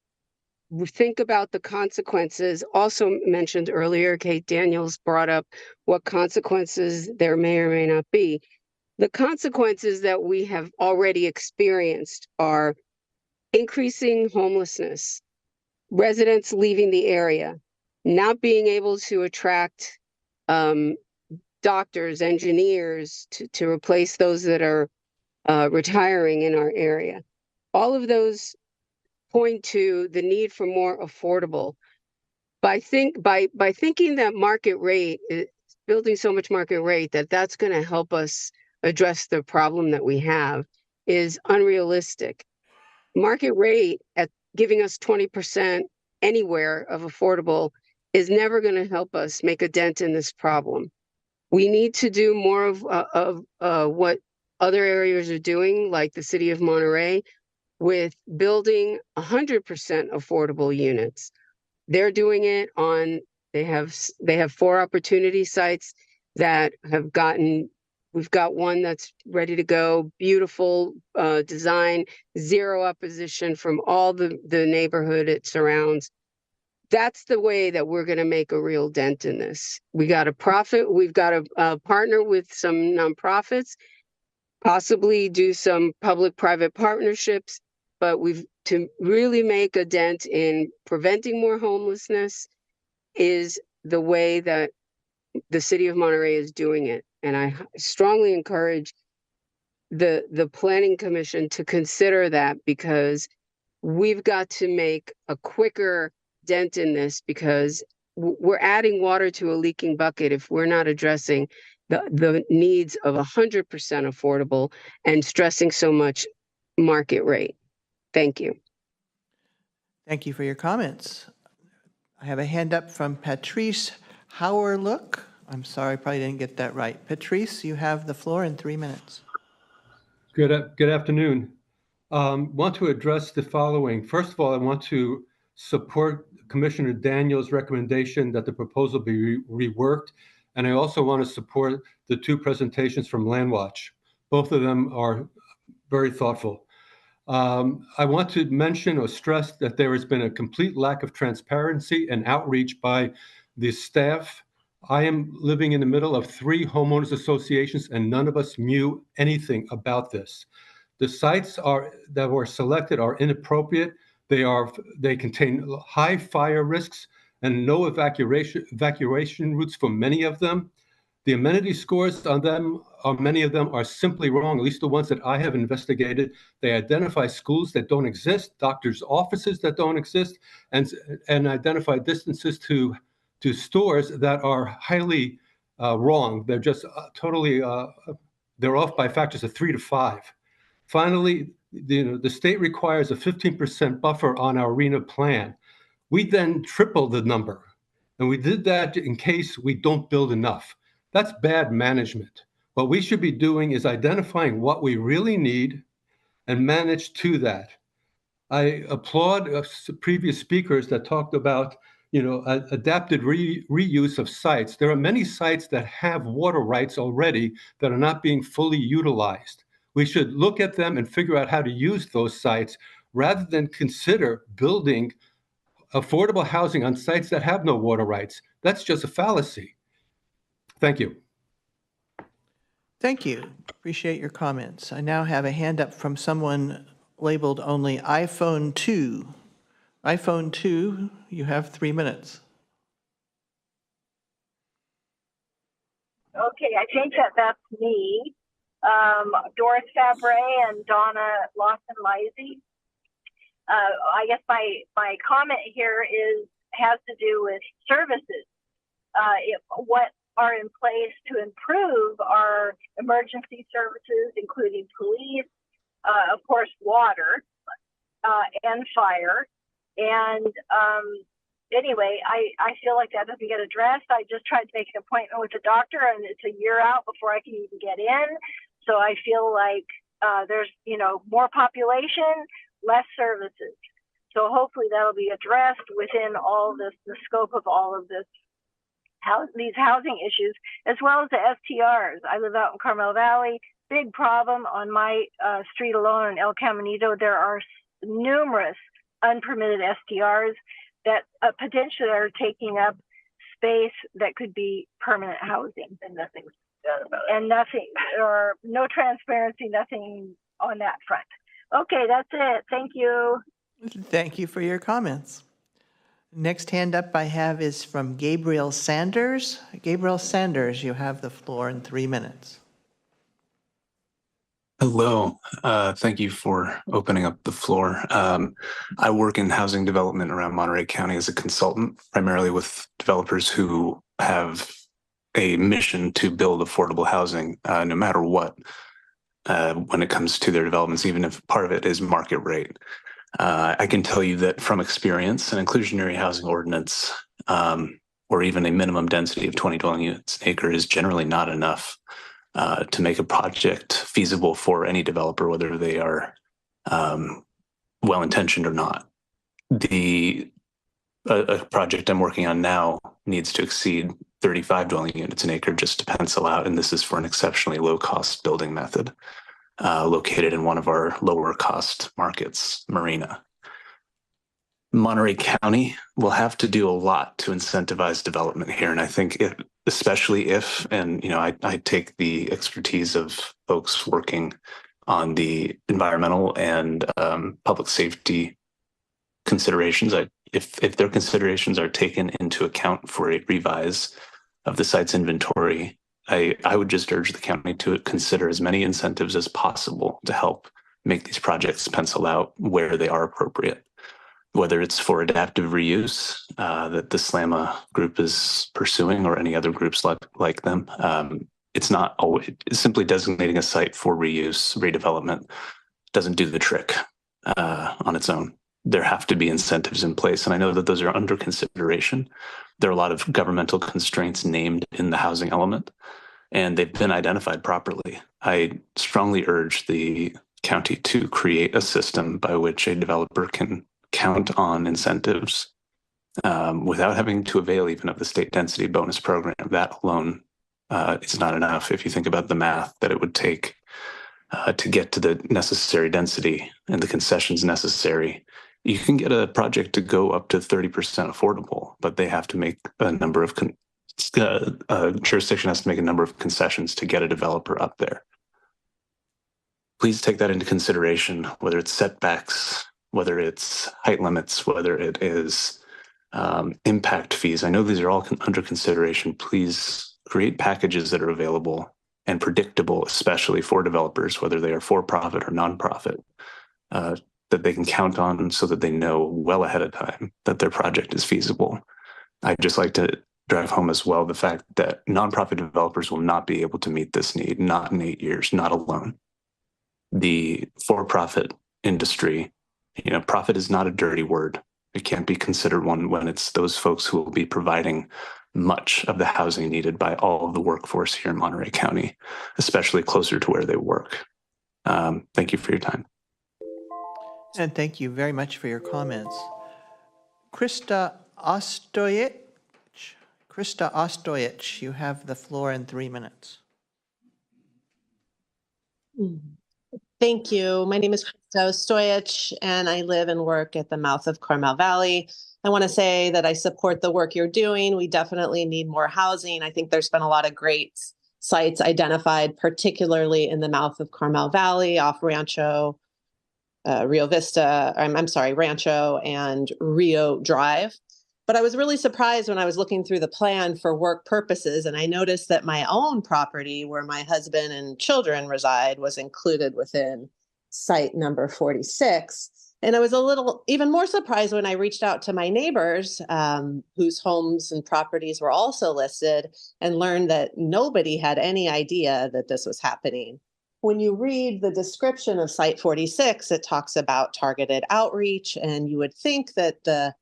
think about the consequences. Also mentioned earlier, Kate Daniels brought up what consequences there may or may not be. The consequences that we have already experienced are increasing homelessness, residents leaving the area, not being able to attract doctors, engineers to replace those that are retiring in our area. All of those point to the need for more affordable. By thinking that market rate, building so much market rate, that's going to help us address the problem that we have is unrealistic. Market rate at giving us 20% anywhere of affordable is never going to help us make a dent in this problem. We need to do more of what other areas are doing, like the city of Monterey, with building 100% affordable units. They're doing it on, they have 4 opportunity sites that have gotten, we've got one that's ready to go, beautiful design, 0 opposition from all the neighborhood it surrounds. That's the way that we're going to make a real dent in this. We got to profit. We've got to partner with some nonprofits, possibly do some public-private partnerships, but to really make a dent in preventing more homelessness is the way that the city of Monterey is doing it. And I strongly encourage the Planning Commission to consider that, because we've got to make a quicker dent in this, because we're adding water to a leaking bucket if we're not addressing the needs of 100% affordable and stressing so much market rate. Thank you. Thank you for your comments. I have a hand up from Patrice Howerlook. I'm sorry, I probably didn't get that right. Patrice, you have the floor in 3 minutes. Good afternoon. Want to address the following. First of all, I want to support Commissioner Daniels' recommendation that the proposal be reworked, and I also want to support the 2 presentations from Landwatch. Both of them are very thoughtful. I want to mention or stress that there has been a complete lack of transparency and outreach by the staff. I am living in the middle of 3 homeowners associations, and none of us knew anything about this. The sites that were selected are inappropriate. They contain high fire risks and no evacuation routes for many of them. The amenity scores on them, many of them are simply wrong, at least the ones that I have investigated. They identify schools that don't exist, doctors' offices that don't exist, and identify distances to stores that are highly wrong. They're just totally, they're off by factors of 3 to 5. Finally, the state requires a 15% buffer on our RHNA plan. We then tripled the number, and we did that in case we don't build enough. That's bad management. What we should be doing is identifying what we really need and manage to that. I applaud previous speakers that talked about, adapted reuse of sites. There are many sites that have water rights already that are not being fully utilized. We should look at them and figure out how to use those sites rather than consider building affordable housing on sites that have no water rights. That's just a fallacy. Thank you. Thank you. Appreciate your comments. I now have a hand up from someone labeled only iPhone 2. iPhone 2, you have 3 minutes. Okay, I think that's me. Doris Fabre and Donna Lawson-Lisey. I guess my comment here has to do with services. What are in place to improve our emergency services, including police, of course, water, and fire. And anyway, I feel like that doesn't get addressed. I just tried to make an appointment with the doctor, and it's a year out before I can even get in. So I feel like there's, more population, less services. So hopefully that'll be addressed within all this, the scope of all of this, these housing issues, as well as the STRs. I live out in Carmel Valley. Big problem on my street alone in El Caminito. There are numerous unpermitted STRs that potentially are taking up space that could be permanent housing. And nothing's done about it. And nothing, or no transparency, nothing on that front. Okay, that's it. Thank you. Thank you for your comments. Next hand up I have is from Gabriel Sanders. Gabriel Sanders, you have the floor in 3 minutes. Hello. Thank you for opening up the floor. I work in housing development around Monterey County as a consultant, primarily with developers who have a mission to build affordable housing, no matter what, when it comes to their developments, even if part of it is market rate. I can tell you that from experience, an inclusionary housing ordinance, or even a minimum density of 20 dwelling units an acre is generally not enough to make a project feasible for any developer, whether they are well-intentioned or not. A project I'm working on now needs to exceed 35 dwelling units an acre just to pencil out, and this is for an exceptionally low-cost building method located in one of our lower-cost markets, Marina. Monterey County will have to do a lot to incentivize development here, and I think especially if, and I take the expertise of folks working on the environmental and public safety considerations. If their considerations are taken into account for a revise of the site's inventory, I would just urge the county to consider as many incentives as possible to help make these projects pencil out where they are appropriate. Whether it's for adaptive reuse that the SLAMA group is pursuing or any other groups like them. It's not always simply designating a site for reuse, redevelopment doesn't do the trick on its own. There have to be incentives in place. And I know that those are under consideration. There are a lot of governmental constraints named in the housing element, and they've been identified properly. I strongly urge the county to create a system by which a developer can count on incentives without having to avail even of the state density bonus program. That alone is not enough. If you think about the math that it would take to get to the necessary density and the concessions necessary, you can get a project to go up to 30% affordable, but they have to make a number of, jurisdiction has to make a number of concessions to get a developer up there. Please take that into consideration, whether it's setbacks, whether it's height limits, whether it is impact fees. I know these are all under consideration. Please create packages that are available and predictable, especially for developers, whether they are for-profit or nonprofit, that they can count on so that they know well ahead of time that their project is feasible. I'd just like to drive home as well the fact that nonprofit developers will not be able to meet this need, not in 8 years, not alone. The for-profit industry, profit is not a dirty word. It can't be considered one when it's those folks who will be providing much of the housing needed by all of the workforce here in Monterey County, especially closer to where they work. Thank you for your time. And thank you very much for your comments. Krista Ostojic, you have the floor in 3 minutes. Thank you. My name is Krista Ostojic, and I live and work at the mouth of Carmel Valley. I want to say that I support the work you're doing. We definitely need more housing. I think there's been a lot of great sites identified, particularly in the mouth of Carmel Valley, off Rancho, Rio Vista, Rancho and Rio Drive. But I was really surprised when I was looking through the plan for work purposes, and I noticed that my own property, where my husband and children reside, was included within site number 46. And I was a little even more surprised when I reached out to my neighbors whose homes and properties were also listed and learned that nobody had any idea that this was happening. When you read the description of Site 46, it talks about targeted outreach, and you would think that the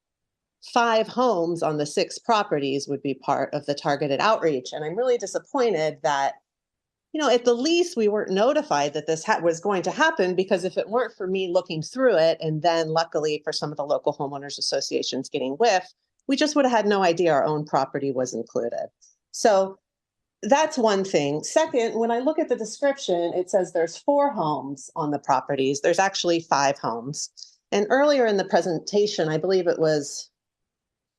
5 homes on the 6 properties would be part of the targeted outreach. And I'm really disappointed that, at the least we weren't notified that this was going to happen, because if it weren't for me looking through it, and then luckily for some of the local homeowners associations getting whiff, we just would have had no idea our own property was included. So that's one thing. Second, when I look at the description, it says there's 4 homes on the properties. There's actually 5 homes. And earlier in the presentation, I believe it was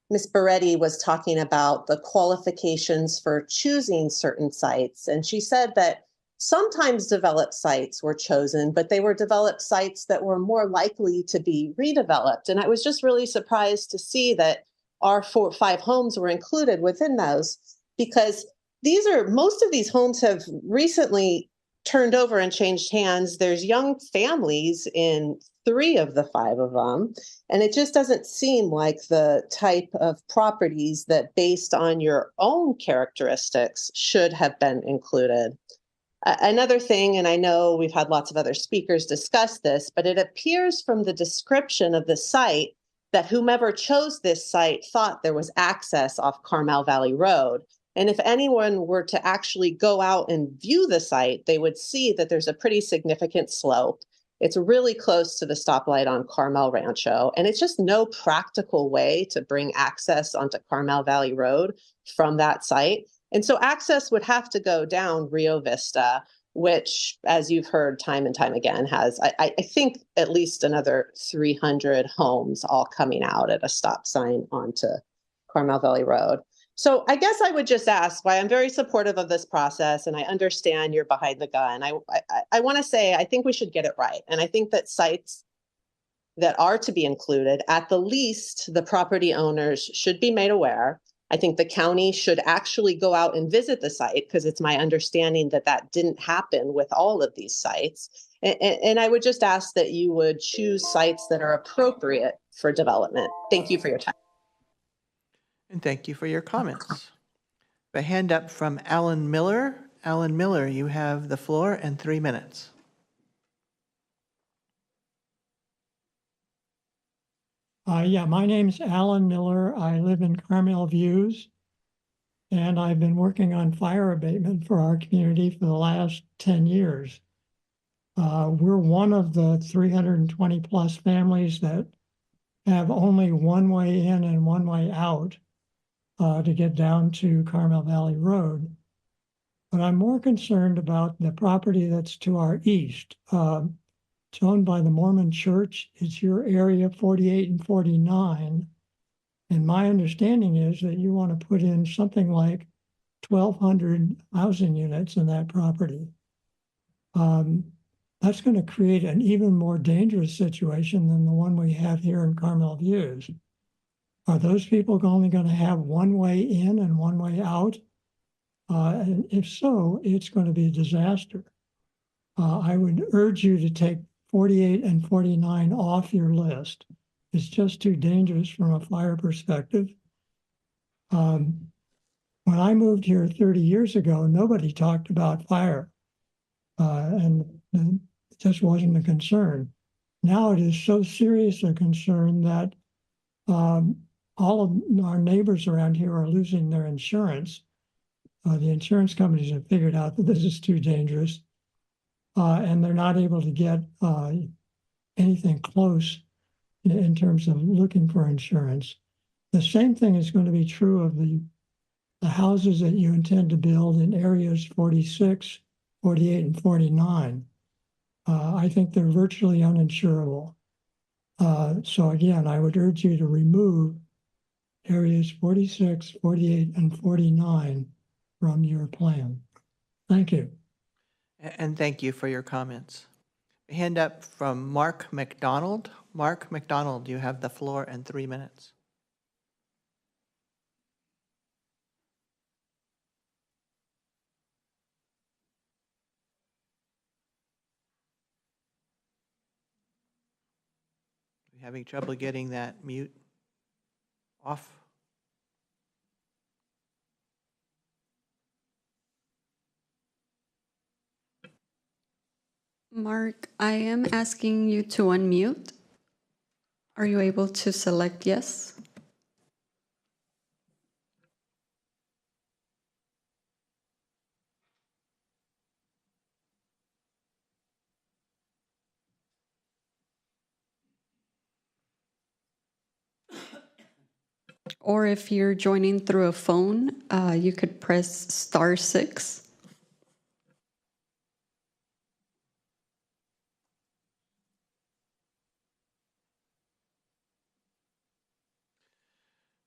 Ms. Beretti was talking about the qualifications for choosing certain sites. And she said that sometimes developed sites were chosen, but they were developed sites that were more likely to be redeveloped. And I was just really surprised to see that our 5 homes were included within those, because most of these homes have recently turned over and changed hands. There's young families in 3 of the 5 of them. And it just doesn't seem like the type of properties that, based on your own characteristics, should have been included. Another thing, and I know we've had lots of other speakers discuss this, but it appears from the description of the site that whomever chose this site thought there was access off Carmel Valley Road. And if anyone were to actually go out and view the site, they would see that there's a pretty significant slope. It's really close to the stoplight on Carmel Rancho, and it's just no practical way to bring access onto Carmel Valley Road from that site. And so access would have to go down Rio Vista, which, as you've heard time and time again, has, I think, at least another 300 homes all coming out at a stop sign onto Carmel Valley Road. So I guess I would just ask, why I'm very supportive of this process, and I understand you're behind the gun. I want to say I think we should get it right. And I think that sites that are to be included, at the least, the property owners should be made aware. I think the county should actually go out and visit the site, because it's my understanding that that didn't happen with all of these sites. And I would just ask that you would choose sites that are appropriate for development. Thank you for your time. And thank you for your comments. A hand up from Alan Miller. Alan Miller, you have the floor in 3 minutes. My name's Alan Miller. I live in Carmel Views, and I've been working on fire abatement for our community for the last 10 years. We're one of the 320 plus families that have only one way in and one way out to get down to Carmel Valley Road. But I'm more concerned about the property that's to our east. It's owned by the Mormon Church. It's your area 48 and 49. And my understanding is that you want to put in something like 1,200 housing units in that property. That's going to create an even more dangerous situation than the one we have here in Carmel Views. Are those people only going to have one way in and one way out? And if so, it's going to be a disaster. I would urge you to take 48 and 49 off your list. It's just too dangerous from a fire perspective. When I moved here 30 years ago, nobody talked about fire, and it just wasn't a concern. Now it is so serious a concern that all of our neighbors around here are losing their insurance. The insurance companies have figured out that this is too dangerous, and they're not able to get anything close in terms of looking for insurance. The same thing is going to be true of the houses that you intend to build in areas 46, 48, and 49. I think they're virtually uninsurable. So again, I would urge you to remove areas 46, 48, and 49 from your plan. Thank you. And thank you for your comments. Hand up from Mark McDonald. Mark McDonald, you have the floor and 3 minutes. You having trouble getting that mute off? Mark, I am asking you to unmute. Are you able to select yes? Or if you're joining through a phone, you could press *6.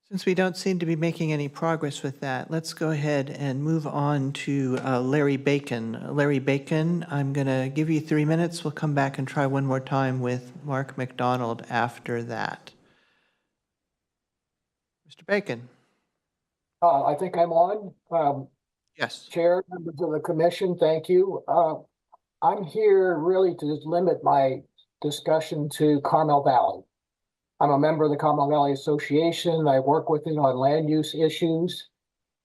Since we don't seem to be making any progress with that, let's go ahead and move on to Larry Bacon. Larry Bacon, I'm going to give you 3 minutes. We'll come back and try one more time with Mark McDonald after that. Mr. Bacon. I think I'm on. Yes. Chair, members of the commission, thank you. I'm here really to limit my discussion to Carmel Valley. I'm a member of the Carmel Valley Association. I work with it on land use issues.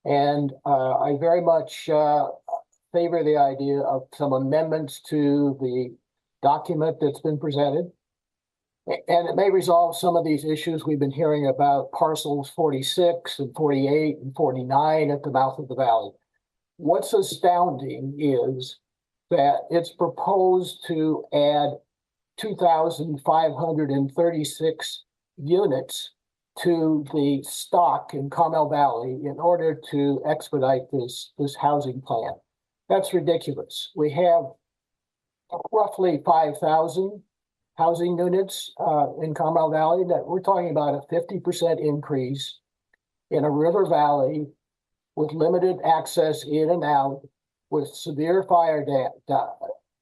And I very much favor the idea of some amendments to the document that's been presented. And it may resolve some of these issues we've been hearing about parcels 46 and 48 and 49 at the mouth of the valley. What's astounding is that it's proposed to add 2,536 units to the stock in Carmel Valley in order to expedite this housing plan. That's ridiculous. We have roughly 5,000 housing units in Carmel Valley. That we're talking about a 50% increase in a river valley with limited access in and out, with severe fire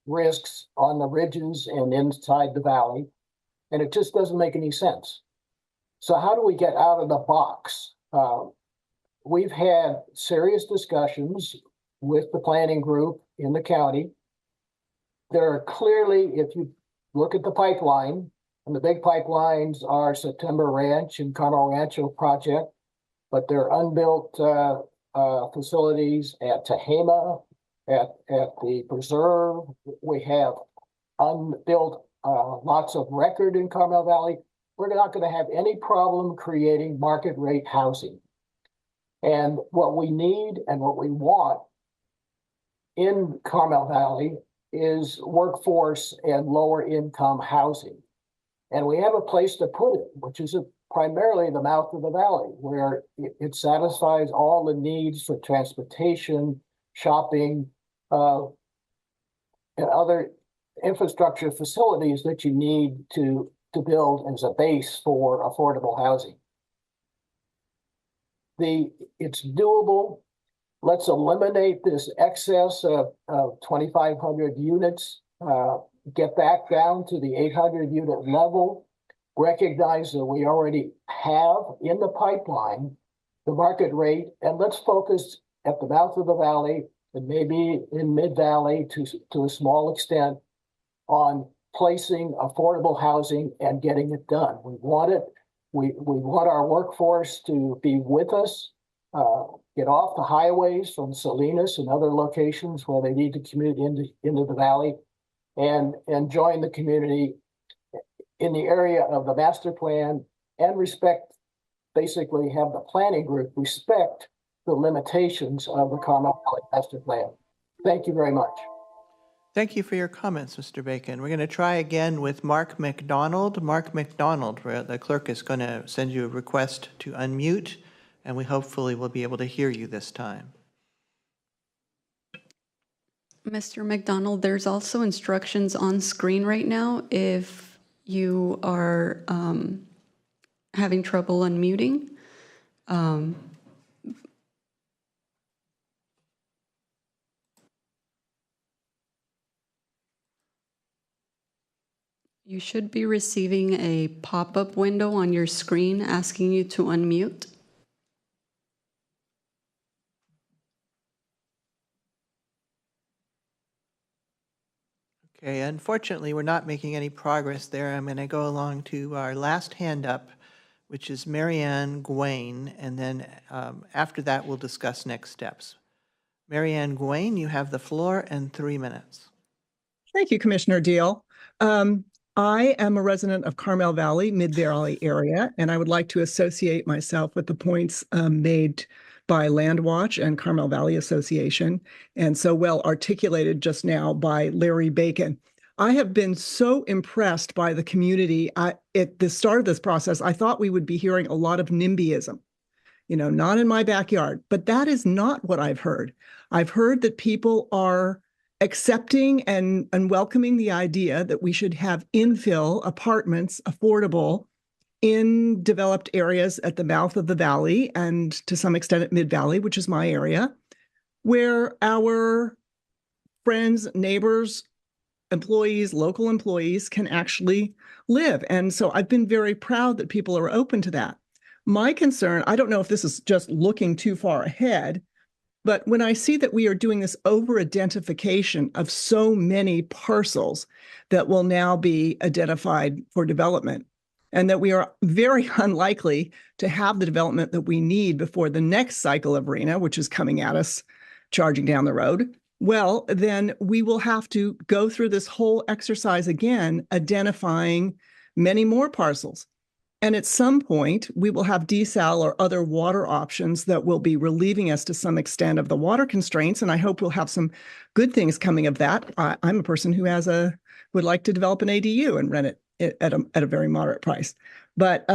risks on the ridges and inside the valley. And it just doesn't make any sense. So how do we get out of the box? We've had serious discussions with the planning group in the county. There are clearly, if you look at the pipeline, and the big pipelines are September Ranch and Carmel Rancho project, but they're unbuilt facilities at Tehama, at the preserve. We have unbuilt lots of record in Carmel Valley. We're not going to have any problem creating market rate housing. And what we need and what we want in Carmel Valley is workforce and lower income housing. And we have a place to put it, which is primarily the mouth of the valley, where it satisfies all the needs for transportation, shopping, and other infrastructure facilities that you need to build as a base for affordable housing. It's doable. Let's eliminate this excess of 2,500 units, get back down to the 800 unit level, recognize that we already have in the pipeline the market rate, and let's focus at the mouth of the valley and maybe in mid-valley to a small extent on placing affordable housing and getting it done. We want it. We want our workforce to be with us, get off the highways from Salinas and other locations where they need to commute into the valley, and join the community in the area of the master plan and respect basically have the planning group respect the limitations of the Carmel Valley Master Plan. Thank you very much. Thank you for your comments, Mr. Bacon. We're going to try again with Mark McDonald. Mark McDonald, the clerk is going to send you a request to unmute, and we hopefully will be able to hear you this time. Mr. McDonald, there's also instructions on screen right now if you are having trouble unmuting. You should be receiving a pop-up window on your screen asking you to unmute. Okay, unfortunately, we're not making any progress there. I'm going to go along to our last hand up, which is Marianne Gwain, and then after that, we'll discuss next steps. Marianne Gwain, you have the floor and 3 minutes. Thank you, Commissioner Deal. I am a resident of Carmel Valley, Mid-Valley area, and I would like to associate myself with the points made by Landwatch and Carmel Valley Association, and so well articulated just now by Larry Bacon. I have been so impressed by the community. At the start of this process, I thought we would be hearing a lot of NIMBYism, not in my backyard, but that is not what I've heard. I've heard that people are accepting and welcoming the idea that we should have infill apartments, affordable, in developed areas at the mouth of the valley and to some extent at Mid-Valley, which is my area, where our friends, neighbors, employees, local employees can actually live. And so I've been very proud that people are open to that. My concern, I don't know if this is just looking too far ahead, but when I see that we are doing this over-identification of so many parcels that will now be identified for development, and that we are very unlikely to have the development that we need before the next cycle of RHNA, which is coming at us, charging down the road, well, then we will have to go through this whole exercise again, identifying many more parcels. And at some point, we will have desal or other water options that will be relieving us to some extent of the water constraints. And I hope we'll have some good things coming of that. I'm a person who would like to develop an ADU and rent it at a very moderate price. But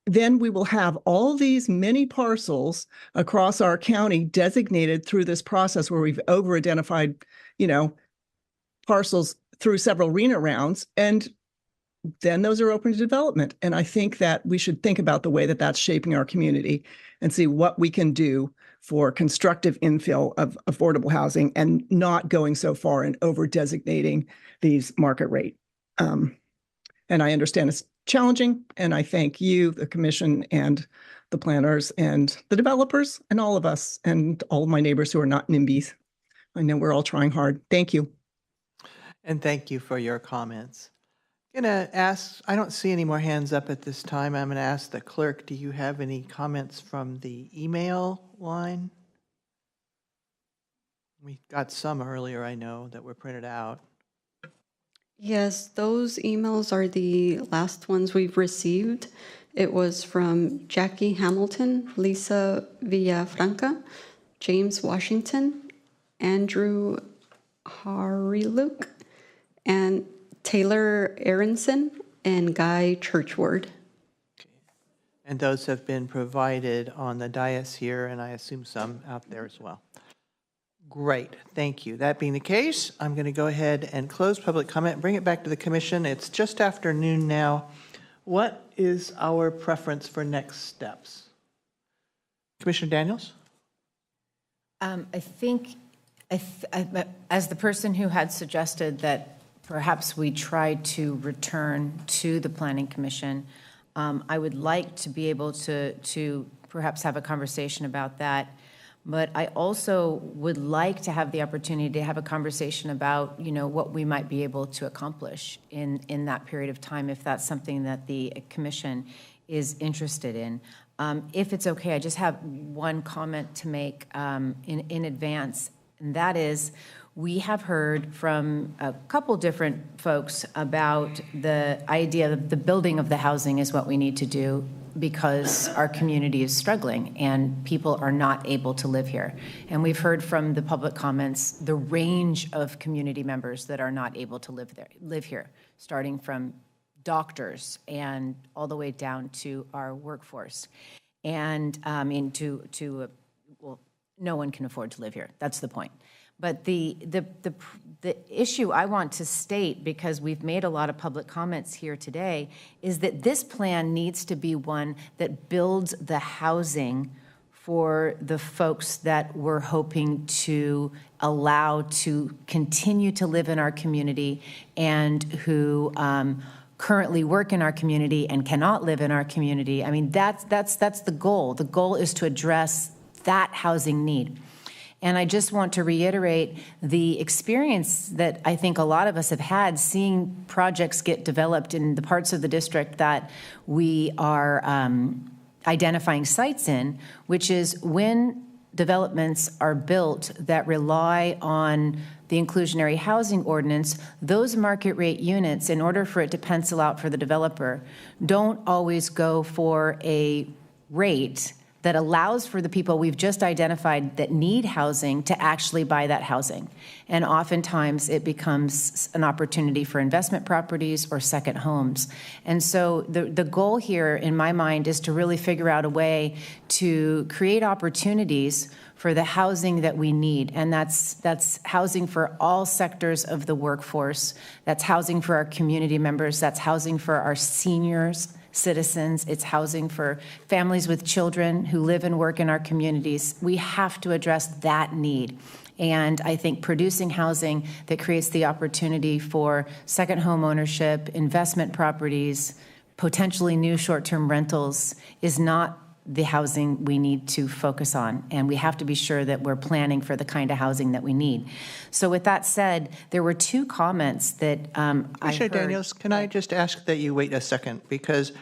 then we will have all these many parcels across our county designated through this process where we've over-identified, parcels through several RHNA rounds. And then those are open to development. And I think that we should think about the way that that's shaping our community and see what we can do for constructive infill of affordable housing and not going so far and over-designating these market rate. And I understand it's challenging, and I thank you, the commission, and the planners, and the developers, and all of us, and all of my neighbors who are not NIMBYs. I know we're all trying hard. Thank you. And thank you for your comments. I'm going to ask, I don't see any more hands up at this time. I'm going to ask the clerk, do you have any comments from the email line? We got some earlier, I know, that were printed out. Yes, those emails are the last ones we've received. It was from Jackie Hamilton, Lisa Villafranca, James Washington, Andrew Hariluk, and Taylor Aronson, and Guy Churchward. Okay. And those have been provided on the dais here, and I assume some out there as well. Great, thank you. That being the case, I'm going to go ahead and close public comment and bring it back to the commission. It's just after noon now. What is our preference for next steps? Commissioner Daniels? I think, as the person who had suggested that perhaps we try to return to the Planning Commission, I would like to be able to perhaps have a conversation about that. But I also would like to have the opportunity to have a conversation about, what we might be able to accomplish in that period of time, if that's something that the commission is interested in. If it's okay, I just have one comment to make in advance, and that is, We have heard from a couple different folks about the idea that the building of the housing is what we need to do because our community is struggling and people are not able to live here. And we've heard from the public comments the range of community members that are not able to live here, starting from doctors and all the way down to our workforce. And well, no one can afford to live here. That's the point. But the issue I want to state, because we've made a lot of public comments here today, is that this plan needs to be one that builds the housing for the folks that we're hoping to allow to continue to live in our community and who currently work in our community and cannot live in our community. I mean, that's the goal. The goal is to address that housing need. And I just want to reiterate the experience that I think a lot of us have had seeing projects get developed in the parts of the district that we are identifying sites in, which is when developments are built that rely on the inclusionary housing ordinance, those market rate units, in order for it to pencil out for the developer, don't always go for a rate that allows for the people we've just identified that need housing to actually buy that housing. And oftentimes it becomes an opportunity for investment properties or second homes. And so the goal here in my mind is to really figure out a way to create opportunities for the housing that we need. And that's housing for all sectors of the workforce. That's housing for our community members. That's housing for our seniors, citizens. It's housing for families with children who live and work in our communities. We have to address that need. And I think producing housing that creates the opportunity for second home ownership, investment properties, potentially new short-term rentals is not the housing we need to focus on. And we have to be sure that we're planning for the kind of housing that we need. So with that said, there were two comments that I Commissioner heard. Daniels, can I just ask that you wait a second? Because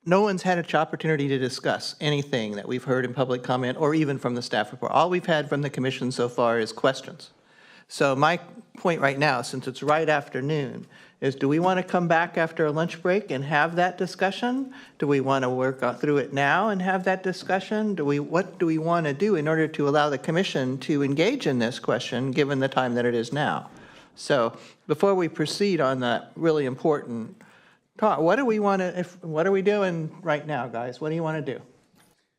no one's had an opportunity to discuss anything that we've heard in public comment or even from the staff report. All we've had from the commission so far is questions. So my point right now, since it's right afternoon, is do we want to come back after a lunch break and have that discussion? Do we want to work through it now and have that discussion? What do we want to do in order to allow the commission to engage in this question, given the time that it is now? So before we proceed on that really important talk, what are we doing right now, guys? What do you want to do?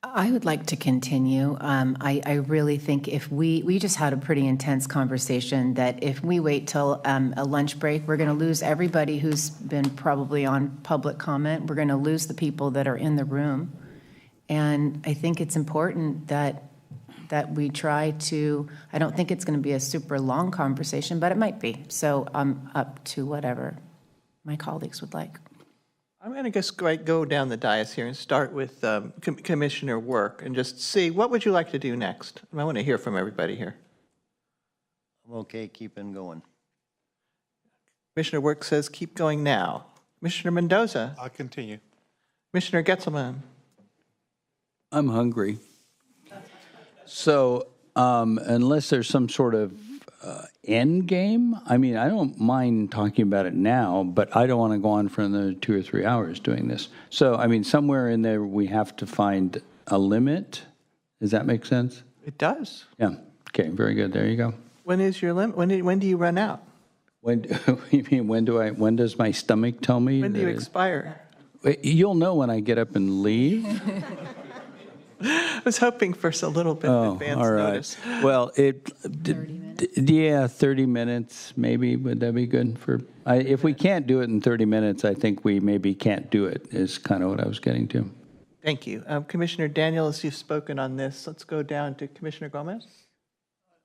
I would like to continue. I really think if we just had a pretty intense conversation that if we wait till a lunch break, we're going to lose everybody who's been probably on public comment. We're going to lose the people that are in the room. And I think it's important that we try to, I don't think it's going to be a super long conversation, but it might be. So I'm up to whatever my colleagues would like. I'm going to just go down the dais here and start with Commissioner Work and just see, what would you like to do next? I want to hear from everybody here. I'm okay keeping going. Commissioner Work says keep going now. Commissioner Mendoza. I'll continue. Commissioner Getzelman. I'm hungry. So unless there's some sort of end game, I mean, I don't mind talking about it now, but I don't want to go on for another 2 or 3 hours doing this. So, I mean, somewhere in there we have to find a limit. Does that make sense? It does. Yeah. Okay, very good. There you go. When is your limit? When do you run out? When you mean when does my stomach tell me? When do you expire? You'll know when I get up and leave. I was hoping for a little bit of advance all right. notice. Well, 30 minutes maybe. Would that be good for? If we can't do it in 30 minutes, I think we maybe can't do it. Is kind of what I was getting to. Thank you, Commissioner Daniels. You've spoken on this. Let's go down to Commissioner Gomez.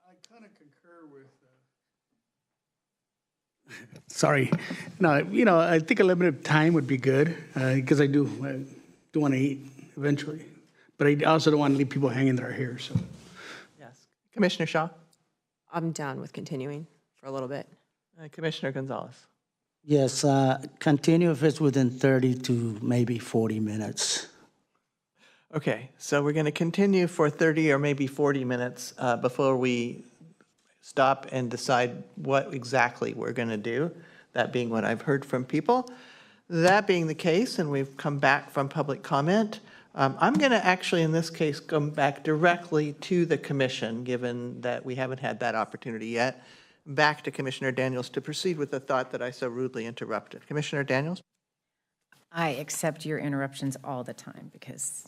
I kind of concur with. Sorry, no. I think a limited time would be good because I do want to eat eventually. But I also don't want to leave people hanging that are here. So, yes, Commissioner Shaw. I'm down with continuing for a little bit. Commissioner Gonzalez. Yes, continue if it's within 30 to maybe 40 minutes. Okay, so we're going to continue for 30 or maybe 40 minutes before we stop and decide what exactly we're going to do, that being what I've heard from people. That being the case, and we've come back from public comment, I'm going to actually, in this case, come back directly to the commission, given that we haven't had that opportunity yet, back to Commissioner Daniels to proceed with the thought that I so rudely interrupted. Commissioner Daniels? I accept your interruptions all the time because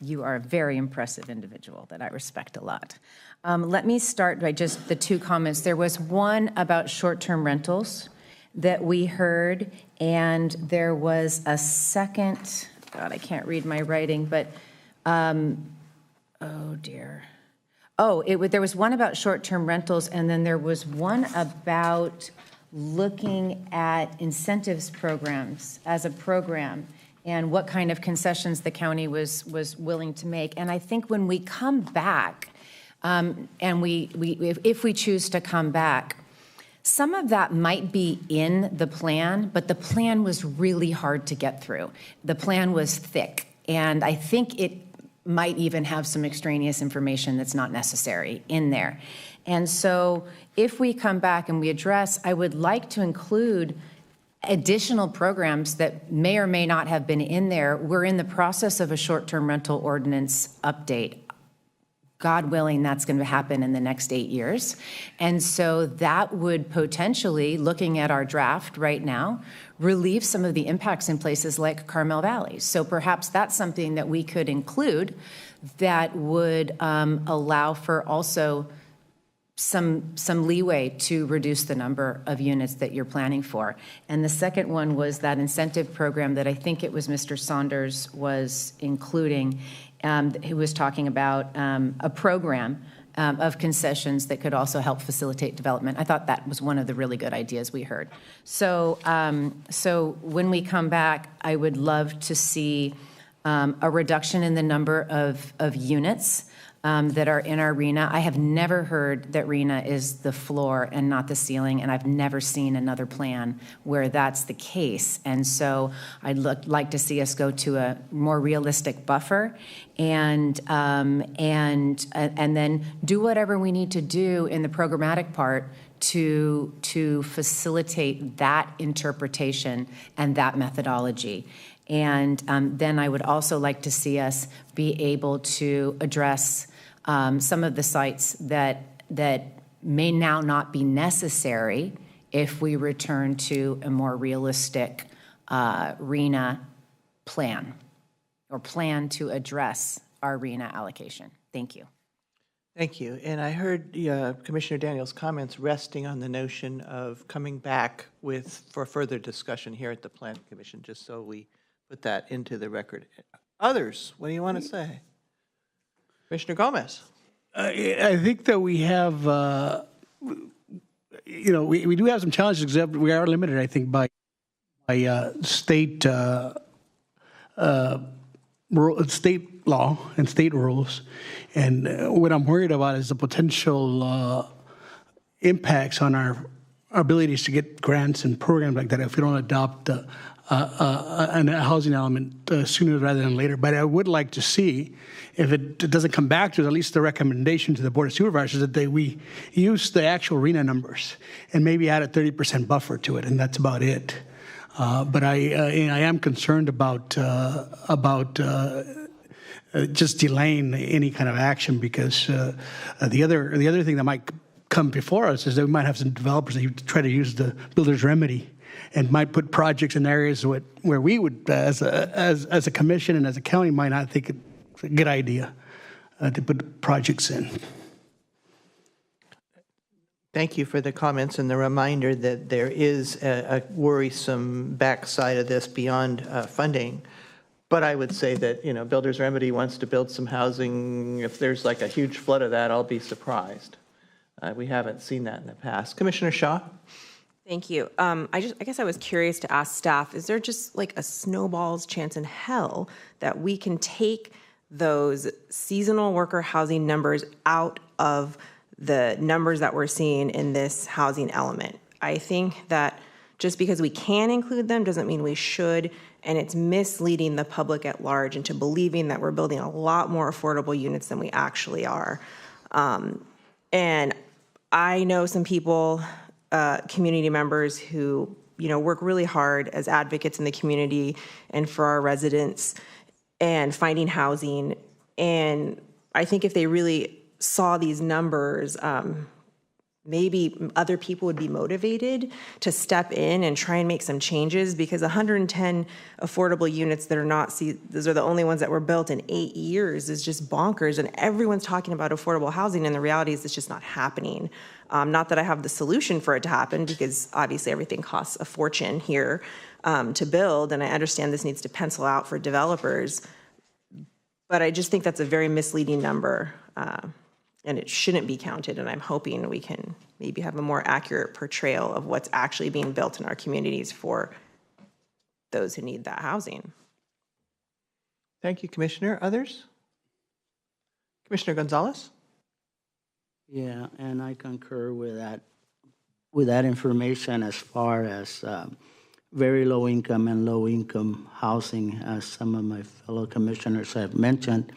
you are a very impressive individual that I respect a lot. Let me start by just the two comments. There was one about short-term rentals that we heard, and there was a second, God, I can't read my writing, but, oh dear. Oh, there was one about short-term rentals, and then there was one about looking at incentives programs as a program and what kind of concessions the county was willing to make. And I think when we come back, and if we choose to come back, some of that might be in the plan, but the plan was really hard to get through. The plan was thick, and I think it might even have some extraneous information that's not necessary in there. And so if we come back and we address, I would like to include additional programs that may or may not have been in there. We're in the process of a short-term rental ordinance update. God willing, that's going to happen in the next 8 years. And so that would potentially, looking at our draft right now, relieve some of the impacts in places like Carmel Valley. So perhaps that's something that we could include that would allow for also some leeway to reduce the number of units that you're planning for. And the second one was that incentive program that I think it was Mr. Saunders was including. He was talking about a program of concessions that could also help facilitate development. I thought that was one of the really good ideas we heard. So, so when we come back, I would love to see a reduction in the number of units that are in our RHNA. I have never heard that RHNA is the floor and not the ceiling, and I've never seen another plan where that's the case. And so I'd like to see us go to a more realistic buffer and then do whatever we need to do in the programmatic part to facilitate that interpretation and that methodology. And then I would also like to see us be able to address some of the sites that may now not be necessary if we return to a more realistic RHNA plan or plan to address our RHNA allocation. Thank you. Thank you. And I heard Commissioner Daniels' comments resting on the notion of coming back for further discussion here at the Plan Commission, just so we put that into the record. Others, what do you want to say? Commissioner Gomez. I think that we have, we do have some challenges, except we are limited, I think, by state state law and state rules. And what I'm worried about is the potential impacts on our abilities to get grants and programs like that if we don't adopt a housing element sooner rather than later. But I would like to see, if it doesn't come back to us, at least the recommendation to the Board of Supervisors that we use the actual RHNA numbers and maybe add a 30% buffer to it, and that's about it. But I am concerned about just delaying any kind of action, because the other thing that might come before us is that we might have some developers that try to use the builder's remedy and might put projects in areas where we would, as a commission and as a county, might not think it's a good idea to put projects in. Thank you for the comments and the reminder that there is a worrisome backside of this beyond funding. But I would say that, Builder's Remedy wants to build some housing. If there's like a huge flood of that, I'll be surprised. We haven't seen that in the past. Commissioner Shaw? Thank you. I guess I was curious to ask staff, is there just like a snowball's chance in hell that we can take those seasonal worker housing numbers out of the numbers that we're seeing in this housing element? I think that just because we can include them doesn't mean we should, and it's misleading the public at large into believing that we're building a lot more affordable units than we actually are. And I know some people, community members who, work really hard as advocates in the community and for our residents and finding housing. And I think if they really saw these numbers, maybe other people would be motivated to step in and try and make some changes, because 110 affordable units that are not, those are the only ones that were built in 8 years, is just bonkers. And everyone's talking about affordable housing, and the reality is it's just not happening. Not that I have the solution for it to happen, because obviously everything costs a fortune here to build, and I understand this needs to pencil out for developers. But I just think that's a very misleading number. And it shouldn't be counted, and I'm hoping we can maybe have a more accurate portrayal of what's actually being built in our communities for those who need that housing. Thank you, Commissioner. Others? Commissioner Gonzalez? Yeah, and I concur with that information as far as very low income and low income housing, as some of my fellow commissioners have mentioned.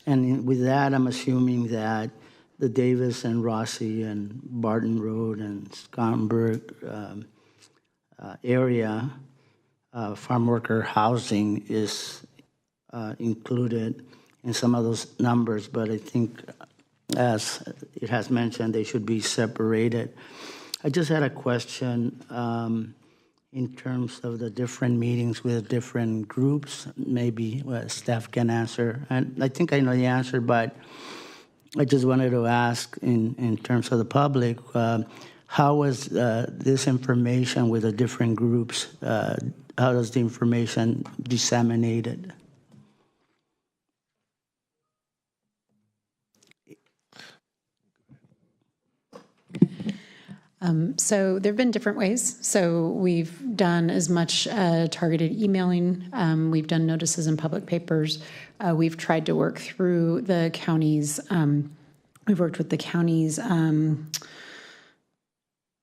And with that, I'm assuming that the Davis and Rossi and Barton Road and Sconberg area farm worker housing is included in some of those numbers. But I think, as it has mentioned, they should be separated. I just had a question in terms of the different meetings with different groups. Maybe staff can answer. And I think I know the answer, but I just wanted to ask in terms of the public, how was this information with the different groups, how does the information disseminated? So there have been different ways. So we've done as much targeted emailing. We've done notices in public papers. We've tried to work through the counties. We've worked with the county's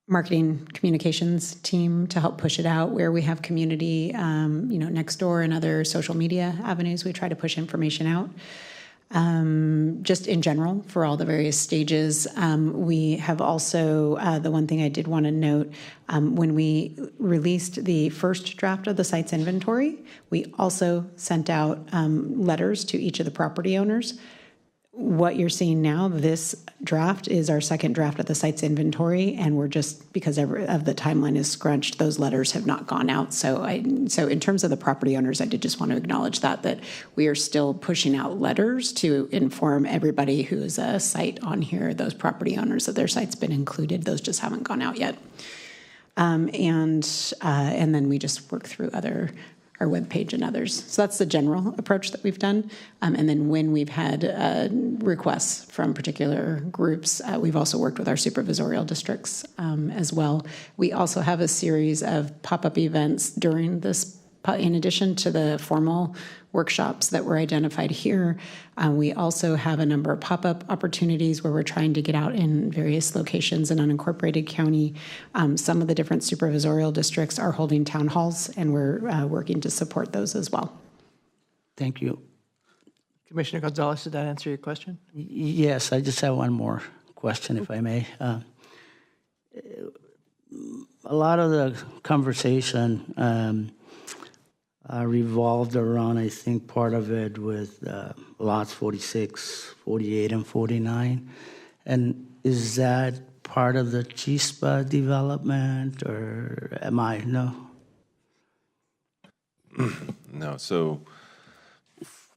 marketing communications team to help push it out where we have community, next door and other social media avenues. We try to push information out. Just in general for all the various stages. We have also, the one thing I did want to note, when we released the first draft of the site's inventory, we also sent out letters to each of the property owners. What you're seeing now, this draft is our second draft of the site's inventory, and we're just, because of the timeline is scrunched, those letters have not gone out. So in terms of the property owners, I did just want to acknowledge that we are still pushing out letters to inform everybody who is a site on here, those property owners, that their site's been included. Those just haven't gone out yet. And then we just work through our webpage and others. So that's the general approach that we've done. And then when we've had requests from particular groups, we've also worked with our supervisorial districts as well. We also have a series of pop-up events during this, in addition to the formal workshops that were identified here. We also have a number of pop-up opportunities where we're trying to get out in various locations in unincorporated county. Some of the different supervisorial districts are holding town halls, and we're working to support those as well. Thank you. Commissioner Gonzalez, did that answer your question? Yes, I just have one more question, if I may. A lot of the conversation revolved around, I think, part of it with lots 46, 48, and 49. And is that part of the Chispa development, or am I? No? No, so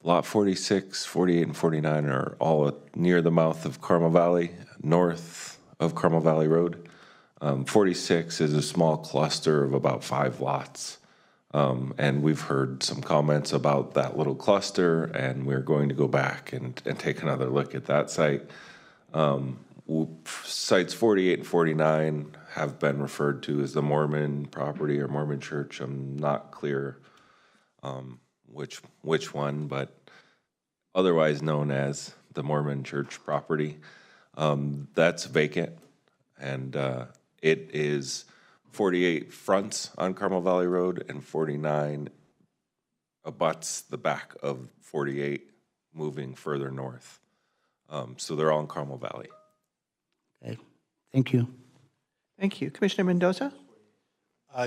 lot 46, 48, and 49 are all near the mouth of Carmel Valley, north of Carmel Valley Road. 46 is a small cluster of about 5 lots. And we've heard some comments about that little cluster, and we're going to go back and take another look at that site. Sites 48 and 49 have been referred to as the Mormon property or Mormon church. I'm not clear which one, but otherwise known as the Mormon church property. That's vacant, and it is 48 fronts on Carmel Valley Road, and 49 abuts the back of 48, moving further north. So they're all in Carmel Valley. Okay, Thank you. Thank you. Commissioner Mendoza?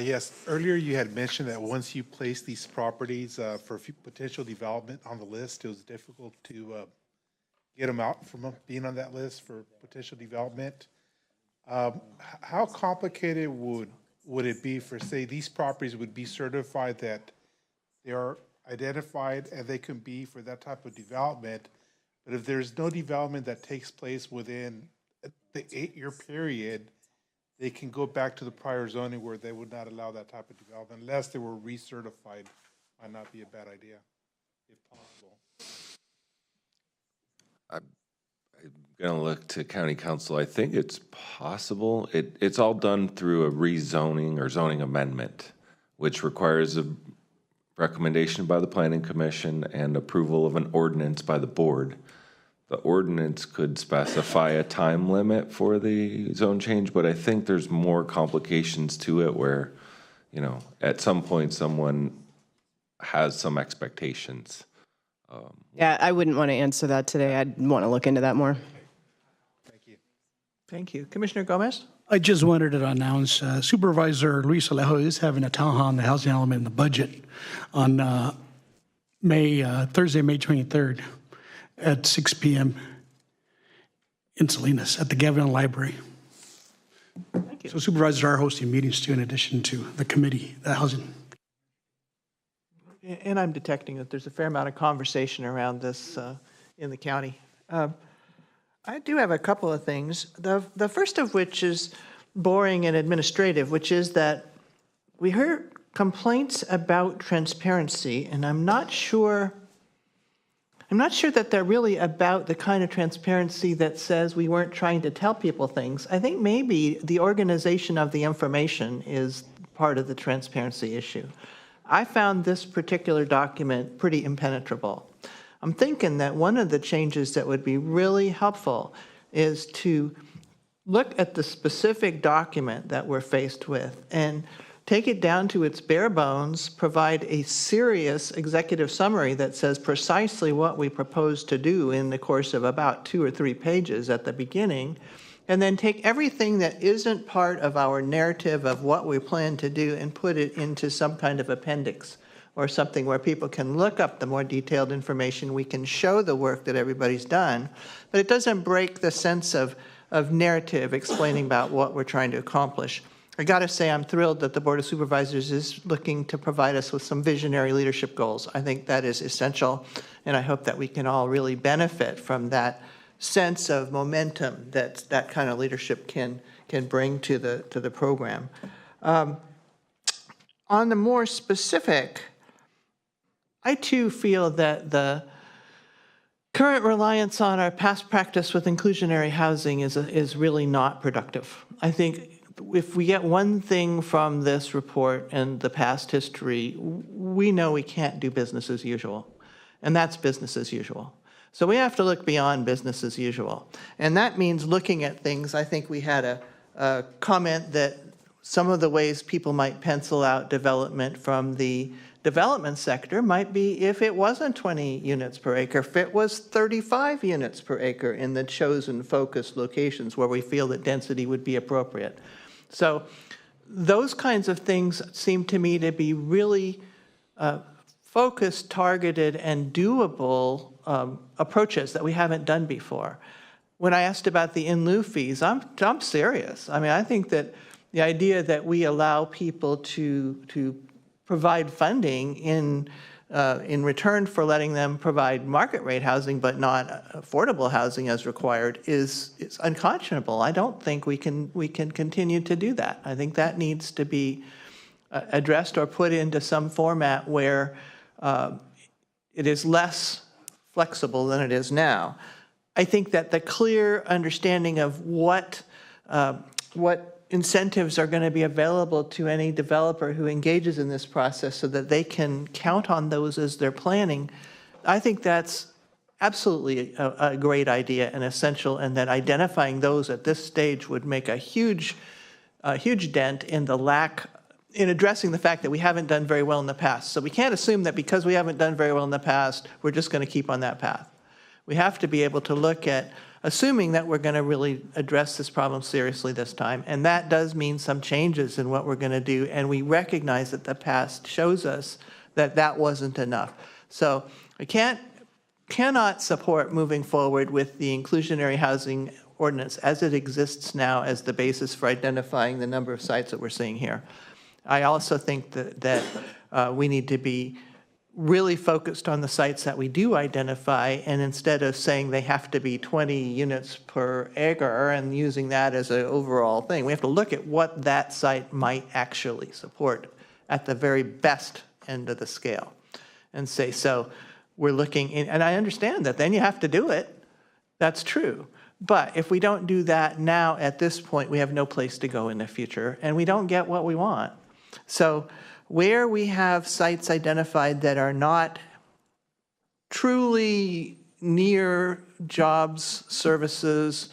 Yes, earlier you had mentioned that once you place these properties for potential development on the list, it was difficult to get them out from being on that list for potential development. How complicated would it be for, say, these properties would be certified that they are identified and they can be for that type of development, but if there's no development that takes place within the 8-year period, they can go back to the prior zoning where they would not allow that type of development unless they were recertified. Might not be a bad idea, if possible. I'm going to look to county council. I think it's possible. It's all done through a rezoning or zoning amendment, which requires a recommendation by the planning commission and approval of an ordinance by the board. The ordinance could specify a time limit for the zone change, but I think there's more complications to it where, you know, at some point someone has some expectations. Yeah, I wouldn't want to answer that today. I'd want to look into that more. Thank you. Commissioner Gomez? I just wanted to announce Supervisor Luis Alejo is having a town hall on the housing element in the budget on Thursday, May 23rd at 6 p.m. in Salinas at the Gavilan Library. Thank you. So supervisors are hosting meetings too, in addition to the committee, the housing. And I'm detecting that there's a fair amount of conversation around this in the county. I do have a couple of things. The first of which is boring and administrative, which is that we heard complaints about transparency, and I'm not sure that they're really about the kind of transparency that says we weren't trying to tell people things. I think maybe the organization of the information is part of the transparency issue. I found this particular document pretty impenetrable. I'm thinking that one of the changes that would be really helpful is to look at the specific document that we're faced with and take it down to its bare bones, provide a serious executive summary that says precisely what we propose to do in the course of about 2 or 3 pages at the beginning, and then take everything that isn't part of our narrative of what we plan to do and put it into some kind of appendix or something where people can look up the more detailed information. We can show the work that everybody's done, but it doesn't break the sense of narrative explaining about what we're trying to accomplish. I got to say, I'm thrilled that the Board of Supervisors is looking to provide us with some visionary leadership goals. I think that is essential, and I hope that we can all really benefit from that sense of momentum that that kind of leadership can bring to the program. On the more specific, I too feel that the current reliance on our past practice with inclusionary housing is really not productive. I think if we get one thing from this report and the past history, we know we can't do business as usual, and that's business as usual. So we have to look beyond business as usual, and that means looking at things. I think we had a comment that some of the ways people might pencil out development from the development sector might be if it wasn't 20 units per acre, if it was 35 units per acre in the chosen focused locations where we feel that density would be appropriate. So those kinds of things seem to me to be really focused, targeted, and doable approaches that we haven't done before. When I asked about the in lieu fees, I'm serious. I mean, I think that the idea that we allow people to provide funding in return for letting them provide market rate housing but not affordable housing as required is unconscionable. I don't think we can continue to do that. I think that needs to be addressed or put into some format where it is less flexible than it is now. I think that the clear understanding of what incentives are going to be available to any developer who engages in this process so that they can count on those as they're planning, I think that's absolutely a great idea and essential, and that identifying those at this stage would make a huge dent in in addressing the fact that we haven't done very well in the past. So we can't assume that because we haven't done very well in the past, we're just going to keep on that path. We have to be able to look at assuming that we're going to really address this problem seriously this time. And that does mean some changes in what we're going to do. And we recognize that the past shows us that that wasn't enough. So I cannot support moving forward with the inclusionary housing ordinance as it exists now as the basis for identifying the number of sites that we're seeing here. I also think that we need to be really focused on the sites that we do identify, and instead of saying they have to be 20 units per acre and using that as an overall thing, we have to look at what that site might actually support at the very best end of the scale and say, so we're looking in, and I understand that then you have to do it. That's true. But if we don't do that now at this point, we have no place to go in the future, and we don't get what we want. So where we have sites identified that are not truly near jobs, services,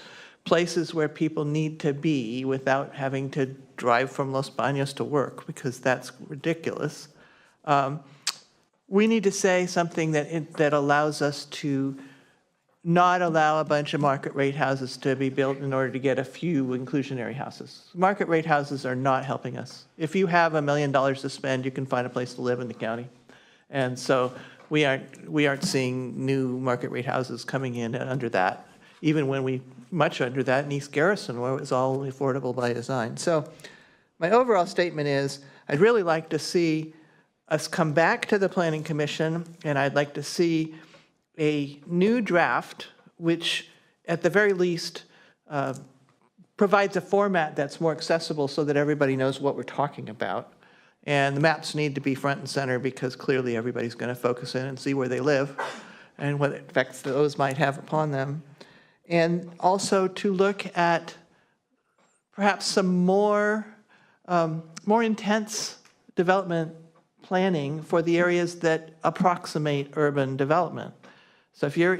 places where people need to be without having to drive from Los Baños to work, because that's ridiculous, we need to say something that allows us to not allow a bunch of market rate houses to be built in order to get a few inclusionary houses. Market rate houses are not helping us. If you have $1 million to spend, you can find a place to live in the county. And so we aren't seeing new market rate houses coming in under that, even when much under that in East Garrison, where it was all affordable by design. So my overall statement is, I'd really like to see us come back to the Planning Commission, and I'd like to see a new draft, which at the very least provides a format that's more accessible so that everybody knows what we're talking about. And the maps need to be front and center, because clearly everybody's going to focus in and see where they live and what effects those might have upon them. And also to look at perhaps some more intense development planning for the areas that approximate urban development. So if you're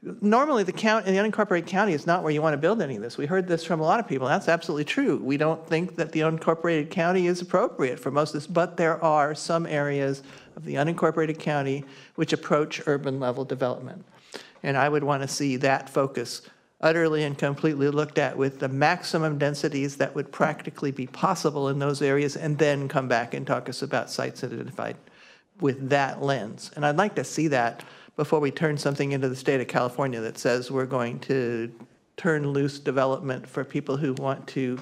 normally the unincorporated county is not where you want to build any of this. We heard this from a lot of people. That's absolutely true. We don't think that the unincorporated county is appropriate for most of this, but there are some areas of the unincorporated county which approach urban level development. And I would want to see that focus utterly and completely looked at with the maximum densities that would practically be possible in those areas, and then come back and talk us about sites identified with that lens. And I'd like to see that before we turn something into the state of California that says we're going to turn loose development for people who want to,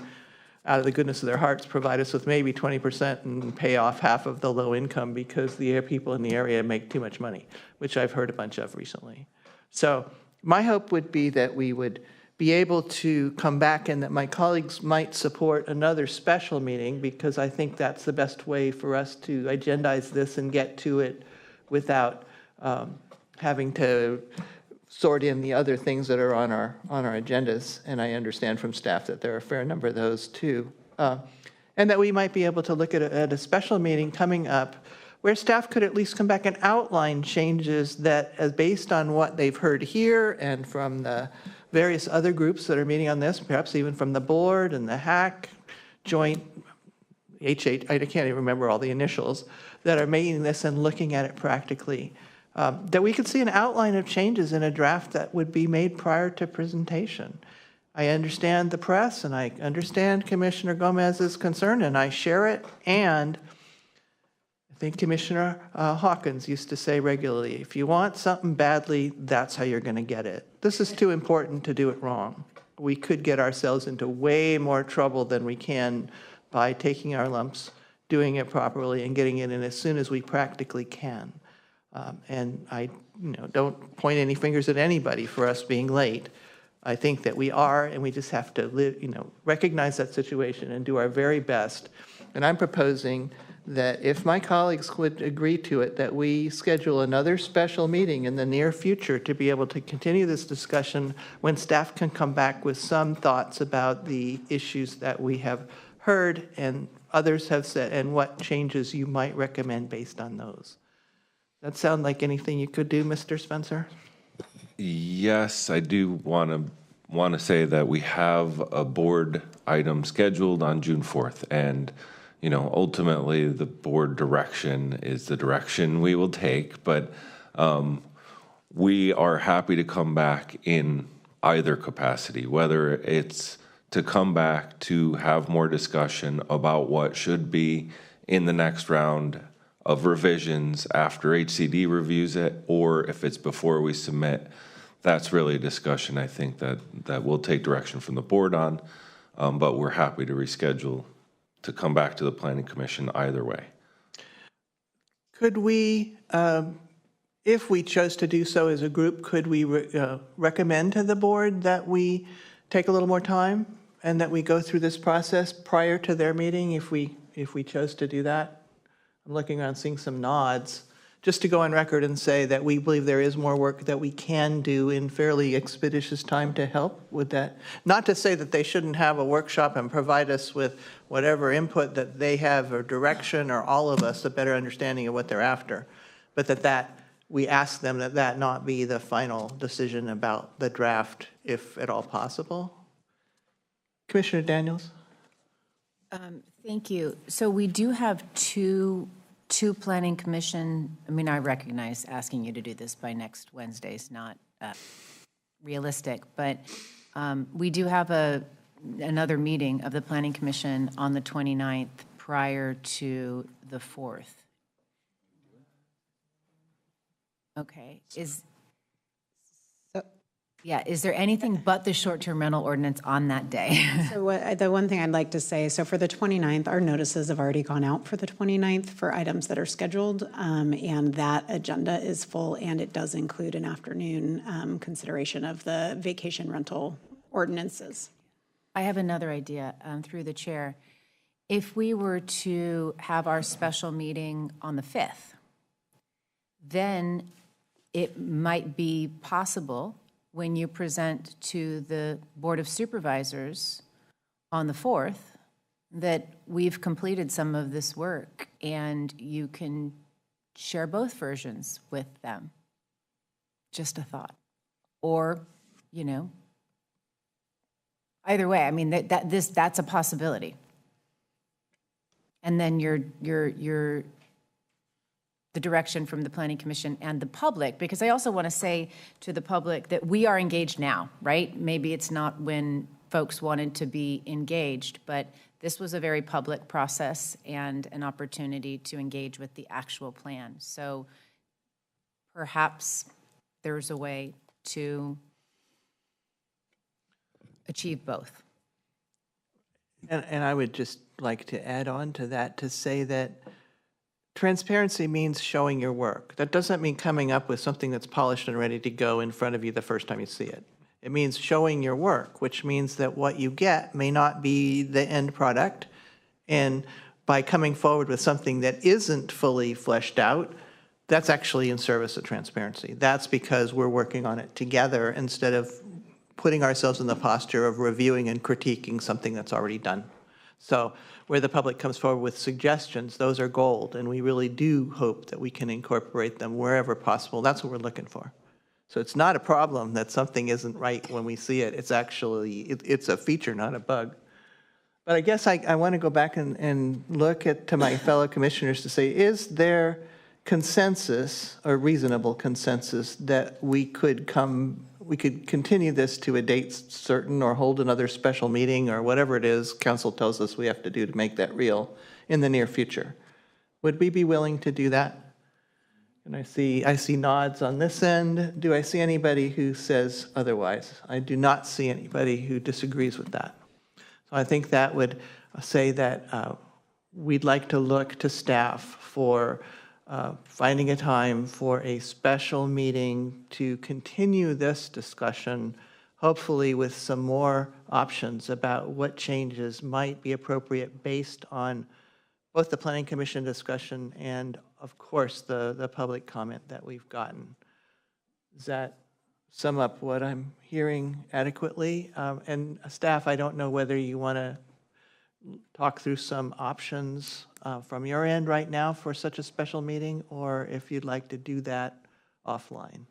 out of the goodness of their hearts, provide us with maybe 20% and pay off half of the low income because the people in the area make too much money, which I've heard a bunch of recently. So my hope would be that we would be able to come back and that my colleagues might support another special meeting, because I think that's the best way for us to agendize this and get to it without having to sort in the other things that are on our agendas. And I understand from staff that there are a fair number of those too. And that we might be able to look at a special meeting coming up where staff could at least come back and outline changes that, as based on what they've heard here and from the various other groups that are meeting on this, perhaps even from the board and the HAC joint, I can't even remember all the initials, that are making this and looking at it practically. That we could see an outline of changes in a draft that would be made prior to presentation. I understand the press, and I understand Commissioner Gomez's concern, and I share it. And I think Commissioner Hawkins used to say regularly, if you want something badly, that's how you're going to get it. This is too important to do it wrong. We could get ourselves into way more trouble than we can by taking our lumps, doing it properly, and getting it in as soon as we practically can. And I don't point any fingers at anybody for us being late. I think that we are, and we just have to recognize that situation and do our very best. And I'm proposing that if my colleagues would agree to it, that we schedule another special meeting in the near future to be able to continue this discussion when staff can come back with some thoughts about the issues that we have heard and others have said, and what changes you might recommend based on those. That sound like anything you could do, Mr. Spencer? Yes, I do want to say that we have a board item scheduled on June 4th, and ultimately the board direction is the direction we will take, but we are happy to come back in either capacity, whether it's to come back to have more discussion about what should be in the next round of revisions after HCD reviews it, or if it's before we submit. That's really a discussion I think that we'll take direction from the board on, but we're happy to reschedule to come back to the Planning Commission either way. Could we, if we chose to do so as a group, could we recommend to the board that we take a little more time and that we go through this process prior to their meeting if we chose to do that? I'm looking around, seeing some nods, just to go on record and say that we believe there is more work that we can do in fairly expeditious time to help with that. Not to say that they shouldn't have a workshop and provide us with whatever input that they have or direction, or all of us a better understanding of what they're after, but that we ask them that not be the final decision about the draft, if at all possible. Commissioner Daniels? Thank you. So we do have two Planning Commission, I mean, I recognize asking you to do this by next Wednesday is not realistic, but we do have another meeting of the Planning Commission on the 29th prior to the 4th. Okay. Is there anything but the short-term rental ordinance on that day? So the one thing I'd like to say, so for the 29th, our notices have already gone out for the 29th for items that are scheduled, and that agenda is full, and it does include an afternoon consideration of the vacation rental ordinances. I have another idea through the chair. If we were to have our special meeting on the 5th, then it might be possible when you present to the Board of Supervisors on the 4th that we've completed some of this work and you can share both versions with them. Just a thought. Or, either way, I mean, that's a possibility. And then the direction from the Planning Commission and the public, because I also want to say to the public that we are engaged now, right? Maybe it's not when folks wanted to be engaged, but this was a very public process and an opportunity to engage with the actual plan. So perhaps there's a way to achieve both. And I would just like to add on to that to say that transparency means showing your work. That doesn't mean coming up with something that's polished and ready to go in front of you the first time you see it. It means showing your work, which means that what you get may not be the end product. And by coming forward with something that isn't fully fleshed out, that's actually in service of transparency. That's because we're working on it together instead of putting ourselves in the posture of reviewing and critiquing something that's already done. So where the public comes forward with suggestions, those are gold, and we really do hope that we can incorporate them wherever possible. That's what we're looking for. So it's not a problem that something isn't right when we see it. It's actually, it's a feature, not a bug. But I guess I want to go back and look to my fellow commissioners to say, is there consensus or reasonable consensus that we could continue this to a date certain or hold another special meeting or whatever it is council tells us we have to do to make that real in the near future? Would we be willing to do that? And I see nods on this end. Do I see anybody who says otherwise? I do not see anybody who disagrees with that. So I think that would say that we'd like to look to staff for finding a time for a special meeting to continue this discussion, hopefully with some more options about what changes might be appropriate based on both the Planning Commission discussion and, of course, the public comment that we've gotten. Does that sum up what I'm hearing adequately? And staff, I don't know whether you want to talk through some options from your end right now for such a special meeting, or if you'd like to do that offline.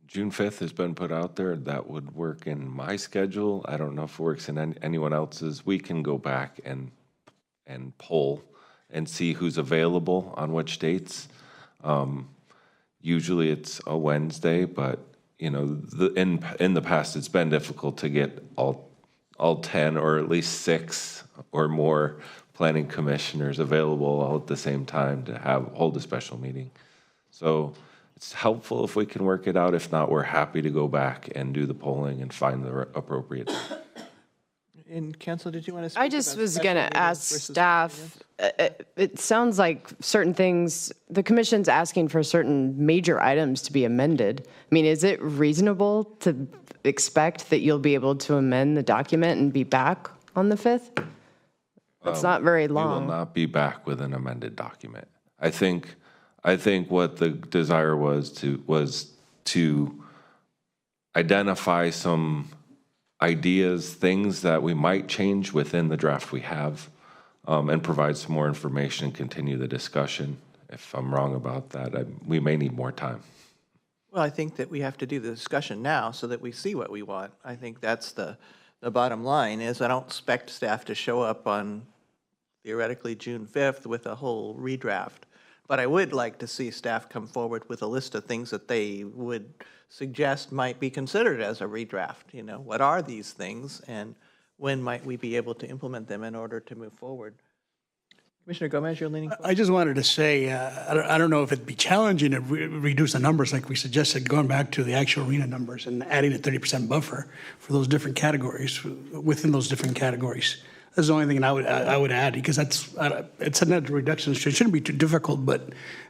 June 5th has been put out there. That would work in my schedule. I don't know if it works in anyone else's. We can go back and poll and see who's available on which dates. Usually it's a Wednesday, but you know, in the past, it's been difficult to get all 10 or at least 6 or more planning commissioners available all at the same time to hold a special meeting. So it's helpful if we can work it out. If not, we're happy to go back and do the polling and find the appropriate. And Council, did you want to speak I just about was special going to meetings ask versus staff, it sounds like certain things, the commission's asking for certain major items to be amended. I mean, is it reasonable to expect that you'll be able to amend the document and be back on the 5th? It's not very long. We will not be back with an amended document. I think what the desire was to identify some ideas, things that we might change within the draft we have, and provide some more information and continue the discussion. If I'm wrong about that, we may need more time. Well, I think that we have to do the discussion now so that we see what we want. I think that's the bottom line is I don't expect staff to show up on theoretically June 5th with a whole redraft. But I would like to see staff come forward with a list of things that they would suggest might be considered as a redraft. You know, what are these things and when might we be able to implement them in order to move forward? Commissioner Gomez, you're leaning forward. I just wanted to say, I don't know if it'd be challenging to reduce the numbers like we suggested, going back to the actual arena numbers and adding a 30% buffer for those different categories, within those different categories. That's the only thing I would add, because it's a net reduction. It shouldn't be too difficult, but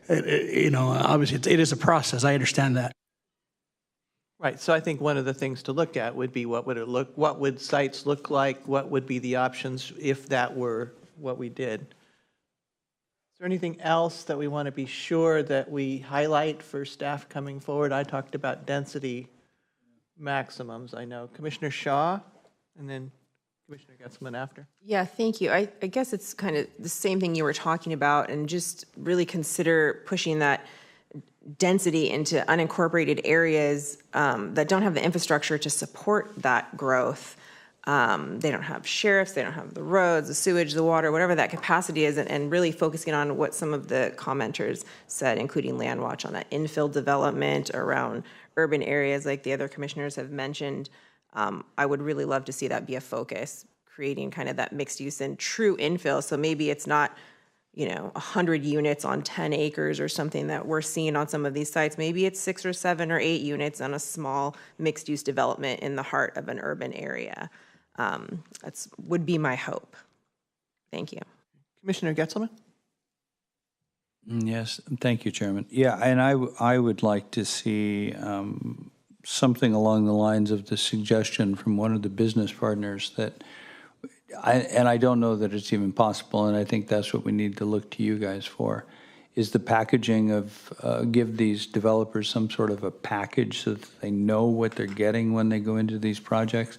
you know, obviously it is a process. I understand that. Right. So I think one of the things to look at would be what would sites look like? What would be the options if that were what we did? Is there anything else that we want to be sure that we highlight for staff coming forward? I talked about density maximums. I know Commissioner Shaw, and then Commissioner Getzman after. Yeah, thank you. I guess it's kind of the same thing you were talking about, and just really consider pushing that density into unincorporated areas that don't have the infrastructure to support that growth. They don't have sheriffs, they don't have the roads, the sewage, the water, whatever that capacity is, and really focusing on what some of the commenters said, including Landwatch, on that infill development around urban areas like the other commissioners have mentioned. I would really love to see that be a focus, creating kind of that mixed use and true infill. So maybe it's not, 100 units on 10 acres or something that we're seeing on some of these sites. Maybe it's 6 or 7 or 8 units on a small mixed use development in the heart of an urban area. That's would be my hope. Thank you. Commissioner Getzman? Yes, thank you, Chairman. Yeah, and I would like to see something along the lines of the suggestion from one of the business partners that, I don't know that it's even possible, and I think that's what we need to look to you guys for, is the packaging of, give these developers some sort of a package so that they know what they're getting when they go into these projects.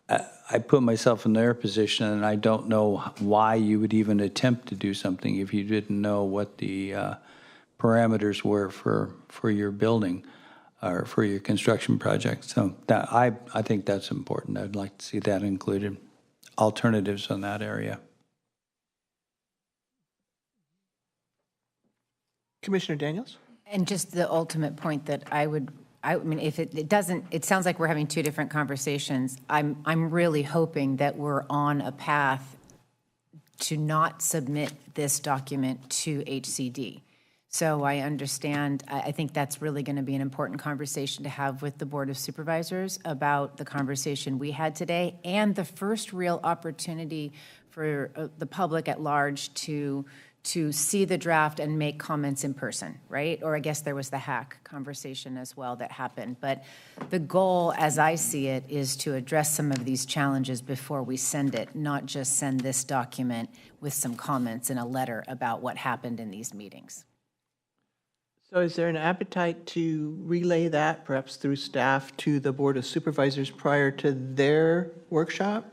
I put myself in their position, and I don't know why you would even attempt to do something if you didn't know what the parameters were for your building or for your construction project. So that, I think that's important. I'd like to see that included. Alternatives on that area. Commissioner Daniels? And just the ultimate point that I mean, if it doesn't, it sounds like we're having two different conversations. I'm really hoping that we're on a path to not submit this document to HCD. So I understand, I think that's really going to be an important conversation to have with the Board of Supervisors about the conversation we had today and the first real opportunity for the public at large to see the draft and make comments in person, right? Or I guess there was the hack conversation as well that happened. But the goal, as I see it, is to address some of these challenges before we send it, not just send this document with some comments in a letter about what happened in these meetings. So is there an appetite to relay that, perhaps through staff, to the Board of Supervisors prior to their workshop?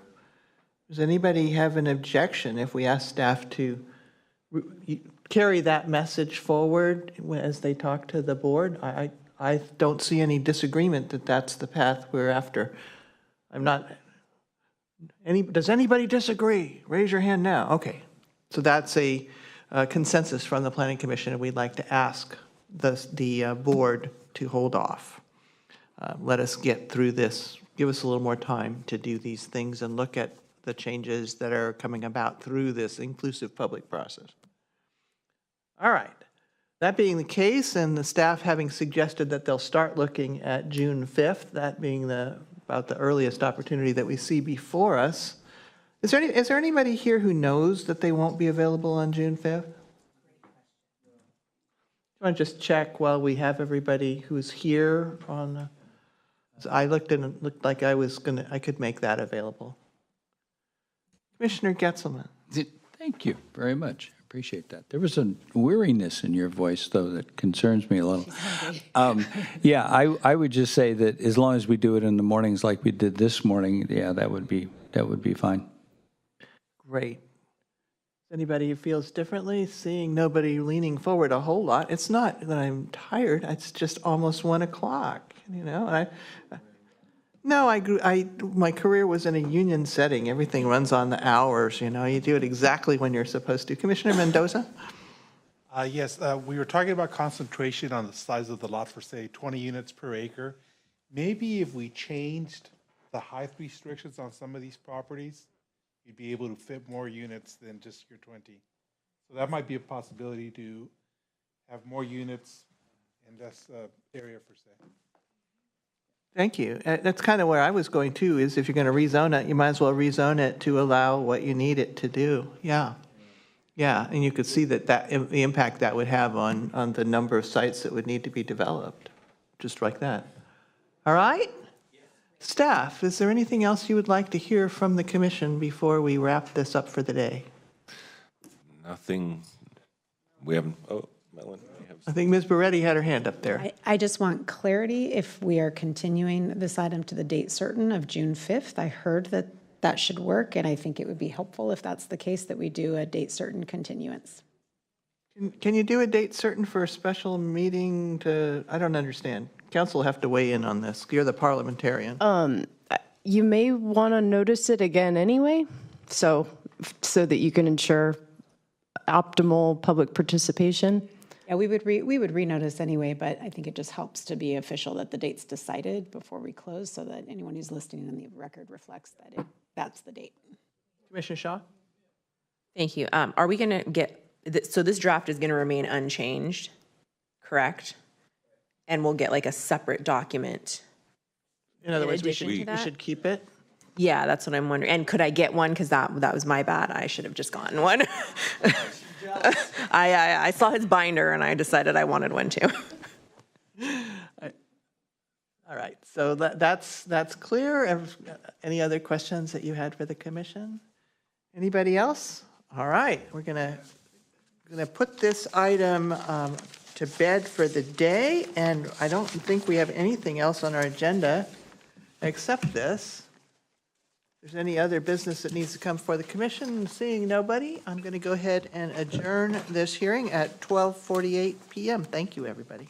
Does anybody have an objection if we ask staff to carry that message forward as they talk to the board? I don't see any disagreement that that's the path we're after. Does anybody disagree? Raise your hand now. Okay. So that's a consensus from the Planning Commission, and we'd like to ask the board to hold off. let us get through this, give us a little more time to do these things and look at the changes that are coming about through this inclusive public process. All right. That being the case, and the staff having suggested that they'll start looking at June 5th, that being about the earliest opportunity that we see before us, is there anybody here who knows that they won't be available on June 5th? I want to just check while we have everybody who's here on. I looked and it looked like I could make that available. Commissioner Getzelman. Thank you very much. I appreciate that. There was a weariness in your voice, though, that concerns me a little. Yeah, I would just say that as long as we do it in the mornings like we did this morning, yeah, that would be fine. Great. Anybody who feels differently? Seeing nobody leaning forward a whole lot. It's not that I'm tired. It's just almost 1 o'clock. You know, my career was in a union setting. Everything runs on the hours. You know, you do it exactly when you're supposed to. Commissioner Mendoza. Yes, we were talking about concentration on the size of the lot for, say, 20 units per acre. Maybe if we changed the height restrictions on some of these properties, you'd be able to fit more units than just your 20. So that might be a possibility to have more units in this area for sale. Thank you. That's kind of where I was going too, is if you're going to rezone it, you might as well rezone it to allow what you need it to do. Yeah. Yeah, and you could see that the impact that would have on the number of sites that would need to be developed, just like that. All right? Staff, is there anything else you would like to hear from the commission before we wrap this up for the day? Nothing. We haven't. Oh, Melanie. I think Ms. Beretti had her hand up there. I just want clarity if we are continuing this item to the date certain of June 5th. I heard that should work, and I think it would be helpful if that's the case that we do a date certain continuance. Can you do a date certain for a special meeting I don't understand. Council will have to weigh in on this. You're the parliamentarian. You may want to notice it again anyway, so that you can ensure optimal public participation. Yeah, we would renotice anyway, but I think it just helps to be official that the date's decided before we close, so that anyone who's listening in the record reflects that that's the date. Commissioner Shaw? Thank you. Are we going to get, so this draft is going to remain unchanged, correct? And we'll get like a separate document. In other words, we should keep it? Yeah, that's what I'm wondering. And could I get one? Because that was my bad. I should have just gotten one. I saw his binder and I decided I wanted one too. All right, so that's clear. Any other questions that you had for the commission? Anybody else? All right, we're gonna put this item to bed for the day, and I don't think we have anything else on our agenda except this. If there's any other business that needs to come before the commission, seeing nobody, I'm going to go ahead and adjourn this hearing at 12:48 p.m. Thank you, everybody.